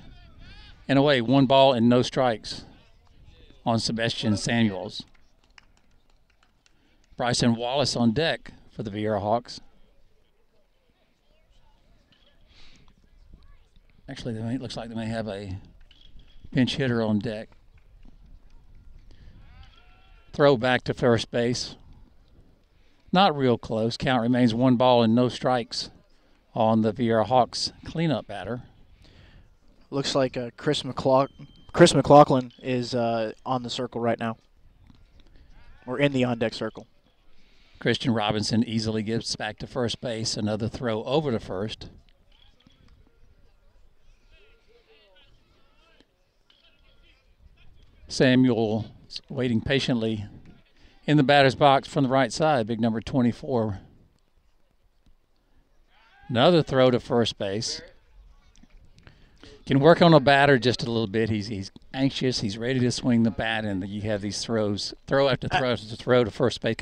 and away. 1 ball and no strikes on Sebastian Samuels. Bryson Wallace on deck for the Viera Hawks. Actually, it looks like they may have a pinch hitter on deck. Throw back to first base. Not real close. Count remains 1 ball and no strikes on the Viera Hawks cleanup batter. Looks like Chris McLaughlin is on the circle right now. Or in the on-deck circle. Christian Robinson easily gets back to first base. Another throw over to first. Samuel waiting patiently in the batter's box from the right side, big number 24. Another throw to first base. Can work on a batter just a little bit. He's anxious. He's ready to swing the bat, and you have these throws, throw after throw to first base.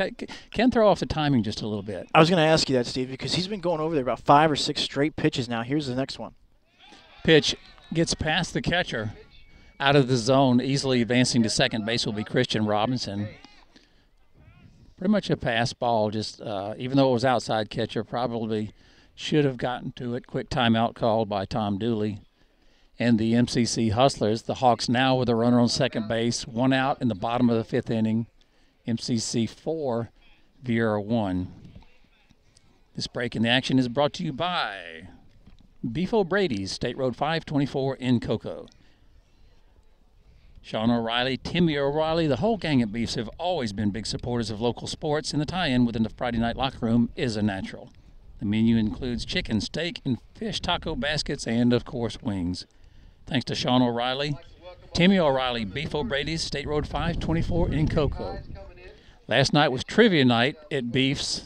Can throw off the timing just a little bit. I was going to ask you that, Steve, because he's been going over there about 5 or 6 straight pitches now. Here's the next one. Pitch gets past the catcher, out of the zone, easily advancing to second base will be Christian Robinson. Pretty much a pass ball, just even though it was outside catcher, probably should have gotten to it. Quick timeout called by Tom Dooley. And the MCC Hustlers, the Hawks now with a runner on second base, 1 out in the bottom of the 5th inning. MCC 4, Viera 1. This break in the action is brought to you by Beef O'Brady's, State Road 524 in Cocoa. Sean O'Reilly, Timmy O'Reilly, the whole gang at Beefs have always been big supporters of local sports, and the tie-in within the Friday night locker room is a natural. The menu includes chicken, steak, and fish taco baskets, and, of course, wings. Thanks to Sean O'Reilly, Timmy O'Reilly, Beef O'Brady's, State Road 524 in Cocoa. Last night was trivia night at Beef's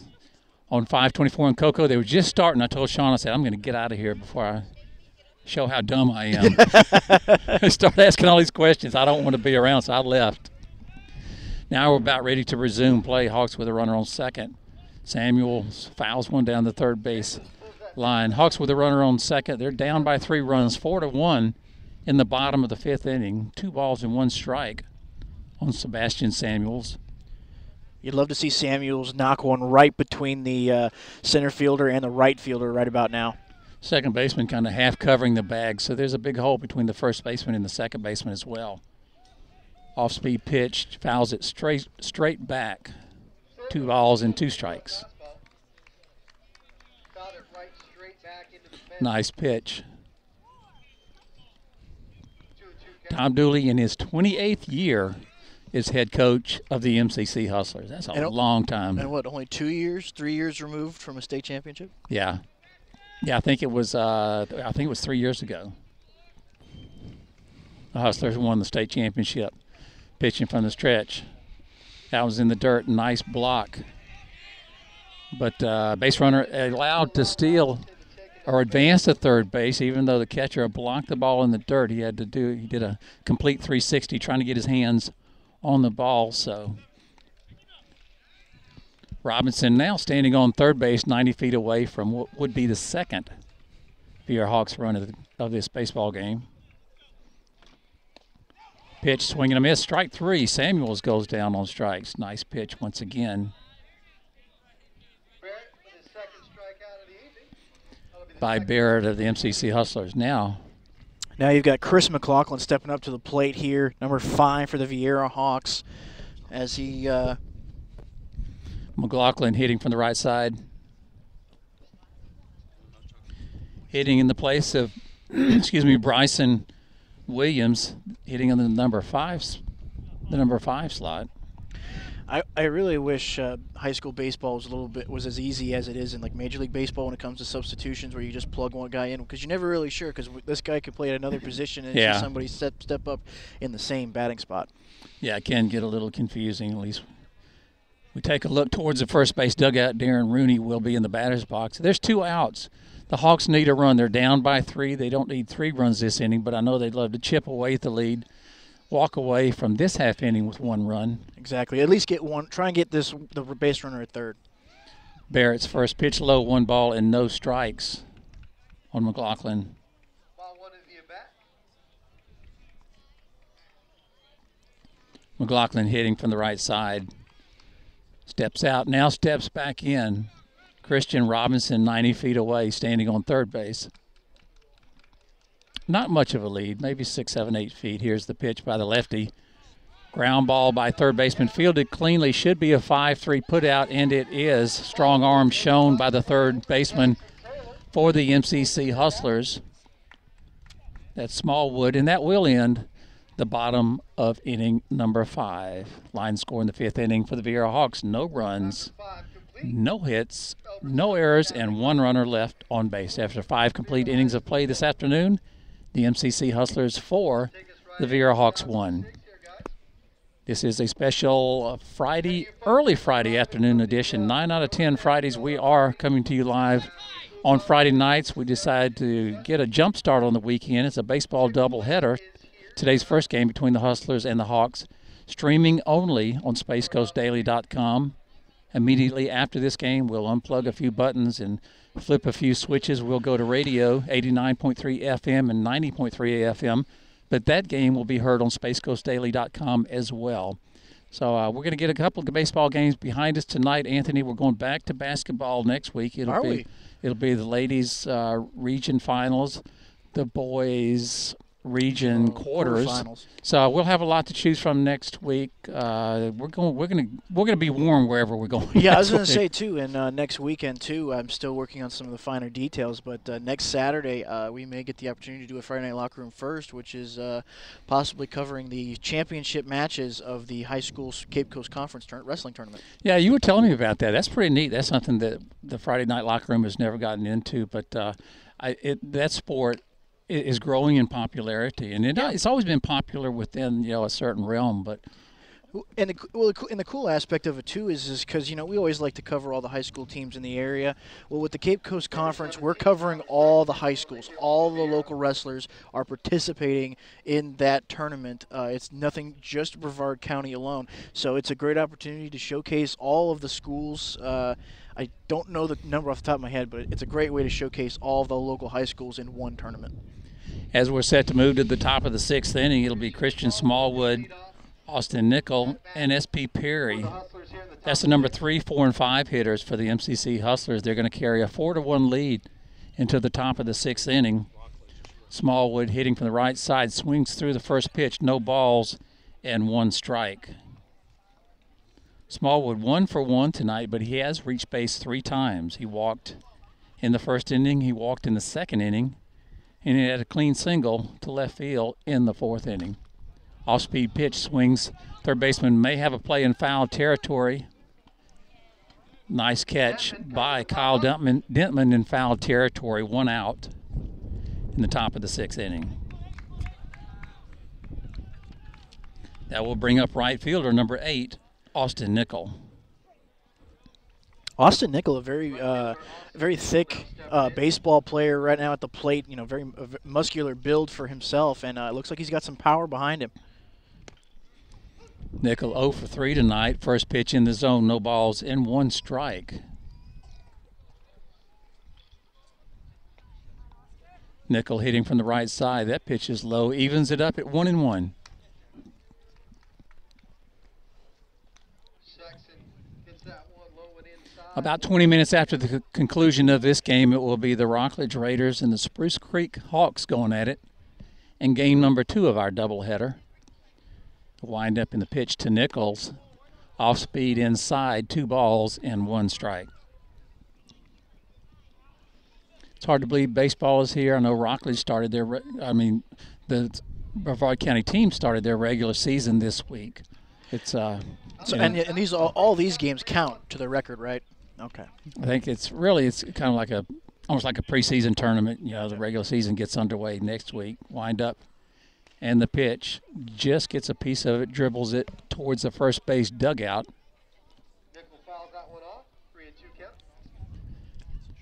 on 524 in Cocoa. They were just starting. I told Sean, I said, I'm going to get out of here before I show how dumb I am. I started asking all these questions. I don't want to be around, so I left. Now we're about ready to resume play. Hawks with a runner on second. Samuels fouls one down the third base line. Hawks with a runner on second. They're down by 3 runs, 4-1 in the bottom of the 5th inning. 2 balls and 1 strike on Sebastian Samuels. You'd love to see Samuels knock one right between the center fielder and the right fielder right about now. Second baseman kind of half covering the bag, so there's a big hole between the first baseman and the second baseman as well. Off-speed pitch, fouls it straight back. 2 balls and 2 strikes. Nice pitch. Tom Dooley, in his 28th year, is head coach of the MCC Hustlers. That's a long time. And what, only 2 years, 3 years removed from a state championship? Yeah. Yeah, I think it was 3 years ago. The Hustlers won the state championship, pitching from the stretch. That was in the dirt, nice block. But base runner allowed to steal or advance to third base, even though the catcher blocked the ball in the dirt. He did a complete 360 trying to get his hands on the ball. So Robinson now standing on third base 90 feet away from what would be the second Viera Hawks run of this baseball game. Pitch, swing and a miss, strike 3. Samuels goes down on strikes. Nice pitch once again by Barrett of the MCC Hustlers. Now you've got Chris McLaughlin stepping up to the plate here, number 5 for the Viera Hawks, as he McLaughlin hitting from the right side. Hitting in the place of Bryson Williams, hitting on the number 5 slot. I really wish high school baseball was as easy as it is in like Major League Baseball when it comes to substitutions, where you just plug one guy in, because you're never really sure, because this guy could play at another position and see somebody step up in the same batting spot. Yeah, it can get a little confusing. At least we take a look towards the first base dugout. Darren Rooney will be in the batter's box. There's 2 outs. The Hawks need a run. They're down by 3. They don't need 3 runs this inning, but I know they'd love to chip away at the lead, walk away from this half inning with 1 run. Exactly. At least get one. Try and get the base runner at third. Barrett's first pitch low, 1 ball and no strikes on McLaughlin. McLaughlin hitting from the right side. Steps out, now steps back in. Christian Robinson 90 feet away, standing on third base. Not much of a lead, maybe 6, 7, 8 feet. Here's the pitch by the lefty. Ground ball by third baseman, fielded cleanly. Should be a 5-3 put out, and it is. Strong arm shown by the third baseman for the MCC Hustlers. That's Smallwood, and that will end the bottom of inning number 5. Line score in the 5th inning for the Viera Hawks. No runs, no hits, no errors, and 1 runner left on base. After 5 complete innings of play this afternoon, the MCC Hustlers 4, the Viera Hawks 1. This is a special early Friday afternoon edition. 9 out of 10 Fridays we are coming to you live On Friday nights, we decided to get a jump start on the weekend. It's a baseball doubleheader. Today's first game between the Hustlers and the Hawks, streaming only on SpaceCoastDaily.com. Immediately after this game, we'll unplug a few buttons and flip a few switches. We'll go to radio, 89.3 FM and 90.3 FM. But that game will be heard on SpaceCoastDaily.com as well. So we're going to get a couple of baseball games behind us tonight, Anthony. We're going back to basketball next week. It'll be the ladies' region finals, the boys' region quarters. So we'll have a lot to choose from next week. We're gonna be warm wherever we're going. Yeah, I was gonna say too, and next weekend too. I'm still working on some of the finer details, but next Saturday we may get the opportunity to do a Friday Night Locker Room First, which is possibly covering the championship matches of the high school Cape Coast Conference wrestling tournament. Yeah, you were telling me about that. That's pretty neat. That's something that the Friday Night Locker Room has never gotten into, but that sport is growing in popularity, and it's always been popular within a certain realm. But and the cool aspect of it too is because we always like to cover all the high school teams in the area. Well, with the Cape Coast Conference, we're covering all the high schools. All the local wrestlers are participating in that tournament. It's nothing just Brevard County alone, so it's a great opportunity to showcase all of the schools. I don't know the number off the top of my head, but it's a great way to showcase all of the local high schools in one tournament. As we're set to move to the top of the sixth inning, it'll be Christian Smallwood, Austin Nickel, and S.P. Perry. That's the number 3, 4, and 5 hitters for the MCC Hustlers. They're going to carry a 4-1 lead into the top of the sixth inning. Smallwood hitting from the right side, swings through the first pitch, no balls, and 1 strike. Smallwood 1 for 1 tonight, but he has reached base 3 times. He walked in the first inning, he walked in the second inning, and he had a clean single to left field in the 4th inning. Off-speed pitch swings. Third baseman may have a play in foul territory. Nice catch by Kyle Dentman in foul territory. 1 out in the top of the 6th inning. That will bring up right fielder number 8, Austin Nickel. Austin Nickel, a very thick baseball player right now at the plate. Very muscular build for himself, and it looks like he's got some power behind him. Nickel 0 for 3 tonight. First pitch in the zone, no balls and 1 strike. Nickel hitting from the right side. That pitch is low, evens it up at 1-1. About 20 minutes after the conclusion of this game, it will be the Rockledge Raiders and the Spruce Creek Hawks going at it in game number 2 of our doubleheader. Wind up in the pitch to Nichols. Off speed inside, 2 balls and 1 strike. It's hard to believe baseball is here. I know Rockledge started the Brevard County team started their regular season this week. It's and these all these games count to the record, right? Okay. I think it's kind of like almost like a preseason tournament. The regular season gets underway next week. Wind up, and the pitch just gets a piece of it, dribbles it towards the first base dugout. Nickel fouls that one off. 3-2 count.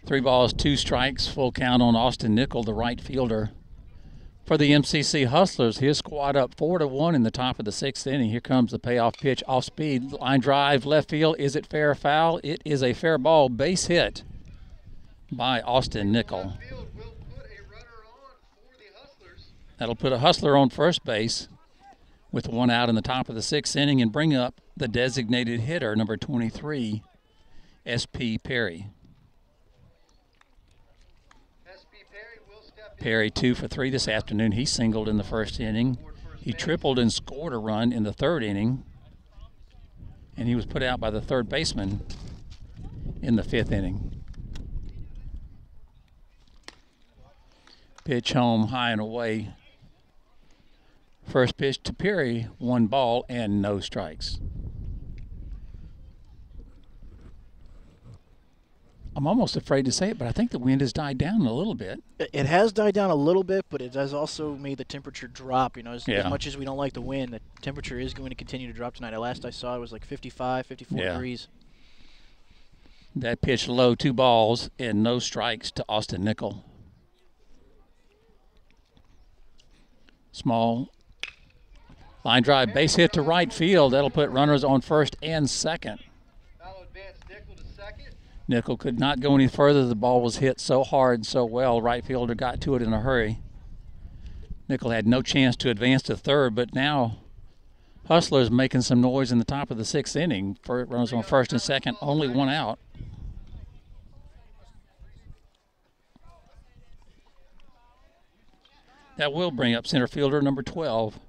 3 balls, 2 strikes, full count on Austin Nickel, the right fielder. For the MCC Hustlers, his squad up 4-1 in the top of the 6th inning. Here comes the payoff pitch, off speed, line drive, left field. Is it fair or foul? It is a fair ball, base hit by Austin Nickel. That'll put a Hustler on first base with 1 out in the top of the 6th inning and bring up the designated hitter, number 23, S.P. Perry. Perry 2 for 3 this afternoon. He singled in the first inning. He tripled and scored a run in the 3rd inning. And he was put out by the 3rd baseman in the 5th inning. Pitch home, high and away. First pitch to Perry, 1 ball and no strikes. I'm almost afraid to say it, but I think the wind has died down a little bit. It has died down a little bit, but it has also made the temperature drop. As much as we don't like the wind, the temperature is going to continue to drop tonight. Last I saw, it was like 55, 54 degrees. That pitch low, 2 balls and no strikes to Austin Nickel. Small line drive, base hit to right field. That'll put runners on first and second. Nickel could not go any further. The ball was hit so hard and so well. Right fielder got to it in a hurry. Nickel had no chance to advance to third, but now Hustlers making some noise in the top of the 6th inning. Runners on first and second, only 1 out. That will bring up center fielder number 12,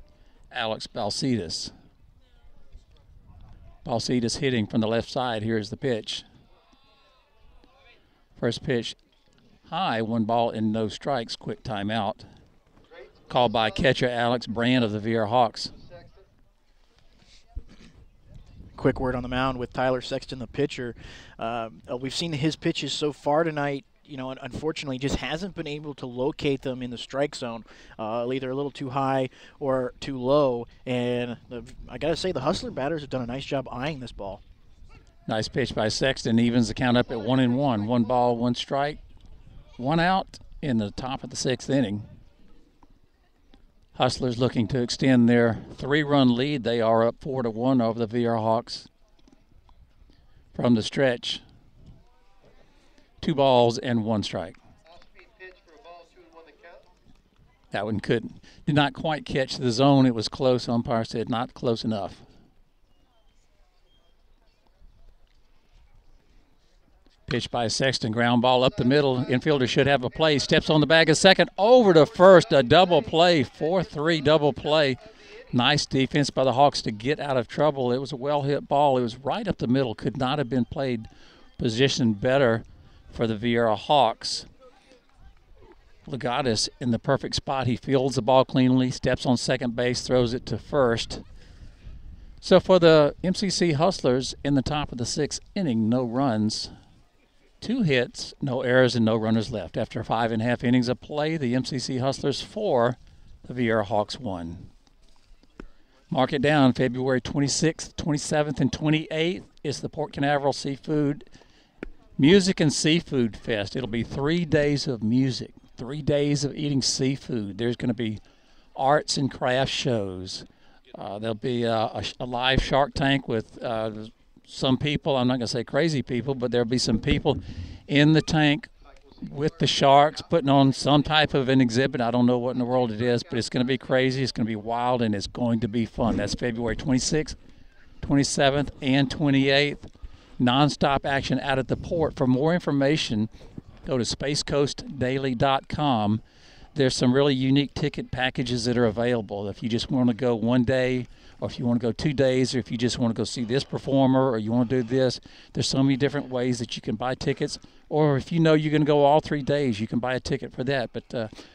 Alex Balcetis. Balcetis hitting from the left side. Here's the pitch. First pitch high, 1 ball and no strikes. Quick timeout. Called by catcher Alex Brand of the Viera Hawks. Quick word on the mound with Tyler Sexton, the pitcher. We've seen his pitches so far tonight. You know, unfortunately, just hasn't been able to locate them in the strike zone, either a little too high or too low. And I got to say, the Hustler batters have done a nice job eyeing this ball. Nice pitch by Sexton. Evens the count up at 1-1. 1 ball, 1 strike, 1 out in the top of the 6th inning. Hustlers looking to extend their 3-run lead. They are up 4-1 over the Viera Hawks from the stretch. 2 balls and 1 strike. That one did not quite catch the zone. It was close. Umpire said not close enough. Pitch by Sexton, ground ball up the middle. Infielder should have a play. Steps on the bag of second, over to first. A double play, 4-3 double play. Nice defense by the Hawks to get out of trouble. It was a well-hit ball. It was right up the middle. Could not have been played positioned better for the Viera Hawks. Legatus in the perfect spot. He fields the ball cleanly, steps on second base, throws it to first. So for the MCC Hustlers in the top of the 6th inning, no runs, 2 hits, no errors, and no runners left. After 5.5 innings of play, the MCC Hustlers 4, the Viera Hawks 1. Mark it down, February 26th, 27th, and 28th is the Port Canaveral Seafood Music and Seafood Fest. It'll be 3 days of music, 3 days of eating seafood. There's going to be arts and craft shows. There'll be a live Shark Tank with some people. I'm not going to say crazy people, but there'll be some people in the tank with the sharks putting on some type of an exhibit. I don't know what in the world it is, but it's going to be crazy. It's going to be wild, and it's going to be fun. That's February 26th, 27th, and 28th. Non-stop action out at the port. For more information, go to spacecoastdaily.com. There's some really unique ticket packages that are available. If you just want to go 1 day, or if you want to go 2 days, or if you just want to go see this performer, or you want to do this, there's so many different ways that you can buy tickets. Or if you know you're going to go all 3 days, you can buy a ticket for that. But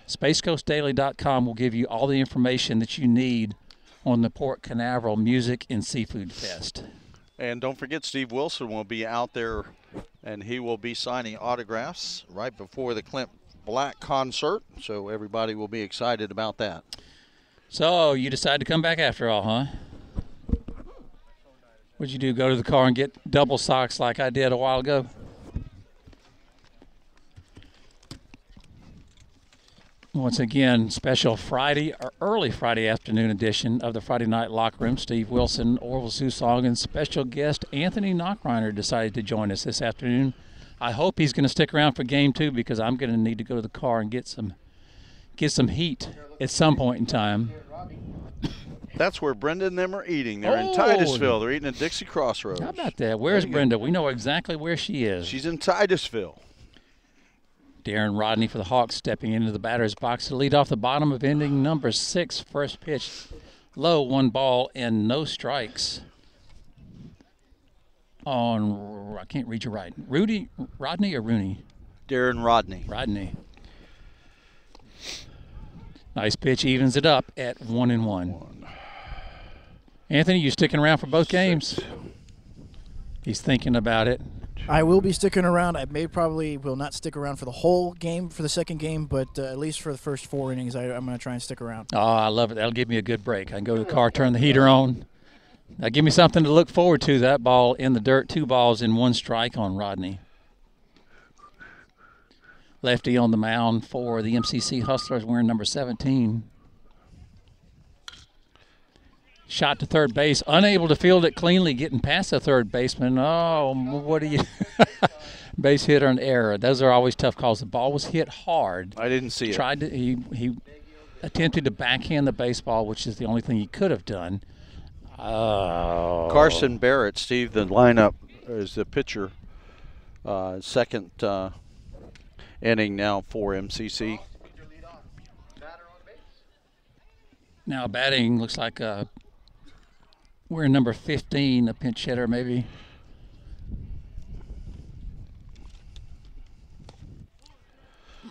spacecoastdaily.com will give you all the information that you need on the Port Canaveral Music and Seafood Fest. And don't forget, Steve Wilson will be out there, and he will be signing autographs right before the Clint Black concert, so everybody will be excited about that. So you decided to come back after all, huh? What'd you do, go to the car and get double socks like I did a while ago? Once again, special Friday or early Friday afternoon edition of the Friday Night Locker Room. Steve Wilson, Orville Susong, and special guest Anthony Knockreiner decided to join us this afternoon. I hope he's going to stick around for game 2 because I'm going to need to go to the car and get some heat at some point in time. That's where Brenda and them are eating. They're in Titusville. They're eating at Dixie Crossroads. How about that? Where's Brenda? We know exactly where she is. She's in Titusville. Darren Rodney for the Hawks stepping into the batter's box to lead off the bottom of inning number 6. First pitch, low, 1 ball and no strikes. I can't read you right. Rodney or Rooney? Darren Rodney. Rodney. Nice pitch, evens it up at 1-1. Anthony, you sticking around for both games? He's thinking about it. I will be sticking around. I probably will not stick around for the whole game for the second game, but at least for the first 4 innings, I'm going to try and stick around. Oh, I love it. That'll give me a good break. I can go to the car, turn the heater on, Now give me something to look forward to. That ball in the dirt, 2 balls and 1 strike on Rodney. Lefty on the mound for the MCC Hustlers wearing number 17. Shot to third base, unable to field it cleanly, getting past the third baseman. Oh, what do you – base hit or an error. Those are always tough calls. The ball was hit hard. I didn't see it. He attempted to backhand the baseball, which is the only thing he could have done. Carson Barrett, Steve, the lineup is the pitcher. Second inning now for MCC. Now batting looks like we're in number 15, a pinch hitter maybe.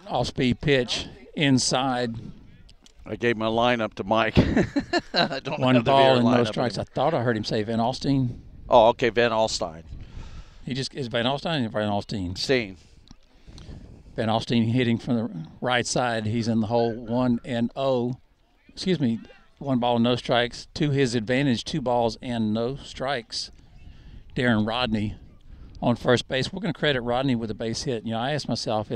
Off-speed pitch inside. I gave my lineup to Mike. I don't 1 have the ball Viera and no lineup strikes. anymore. I thought I heard him say Van Alstyne. Oh, okay, Van Alstyne. He just is Van Alstyne or Van Alstyne? Steen. Van Alstyne hitting from the right side. He's in the hole 1-0. Excuse me, 1 ball and no strikes. To his advantage, 2 balls and no strikes. Darren Rodney on first base. We're going to credit Rodney with a base hit. You know, I asked myself,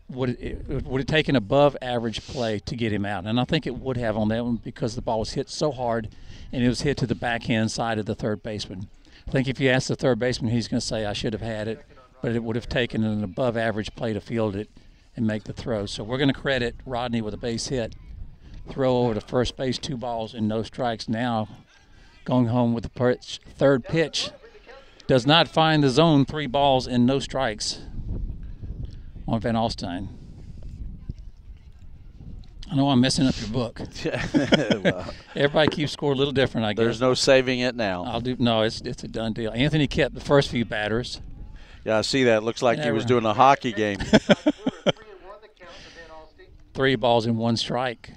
would it take an above average play to get him out? And I think it would have on that one because the ball was hit so hard and it was hit to the backhand side of the third baseman. I think if you ask the third baseman, he's going to say, I should have had it, but it would have taken an above average play to field it and make the throw. So we're going to credit Rodney with a base hit. Throw over to first base, 2 balls and no strikes. Now going home with the third pitch. Does not find the zone, 3 balls and no strikes on Van Alstyne. I know I'm messing up your book. Well, Everybody keeps score a little different, I guess. there's no saving it now. It's a done deal. Anthony kept the first few batters. Yeah, I see that. Looks like he was doing a hockey game. 3 balls and 1 strike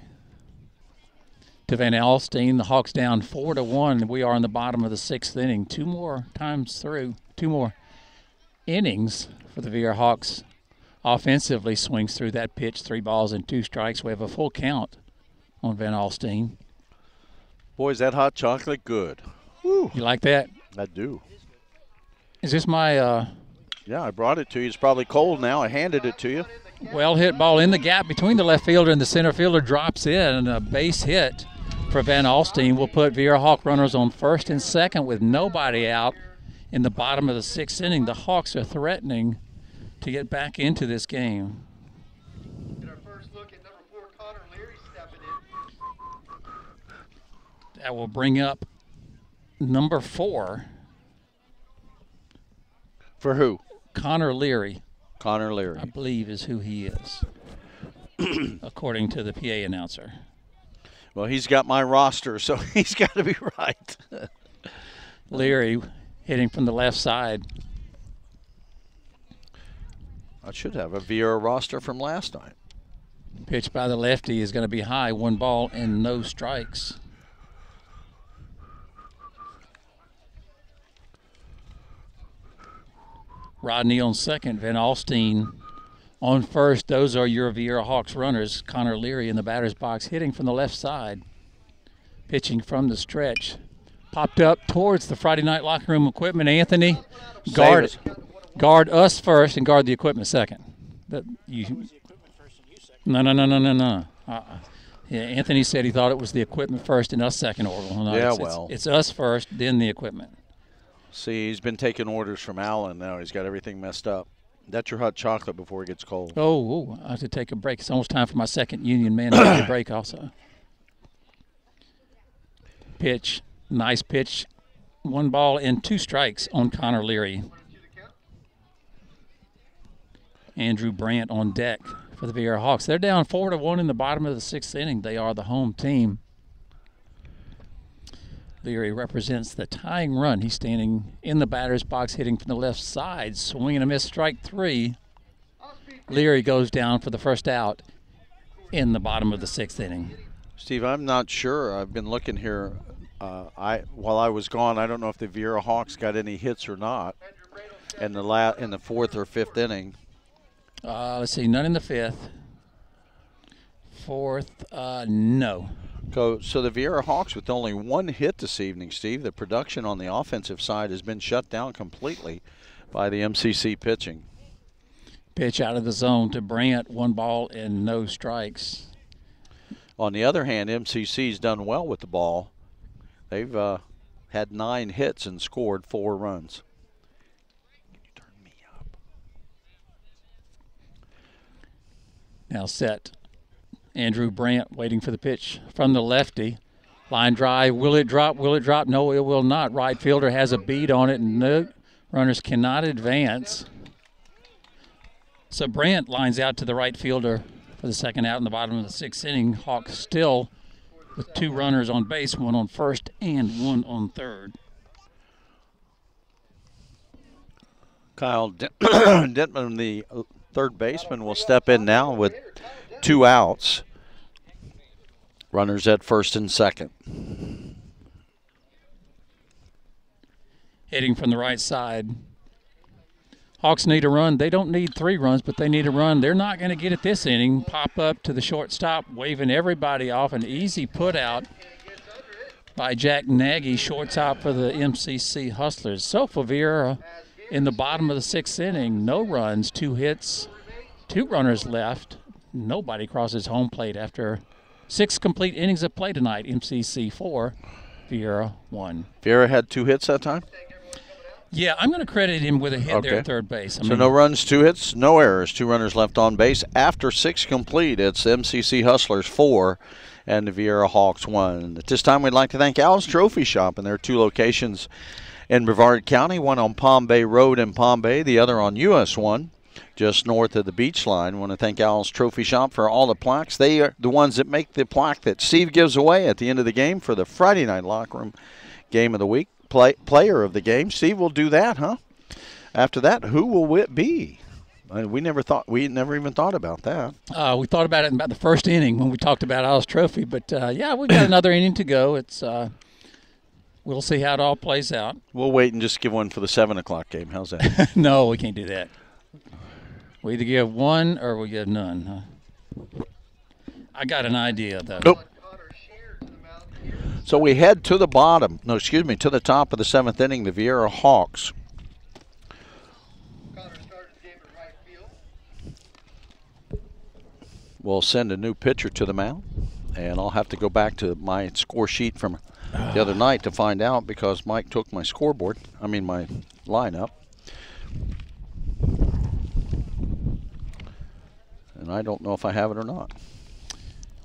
to Van Alstyne. The Hawks down 4-1. We are in the bottom of the 6th inning. 2 more times through. 2 more innings for the Viera Hawks. Offensively swings through that pitch. 3 balls and 2 strikes. We have a full count on Van Alstyne. Boy, is that hot chocolate good. Woo. You like that? I do. Is this my Yeah, I brought it to you. It's probably cold now. I handed it to you. well hit ball in the gap between the left fielder and the center fielder, drops in, and a base hit for Van Alstyne will put Viera Hawk runners on first and second with nobody out in the bottom of the 6th inning. The Hawks are threatening to get back into this game. Get our first look at number 4, Connor Leary stepping in. That will bring up number 4, For who? Connor Leary, Connor Leary. I believe is who he is, according to the PA announcer. Well, he's got my roster, so he's got to be right. Leary hitting from the left side. I should have a Viera roster from last night. Pitch by the lefty is going to be high. 1 ball and no strikes. Rodney on second. Van Alstyne on first. Those are your Viera Hawks runners. Connor Leary in the batter's box hitting from the left side. Pitching from the stretch. Popped up towards the Friday night locker room equipment. Anthony, guard us first and guard the equipment second. No. Yeah, Anthony said he thought it was the equipment first and us second order. Well, no, Yeah, it's us first, then the equipment. See, he's been taking orders from Alan now. He's got everything messed up. That's your hot chocolate before it gets cold. Oh, I have to take a break. It's almost time for my second union man to take a break also. Pitch, nice pitch. 1 ball and 2 strikes on Connor Leary. Andrew Brandt on deck for the Viera Hawks. They're down 4-1 in the bottom of the 6th inning. They are the home team. Leary represents the tying run. He's standing in the batter's box, hitting from the left side. Swing and a miss, strike 3. Leary goes down for the first out in the bottom of the 6th inning. Steve, I'm not sure. I've been looking here. While I was gone, I don't know if the Viera Hawks got any hits or not in the 4th or 5th inning. Let's see, none in the 5th. 4th, no. So the Viera Hawks with only one hit this evening, Steve. The production on the offensive side has been shut down completely by the MCC pitching. Pitch out of the zone to Brant, 1 ball and no strikes. On the other hand, MCC's done well with the ball. They've had 9 hits and scored 4 runs. Can you turn me up? Now set. Andrew Brant waiting for the pitch from the lefty. Line drive. Will it drop? Will it drop? No, it will not. Right fielder has a beat on it, and no runners cannot advance. So Brant lines out to the right fielder for the second out in the bottom of the 6th inning. Hawks still with 2 runners on base, 1 on first and 1 on third. Kyle Dittman, the third baseman, will step in now with 2 outs. Runners at first and second. Hitting from the right side. Hawks need a run. They don't need 3 runs, but they need a run. They're not going to get it this inning. Pop up to the shortstop, waving everybody off. An easy put out by Jack Nagy, shortstop for the MCC Hustlers. So for Viera in the bottom of the 6th inning, no runs, 2 hits, 2 runners left. Nobody crosses home plate after 6 complete innings of play tonight. MCC 4, Viera 1. Viera had 2 hits that time? Yeah, I'm going to credit him with a hit there at third base. So no runs, 2 hits, no errors, 2 runners left on base. After 6 complete, it's MCC Hustlers 4 and the Viera Hawks 1. At this time, we'd like to thank Al's Trophy Shop and their 2 locations in Brevard County, one on Palm Bay Road in Palm Bay, the other on US 1. Just north of the beach line. I want to thank Al's Trophy Shop for all the plaques. They are the ones that make the plaque that Steve gives away at the end of the game for the Friday night locker room game of the week. Player of the game. Steve will do that, huh? After that, who will it be? We never even thought about that. We thought about it in about the first inning when we talked about Al's Trophy. But, yeah, we've got another inning to go. It's we'll see how it all plays out. We'll wait and just give one for the 7 o'clock game. How's that? No, we can't do that. We either give one or we give none. Huh? I got an idea, though. Nope. So we head to the bottom. No, excuse me, to the top of the 7th inning, the Viera Hawks. We'll send a new pitcher to the mound, and I'll have to go back to my score sheet from the other night to find out because Mike took my my lineup. And I don't know if I have it or not.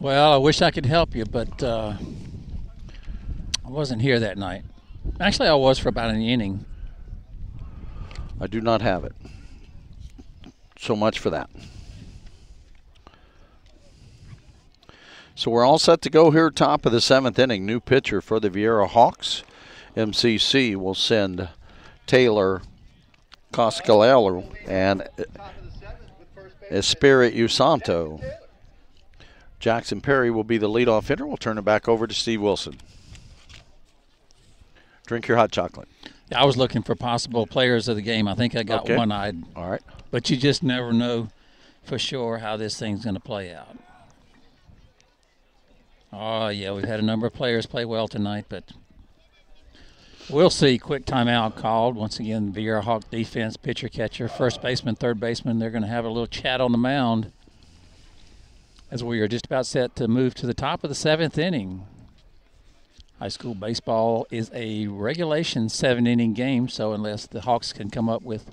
Well, I wish I could help you, but I wasn't here that night. Actually, I was for about an inning. I do not have it. So much for that. So we're all set to go here, top of the 7th inning. New pitcher for the Viera Hawks. MCC will send Taylor Coscalero and Espiritu Santo. Jackson Perry will be the leadoff hitter. We'll turn it back over to Steve Wilson. Drink your hot chocolate. Yeah, I was looking for possible players of the game. I think I got one-eyed. All right. But you just never know for sure how this thing's going to play out. Oh, yeah, we've had a number of players play well tonight, but we'll see. Quick timeout called. Once again, Viera Hawk defense, pitcher, catcher, first baseman, third baseman. They're going to have a little chat on the mound as we are just about set to move to the top of the 7th inning. High school baseball is a regulation 7-inning game, so unless the Hawks can come up with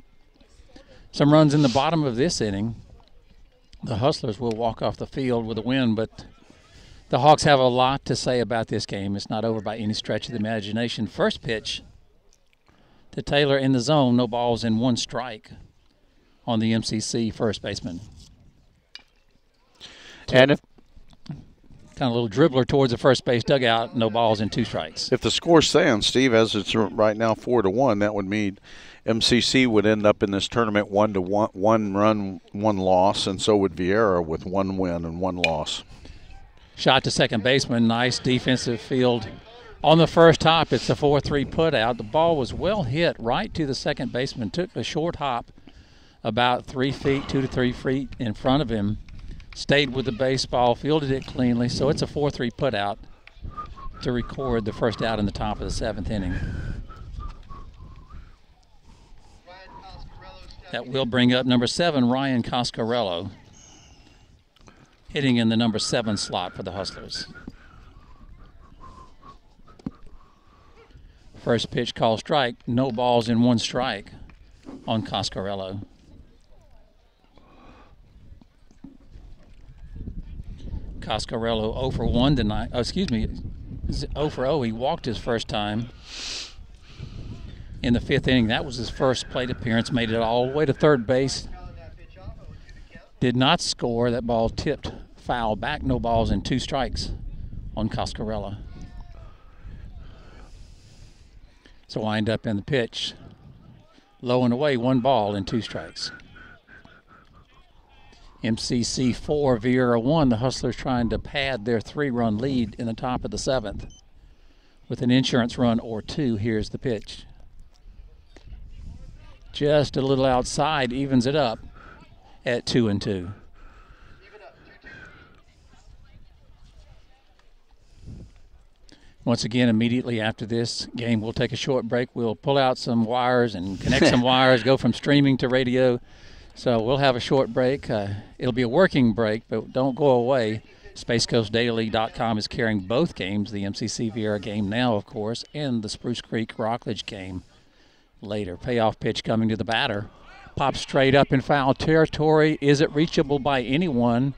some runs in the bottom of this inning, the Hustlers will walk off the field with a win, but the Hawks have a lot to say about this game. It's not over by any stretch of the imagination. First pitch to Taylor in the zone. No balls and 1 strike on the MCC first baseman. And if kind of a little dribbler towards the first base dugout. No balls and 2 strikes. If the score stands, Steve, as it's right now 4-1, that would mean MCC would end up in this tournament 1-1, 1 run, 1 loss, and so would Viera with 1 win and 1 loss. Shot to second baseman, nice defensive field. On the first hop, it's a 4-3 put out. The ball was well hit right to the second baseman. Took a short hop about 3 feet, 2 to 3 feet in front of him. Stayed with the baseball, fielded it cleanly. So it's a 4-3 put out to record the first out in the top of the 7th inning. That will bring up number 7, Ryan Coscarello, hitting in the number 7 slot for the Hustlers. First pitch called strike, no balls and 1 strike on Coscarello. Coscarello 0 for 1 tonight. Oh, excuse me, 0 for 0. He walked his first time in the 5th inning. That was his first plate appearance. Made it all the way to third base. Did not score. That ball tipped foul back. No balls and 2 strikes on Coscarello. So wind up in the pitch. Low and away, 1 ball and 2 strikes. MCC 4, Viera 1. The Hustlers trying to pad their 3-run lead in the top of the 7th. With an insurance run or 2, here's the pitch. Just a little outside, evens it up at 2-2. Once again, immediately after this game, we'll take a short break. We'll pull out some wires and connect some wires, go from streaming to radio. So we'll have a short break. It'll be a working break, but don't go away. SpaceCoastDaily.com is carrying both games, the MCC Viera game now, of course, and the Spruce Creek Rockledge game later. Payoff pitch coming to the batter. Pops straight up in foul territory. Is it reachable by anyone?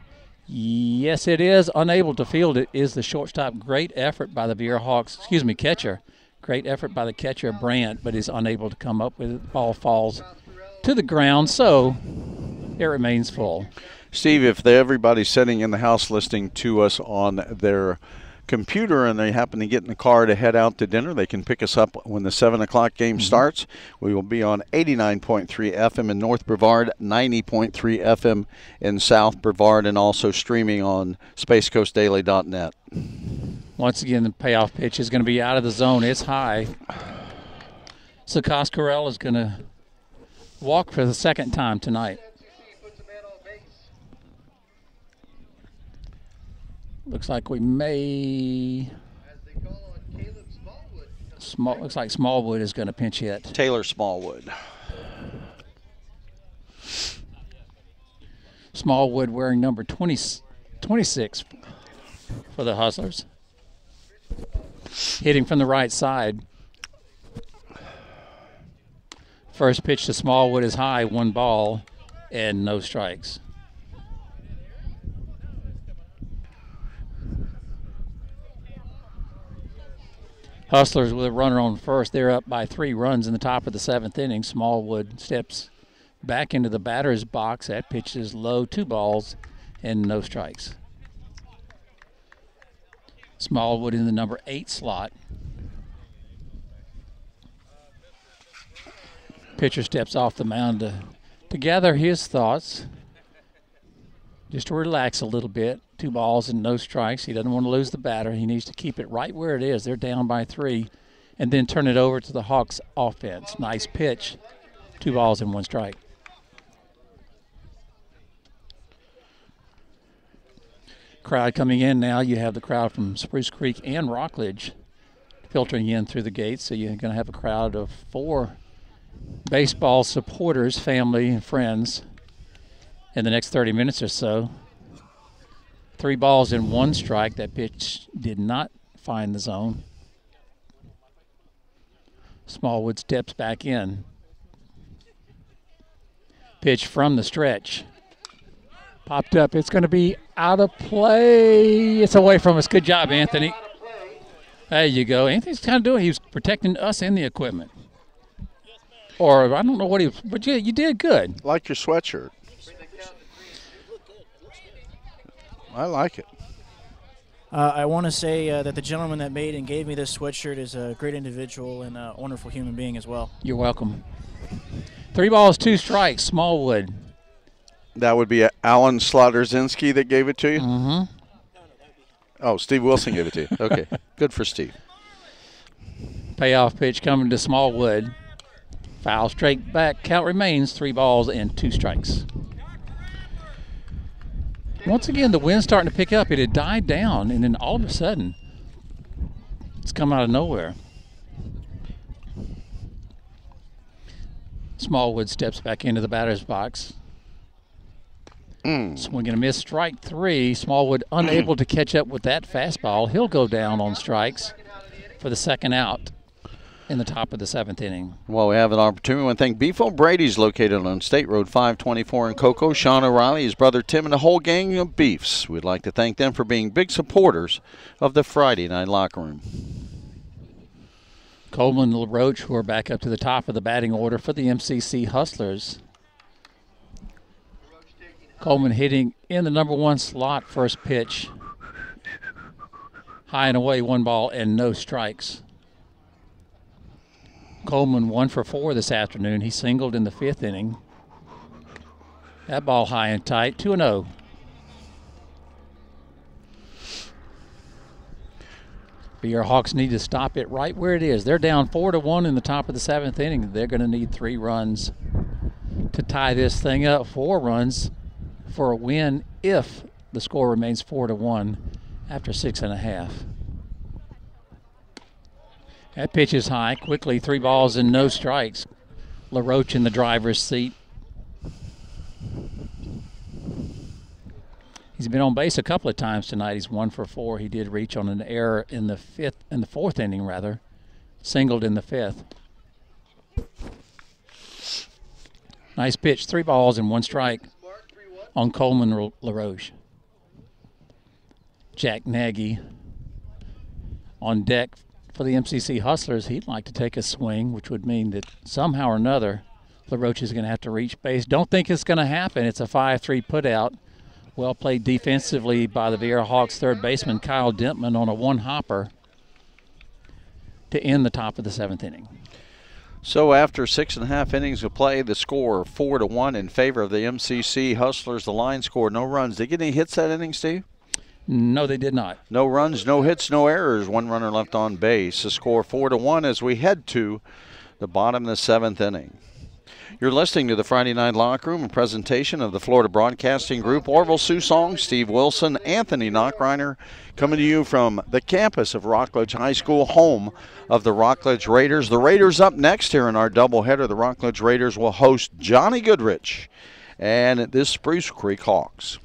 Yes, it is. Unable to field it is the shortstop. Great effort by the Viera Hawks, catcher. Great effort by the catcher, Brandt, but is unable to come up with it. Ball falls to the ground, so it remains full. Steve, if everybody's sitting in the house listening to us on their computer and they happen to get in the car to head out to dinner, they can pick us up when the 7 o'clock game starts. We will be on 89.3 FM in North Brevard, 90.3 FM in South Brevard, and also streaming on SpaceCoastDaily.net. Once again, the payoff pitch is going to be out of the zone. It's high. So Coscarello is going to walk for the 2nd time tonight. Looks like we may. Looks like Smallwood is going to pinch hit. Taylor Smallwood. Smallwood wearing number 26 for the Hustlers. Hitting from the right side. First pitch to Smallwood is high, 1 ball and no strikes. Hustlers with a runner on first. They're up by 3 runs in the top of the 7th inning. Smallwood steps back into the batter's box. That pitch is low, 2 balls and no strikes. Smallwood in the number 8 slot. Pitcher steps off the mound to gather his thoughts, just to relax a little bit. 2 balls and no strikes. He doesn't want to lose the batter. He needs to keep it right where it is. They're down by 3, and then turn it over to the Hawks offense. Nice pitch. 2 balls and 1 strike. Crowd coming in now. You have the crowd from Spruce Creek and Rockledge filtering in through the gates. So you're going to have a crowd of 4 baseball supporters, family, and friends in the next 30 minutes or so. 3 balls and 1 strike. That pitch did not find the zone. Smallwood steps back in. Pitch from the stretch. Popped up. It's going to be out of play. It's away from us. Good job, Anthony. There you go. Anthony's kind of doing. He was protecting us and the equipment. Or I don't know what he was, but you did good. Like your sweatshirt. I like it. I want to say that the gentleman that made and gave me this sweatshirt is a great individual and a wonderful human being as well. You're welcome. 3 balls, 2 strikes, Smallwood. That would be Alan Slaughterzinski that gave it to you? Mm-hmm. Oh, Steve Wilson gave it to you. Okay, good for Steve. Payoff pitch coming to Smallwood. Foul straight back. Count remains 3 balls and 2 strikes. Once again, the wind's starting to pick up. It had died down, and then all of a sudden, It's come out of nowhere. Smallwood steps back into the batter's box. Swing and a miss, strike 3. Smallwood unable to catch up with that fastball. He'll go down on strikes for the second out in the top of the 7th inning. Well, we have an opportunity. I want to thank Beef O'Brady's located on State Road 524 in Cocoa. Sean O'Reilly, his brother Tim, and the whole gang of Beefs. We'd like to thank them for being big supporters of the Friday Night Locker Room. Coleman and LaRoche, who are back up to the top of the batting order for the MCC Hustlers. Coleman hitting in the number 1 slot, first pitch. High and away, 1 ball and no strikes. Coleman 1 for 4 this afternoon. He singled in the 5th inning. That ball high and tight, 2-0. Viera Hawks need to stop it right where it is. They're down 4-1 in the top of the 7th inning. They're going to need 3 runs to tie this thing up. 4 runs for a win if the score remains 4-1 after 6.5. That pitch is high. Quickly, 3 balls and no strikes. LaRoche in the driver's seat. He's been on base a couple of times tonight. He's 1 for 4. He did reach on an error in the 4th inning rather. Singled in the 5th. Nice pitch. 3 balls and 1 strike on Coleman LaRoche. Jack Nagy on deck for the MCC Hustlers. He'd like to take a swing, which would mean that somehow or another LaRoche is going to have to reach base. Don't think it's going to happen. It's a 5-3 putout. Well played defensively by the Viera Hawks third baseman Kyle Dentman on a 1-hopper to end the top of the 7th inning. So after 6.5 innings of play, the score 4-1 in favor of the MCC Hustlers. The line scored no runs. Did they get any hits that inning, Steve? No, they did not. No runs, no hits, no errors. 1 runner left on base. The score 4-1 as we head to the bottom of the 7th inning. You're listening to the Friday Night Locker Room, a presentation of the Florida Broadcasting Group. Orville Susong, Steve Wilson, Anthony Knockreiner, coming to you from the campus of Rockledge High School, home of the Rockledge Raiders. The Raiders up next here in our doubleheader. The Rockledge Raiders will host Johnny Goodrich and the Spruce Creek Hawks.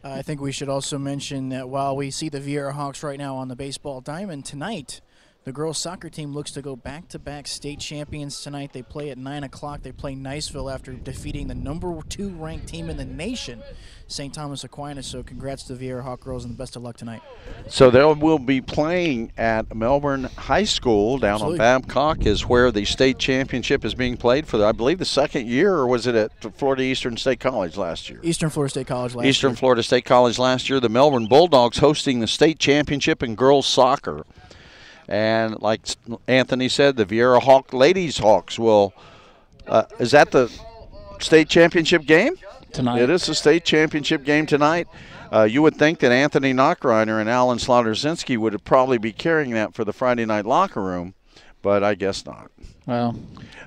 I think we should also mention that while we see the Viera Hawks right now on the baseball diamond, tonight the girls' soccer team looks to go back-to-back state champions tonight. They play at 9 o'clock. They play Niceville after defeating the number 2 ranked team in the nation, St. Thomas Aquinas. So congrats to the Viera Hawk girls and best of luck tonight. So they will be playing at Melbourne High School down on Babcock is where the state championship is being played for, I believe, the 2nd year, or was it at Florida Eastern State College last year? Eastern Florida State College last year. Eastern Florida State College last year. The Melbourne Bulldogs hosting the state championship in girls soccer. And like Anthony said, the Viera Hawk Ladies Hawks will is that the state championship game? Tonight. It is the state championship game tonight. You would think that Anthony Knockreiner and Alan Slaughter-Zinski would probably be carrying that for the Friday Night Locker Room, but I guess not. Well,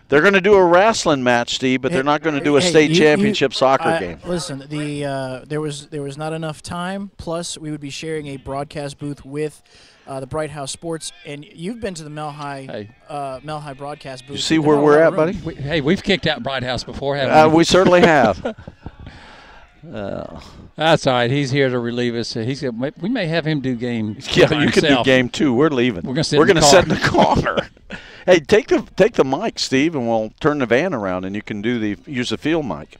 they're going to do a wrestling match, Steve, but they're not going to do a state championship soccer game. Listen, there was not enough time. Plus, we would be sharing a broadcast booth with the Bright House Sports, and you've been to the Mel High broadcast booth. You see where we're at, buddy? We've kicked out Bright House before, haven't we? We certainly have. That's all right. He's here to relieve us. We may have him do game. Yeah, you can do game 2. We're leaving. We're going to sit in the corner. Hey, take the mic, Steve, and we'll turn the van around, and you can use the field mic.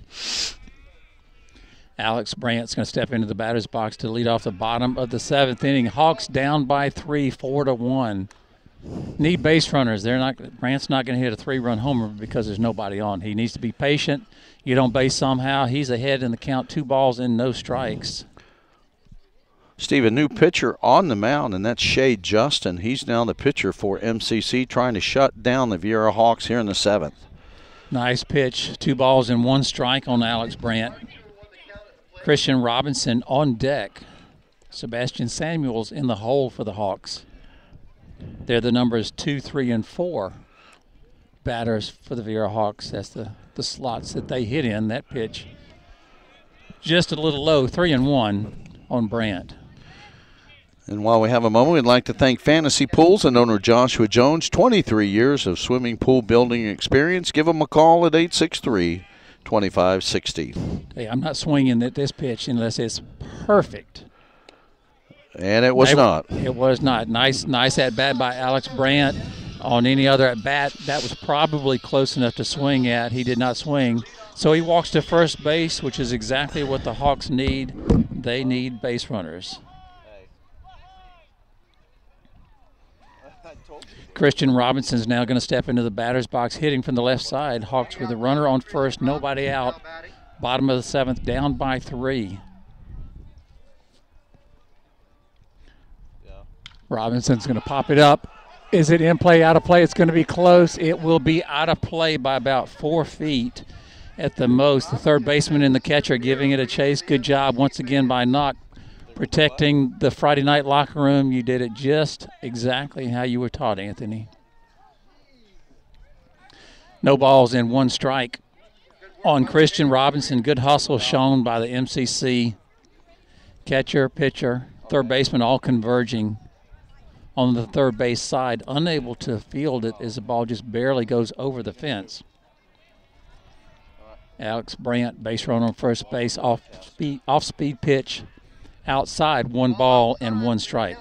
Alex Brandt's going to step into the batter's box to lead off the bottom of the 7th inning. Hawks down by 3, 4-1. Need base runners. Brandt's not going to hit a 3-run homer because there's nobody on. He needs to be patient. Get on base somehow. He's ahead in the count, 2 balls and no strikes. Steve, a new pitcher on the mound, and that's Shea Justin. He's now the pitcher for MCC, trying to shut down the Viera Hawks here in the 7th. Nice pitch. 2 balls and 1 strike on Alex Brandt. Christian Robinson on deck. Sebastian Samuels in the hole for the Hawks. They're the numbers 2, 3, and 4 batters for the Viera Hawks. That's the slots that they hit in. That pitch just a little low, 3-1 on Brandt. And while we have a moment, we'd like to thank Fantasy Pools and owner Joshua Jones, 23 years of swimming pool building experience. Give them a call at 863-2560. Hey, I'm not swinging at this pitch unless it's perfect. And it was not. It was not. Nice at bat by Alex Brandt. On any other at bat, that was probably close enough to swing at. He did not swing. So he walks to first base, which is exactly what the Hawks need. They need base runners. Christian Robinson is now going to step into the batter's box, hitting from the left side. Hawks with a runner on first, nobody out. Bottom of the 7th, down by 3. Robinson's going to pop it up. Is it in play, out of play? It's going to be close. It will be out of play by about 4 feet at the most. The third baseman and the catcher giving it a chase. Good job once again by Knock, protecting the Friday night locker room. You did it just exactly how you were taught, Anthony. No balls and 1 strike on Christian Robinson. Good hustle shown by the MCC catcher, pitcher, third baseman, all converging on the third base side, unable to field it as the ball just barely goes over the fence. Alex Brandt, base runner on first base, off speed pitch, outside, 1 ball and 1 strike.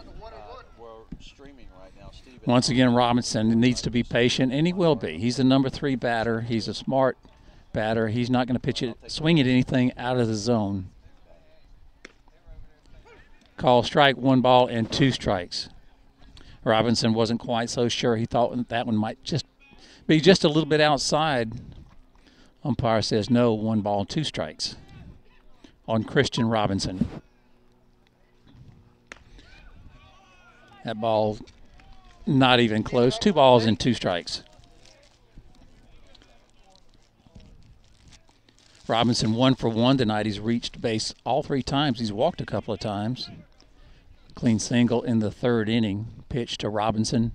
Once again, Robinson needs to be patient, and he will be. He's the number 3 batter. He's a smart batter. He's not going to swing at anything out of the zone. Call strike, 1 ball and 2 strikes. Robinson wasn't quite so sure. He thought that one might just be just a little bit outside. Umpire says no, 1 ball, 2 strikes on Christian Robinson. That ball not even close. 2 balls and 2 strikes. Robinson 1 for 1 tonight. He's reached base all 3 times. He's walked a couple of times. Clean single in the 3rd inning. Pitch to Robinson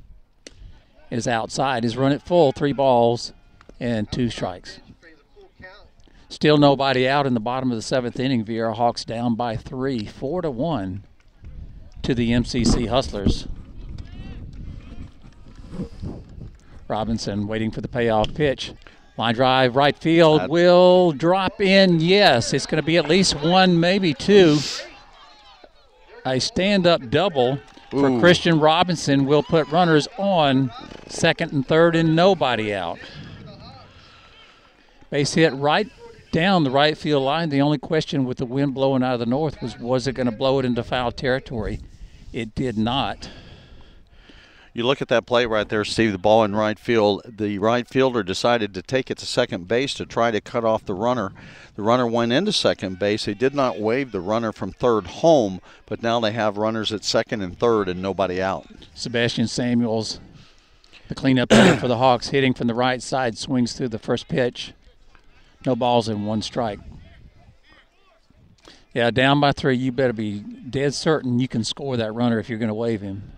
is outside. He's run it full, 3 balls and 2 strikes. Still nobody out in the bottom of the 7th inning. Viera Hawks down by 3, 4-1 to the MCC Hustlers. Robinson waiting for the payoff pitch. Line drive, right field, will drop in. Yes, it's going to be at least 1, maybe 2. A stand-up double for Christian Robinson will put runners on 2nd and 3rd and nobody out. Base hit right down the right field line. The only question with the wind blowing out of the north was it going to blow it into foul territory? It did not. You look at that play right there, Steve, the ball in right field. The right fielder decided to take it to second base to try to cut off the runner. The runner went into second base. They did not wave the runner from third home, but now they have runners at 2nd and 3rd and nobody out. Sebastian Samuels, the cleanup hitter for the Hawks, hitting from the right side, swings through the first pitch. No balls and 1 strike. Yeah, down by 3, you better be dead certain you can score that runner if you're going to wave him.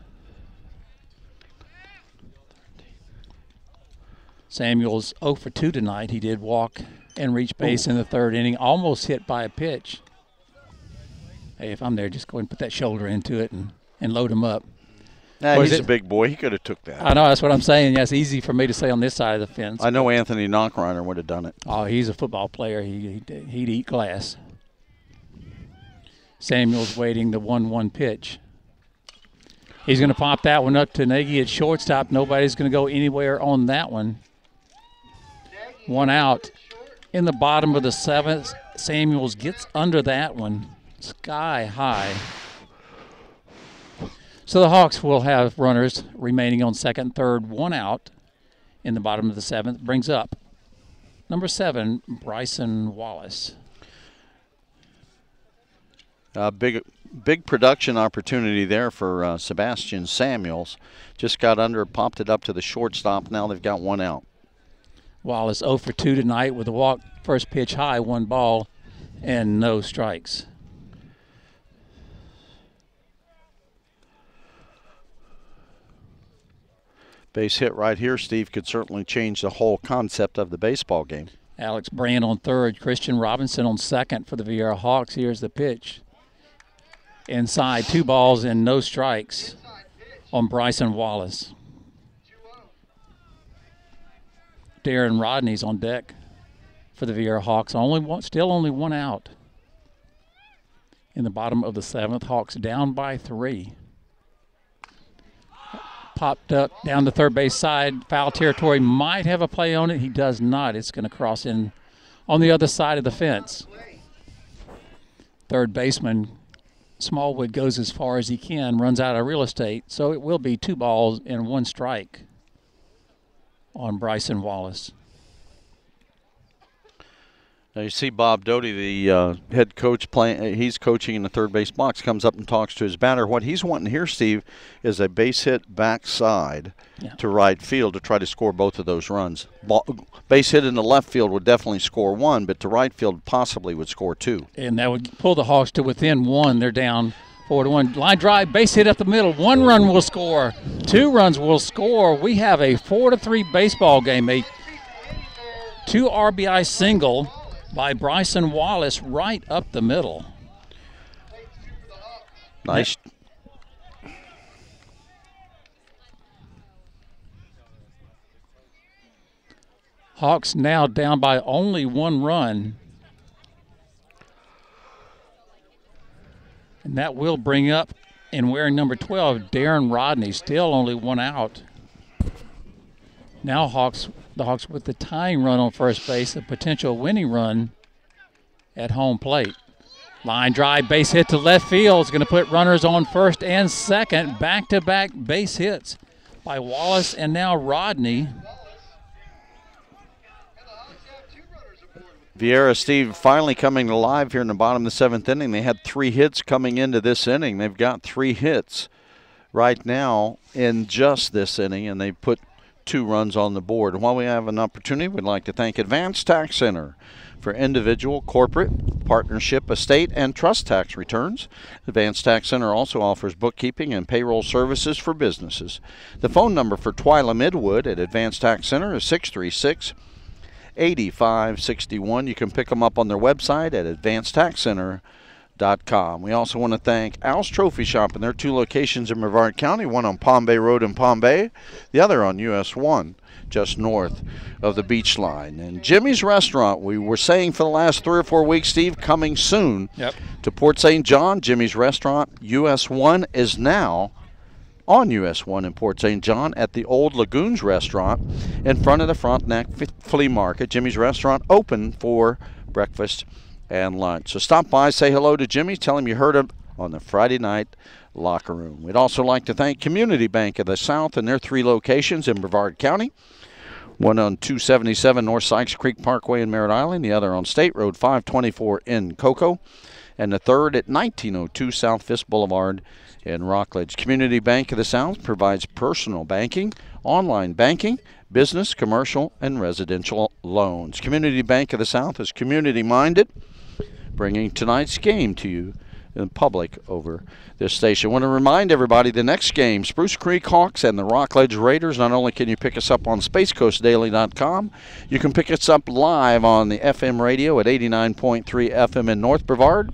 Samuels 0 for 2 tonight. He did walk and reach base in the 3rd inning, almost hit by a pitch. Hey, if I'm there, just go ahead and put that shoulder into it and load him up. Nah, he's a big boy. He could have took that. I know, that's what I'm saying. Yeah, it's easy for me to say on this side of the fence. I know Anthony Knockreiner would have done it. Oh, he's a football player. He'd eat glass. Samuels waiting the 1-1 pitch. He's going to pop that one up to Nagy at shortstop. Nobody's going to go anywhere on that one. 1 out. In the bottom of the 7th, Samuels gets under that one, sky high. So the Hawks will have runners remaining on 2nd, 3rd, 1 out in the bottom of the 7th. Brings up number 7, Bryson Wallace. Big production opportunity there for Sebastian Samuels. Just got under, popped it up to the shortstop. Now they've got 1 out. Wallace 0 for 2 tonight with a walk, first pitch high, 1 ball, and no strikes. Base hit right here, Steve, could certainly change the whole concept of the baseball game. Alex Brandt on 3rd, Christian Robinson on 2nd for the Viera Hawks. Here's the pitch. inside. 2 balls and no strikes on Bryson Wallace. Darren Rodney's on deck for the Viera Hawks. Still only 1 out. In the bottom of the 7th, Hawks down by 3. Popped up down the third base side. Foul territory, might have a play on it. He does not. It's going to cross in on the other side of the fence. Third baseman Smallwood goes as far as he can, runs out of real estate, so it will be 2 balls and 1 strike on Bryson Wallace. Now you see Bob Doty, the head coach, he's coaching in the third base box, comes up and talks to his batter. What he's wanting here, Steve, is a base hit backside to right field to try to score both of those runs. Base hit in the left field would definitely score 1, but to right field possibly would score 2. And that would pull the Hawks to within 1. They're down 4-1. Line drive, base hit up the middle. 1 run will score. 2 runs will score. We have a 4-3 baseball game. A 2 RBI single by Bryson Wallace right up the middle. Nice. Hawks now down by only 1 run. And that will bring up, in wearing number 12, Darren Rodney, still only 1 out. Now the Hawks with the tying run on first base, a potential winning run at home plate. Line drive, base hit to left field is going to put runners on first and second. Back-to-back base hits by Wallace and now Rodney. Viera, Steve, finally coming alive here in the bottom of the 7th inning. They had 3 hits coming into this inning. They've got 3 hits right now in just this inning, and they put 2 runs on the board. And while we have an opportunity, we'd like to thank Advanced Tax Center for individual, corporate, partnership, estate, and trust tax returns. Advanced Tax Center also offers bookkeeping and payroll services for businesses. The phone number for Twyla Midwood at Advanced Tax Center is 636-8561. You can pick them up on their website at advancedtaxcenter.com. We also want to thank Al's Trophy Shop and their 2 locations in Brevard County, one on Palm Bay Road in Palm Bay, the other on US 1, just north of the beach line. And Jimmy's Restaurant, we were saying for the last 3 or 4 weeks, Steve, coming soon to Port St. John. Jimmy's Restaurant, US 1, is now on US 1 in Port St. John at the Old Lagoons Restaurant in front of the Frontenac Flea Market. Jimmy's Restaurant open for breakfast and lunch. So stop by, say hello to Jimmy, tell him you heard him on the Friday Night Locker Room. We'd also like to thank Community Bank of the South and their 3 locations in Brevard County. One on 277 North Sykes Creek Parkway in Merritt Island, the other on State Road 524 in Cocoa, and the third at 1902 South Fisk Boulevard in Rockledge. Community Bank of the South provides personal banking, online banking, business, commercial, and residential loans. Community Bank of the South is community-minded, bringing tonight's game to you in public over this station. I want to remind everybody the next game, Spruce Creek Hawks and the Rockledge Raiders. Not only can you pick us up on SpaceCoastDaily.com, you can pick us up live on the FM radio at 89.3 FM in North Brevard,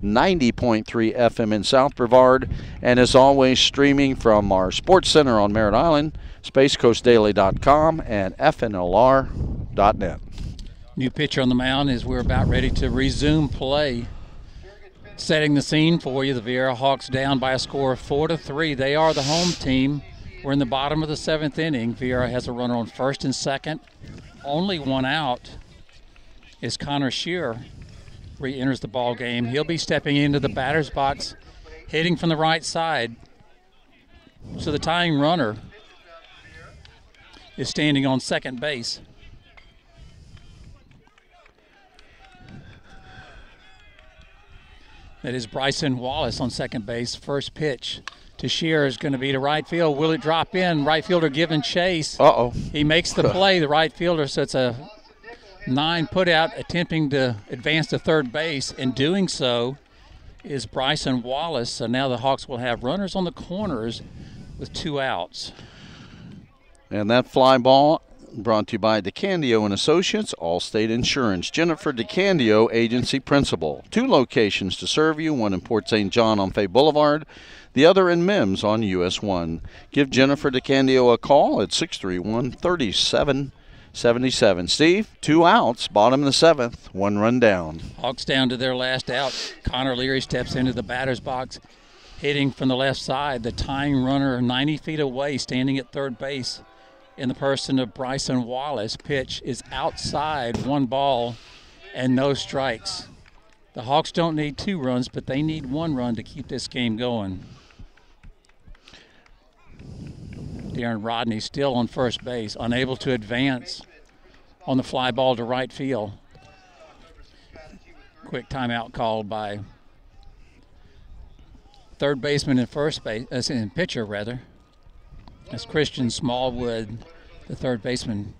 90.3 FM in South Brevard, and as always, streaming from our Sports Center on Merritt Island, SpaceCoastDaily.com and FNLR.net. New pitcher on the mound as we're about ready to resume play. Setting the scene for you, the Viera Hawks down by a score of 4-3. They are the home team. We're in the bottom of the 7th inning. Viera has a runner on first and second. Only 1 out is Connor Shearer re-enters the ball game. He'll be stepping into the batter's box, hitting from the right side. So the tying runner is standing on second base. That is Bryson Wallace on second base. First pitch to Shearer is going to be to right field. Will it drop in? Right fielder giving chase. Uh-oh. He makes the play, the right fielder, so it's a 9 put out, attempting to advance to third base. In doing so is Bryson Wallace. So now the Hawks will have runners on the corners with 2 outs. And that fly ball brought to you by DeCandio and Associates, Allstate Insurance. Jennifer DeCandio, Agency Principal. 2 locations to serve you, one in Port St. John on Fay Boulevard, the other in Mims on US 1. Give Jennifer DeCandio a call at 631-3777. Steve, 2 outs, bottom of the 7th, 1 run down. Hawks down to their last out. Connor Leary steps into the batter's box, hitting from the left side. The tying runner 90 feet away, standing at third base in the person of Bryson Wallace. Pitch is outside, 1 ball and no strikes. The Hawks don't need 2 runs, but they need 1 run to keep this game going. Darren Rodney still on first base, unable to advance on the fly ball to right field. Quick timeout called by third baseman and first base, and pitcher rather. That's Christian Smallwood, the third baseman.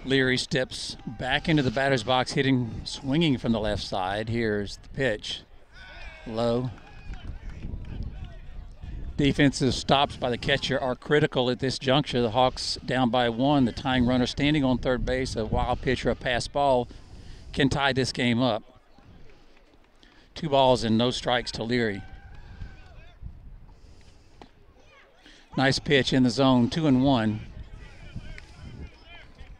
Leary steps back into the batter's box, swinging from the left side. Here's the pitch, low. Defensive stops by the catcher are critical at this juncture. The Hawks down by 1. The tying runner standing on third base, a wild pitch or a pass ball can tie this game up. 2 balls and no strikes to Leary. Nice pitch in the zone, 2-1.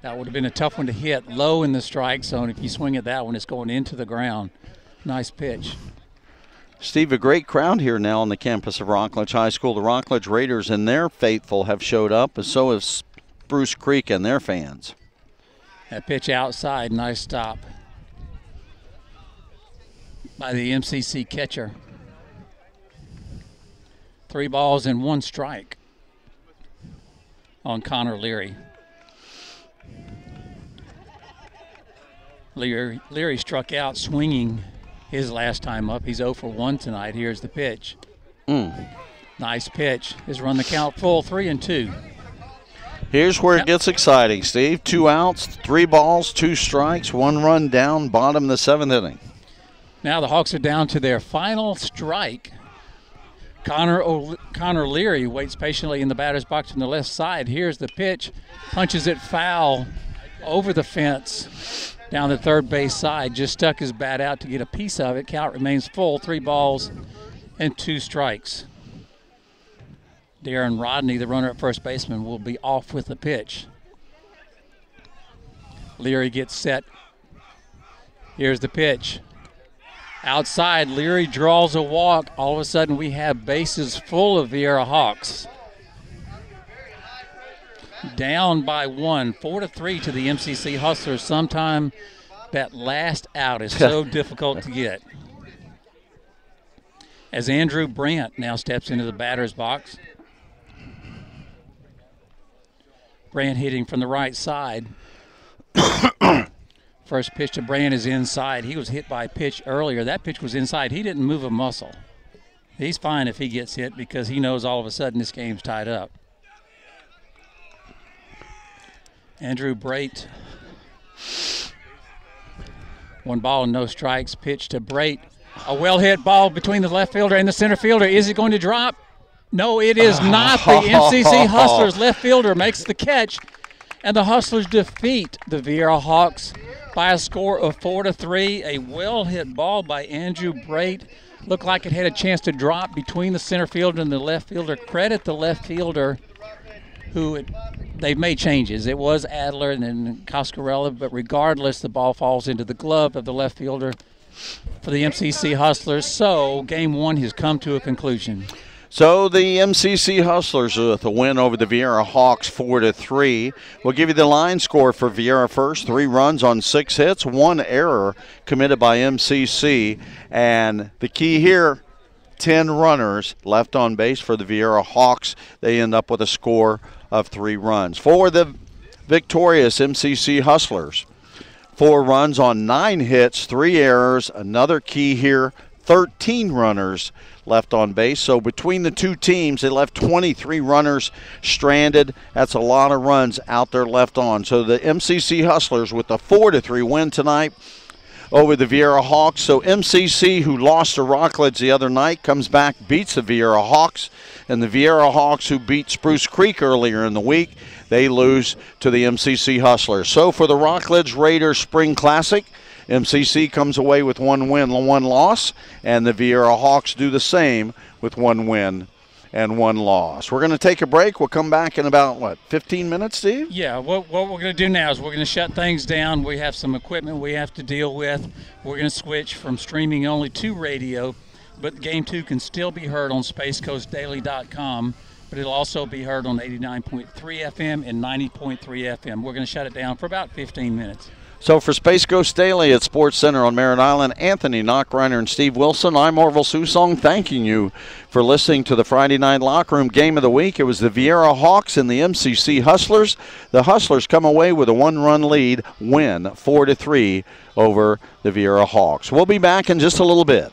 That would have been a tough one to hit low in the strike zone. If you swing at that one, it's going into the ground. Nice pitch. Steve, a great crowd here now on the campus of Rockledge High School. The Rockledge Raiders and their faithful have showed up, and so have Spruce Creek and their fans. That pitch outside, nice stop by the MCC catcher. 3 balls and 1 strike on Connor Leary. Leary struck out swinging his last time up. He's 0 for 1 tonight. Here's the pitch. Nice pitch. Has run the count full, 3-2. Here's where it gets exciting, Steve. 2 outs, 3 balls, 2 strikes, 1 run down, bottom of the 7th inning. Now the Hawks are down to their final strike. Connor Leary waits patiently in the batter's box on the left side. Here's the pitch. Punches it foul over the fence down the third base side. Just stuck his bat out to get a piece of it. Count remains full, 3 balls and 2 strikes. Darren Rodney, the runner at first baseman, will be off with the pitch. Leary gets set. Here's the pitch. Outside, Leary draws a walk. All of a sudden, we have bases full of Viera Hawks. Down by 1, 4-3 to the MCC Hustlers. Sometime that last out is so difficult to get. As Andrew Brandt now steps into the batter's box. Brandt hitting from the right side. First pitch to Brandt is inside. He was hit by a pitch earlier. That pitch was inside. He didn't move a muscle. He's fine if he gets hit because he knows all of a sudden this game's tied up. Andrew Brate. 1 ball and no strikes. Pitch to Brate. A well-hit ball between the left fielder and the center fielder. Is it going to drop? No, it is not. The MCC Hustlers left fielder makes the catch, and the Hustlers defeat the Viera Hawks by a score of 4-3. A well-hit ball by Andrew Brate. Looked like it had a chance to drop between the center fielder and the left fielder. Credit the left fielder they've made changes. It was Adler and then Coscarella, but regardless, the ball falls into the glove of the left fielder for the MCC Hustlers. So game 1 has come to a conclusion. So the MCC Hustlers with a win over the Viera Hawks 4-3. We'll give you the line score for Viera first. 3 runs on 6 hits, 1 error committed by MCC. And the key here, 10 runners left on base for the Viera Hawks. They end up with a score of 3 runs. For the victorious MCC Hustlers, 4 runs on 9 hits, 3 errors. Another key here, 13 runners left on base. So between the 2 teams, they left 23 runners stranded. That's a lot of runs out there left on. So the MCC Hustlers with a 4-3 win tonight over the Viera Hawks. So MCC, who lost to Rockledge the other night, comes back, beats the Viera Hawks. And the Viera Hawks, who beat Spruce Creek earlier in the week, they lose to the MCC Hustlers. So for the Rockledge Raiders Spring Classic, MCC comes away with 1 win, 1 loss, and the Viera Hawks do the same with 1 win and 1 loss. We're going to take a break. We'll come back in about, 15 minutes, Steve? Yeah, what we're going to do now is we're going to shut things down. We have some equipment we have to deal with. We're going to switch from streaming only to radio, but Game 2 can still be heard on spacecoastdaily.com, but it'll also be heard on 89.3 FM and 90.3 FM. We're going to shut it down for about 15 minutes. So for Space Coast Daily at Sports Center on Merritt Island, Anthony Knockreiner and Steve Wilson, I'm Orville Susong, thanking you for listening to the Friday Night Locker Room Game of the Week. It was the Viera Hawks and the MCC Hustlers. The Hustlers come away with a 1-run lead, win 4-3 over the Viera Hawks. We'll be back in just a little bit.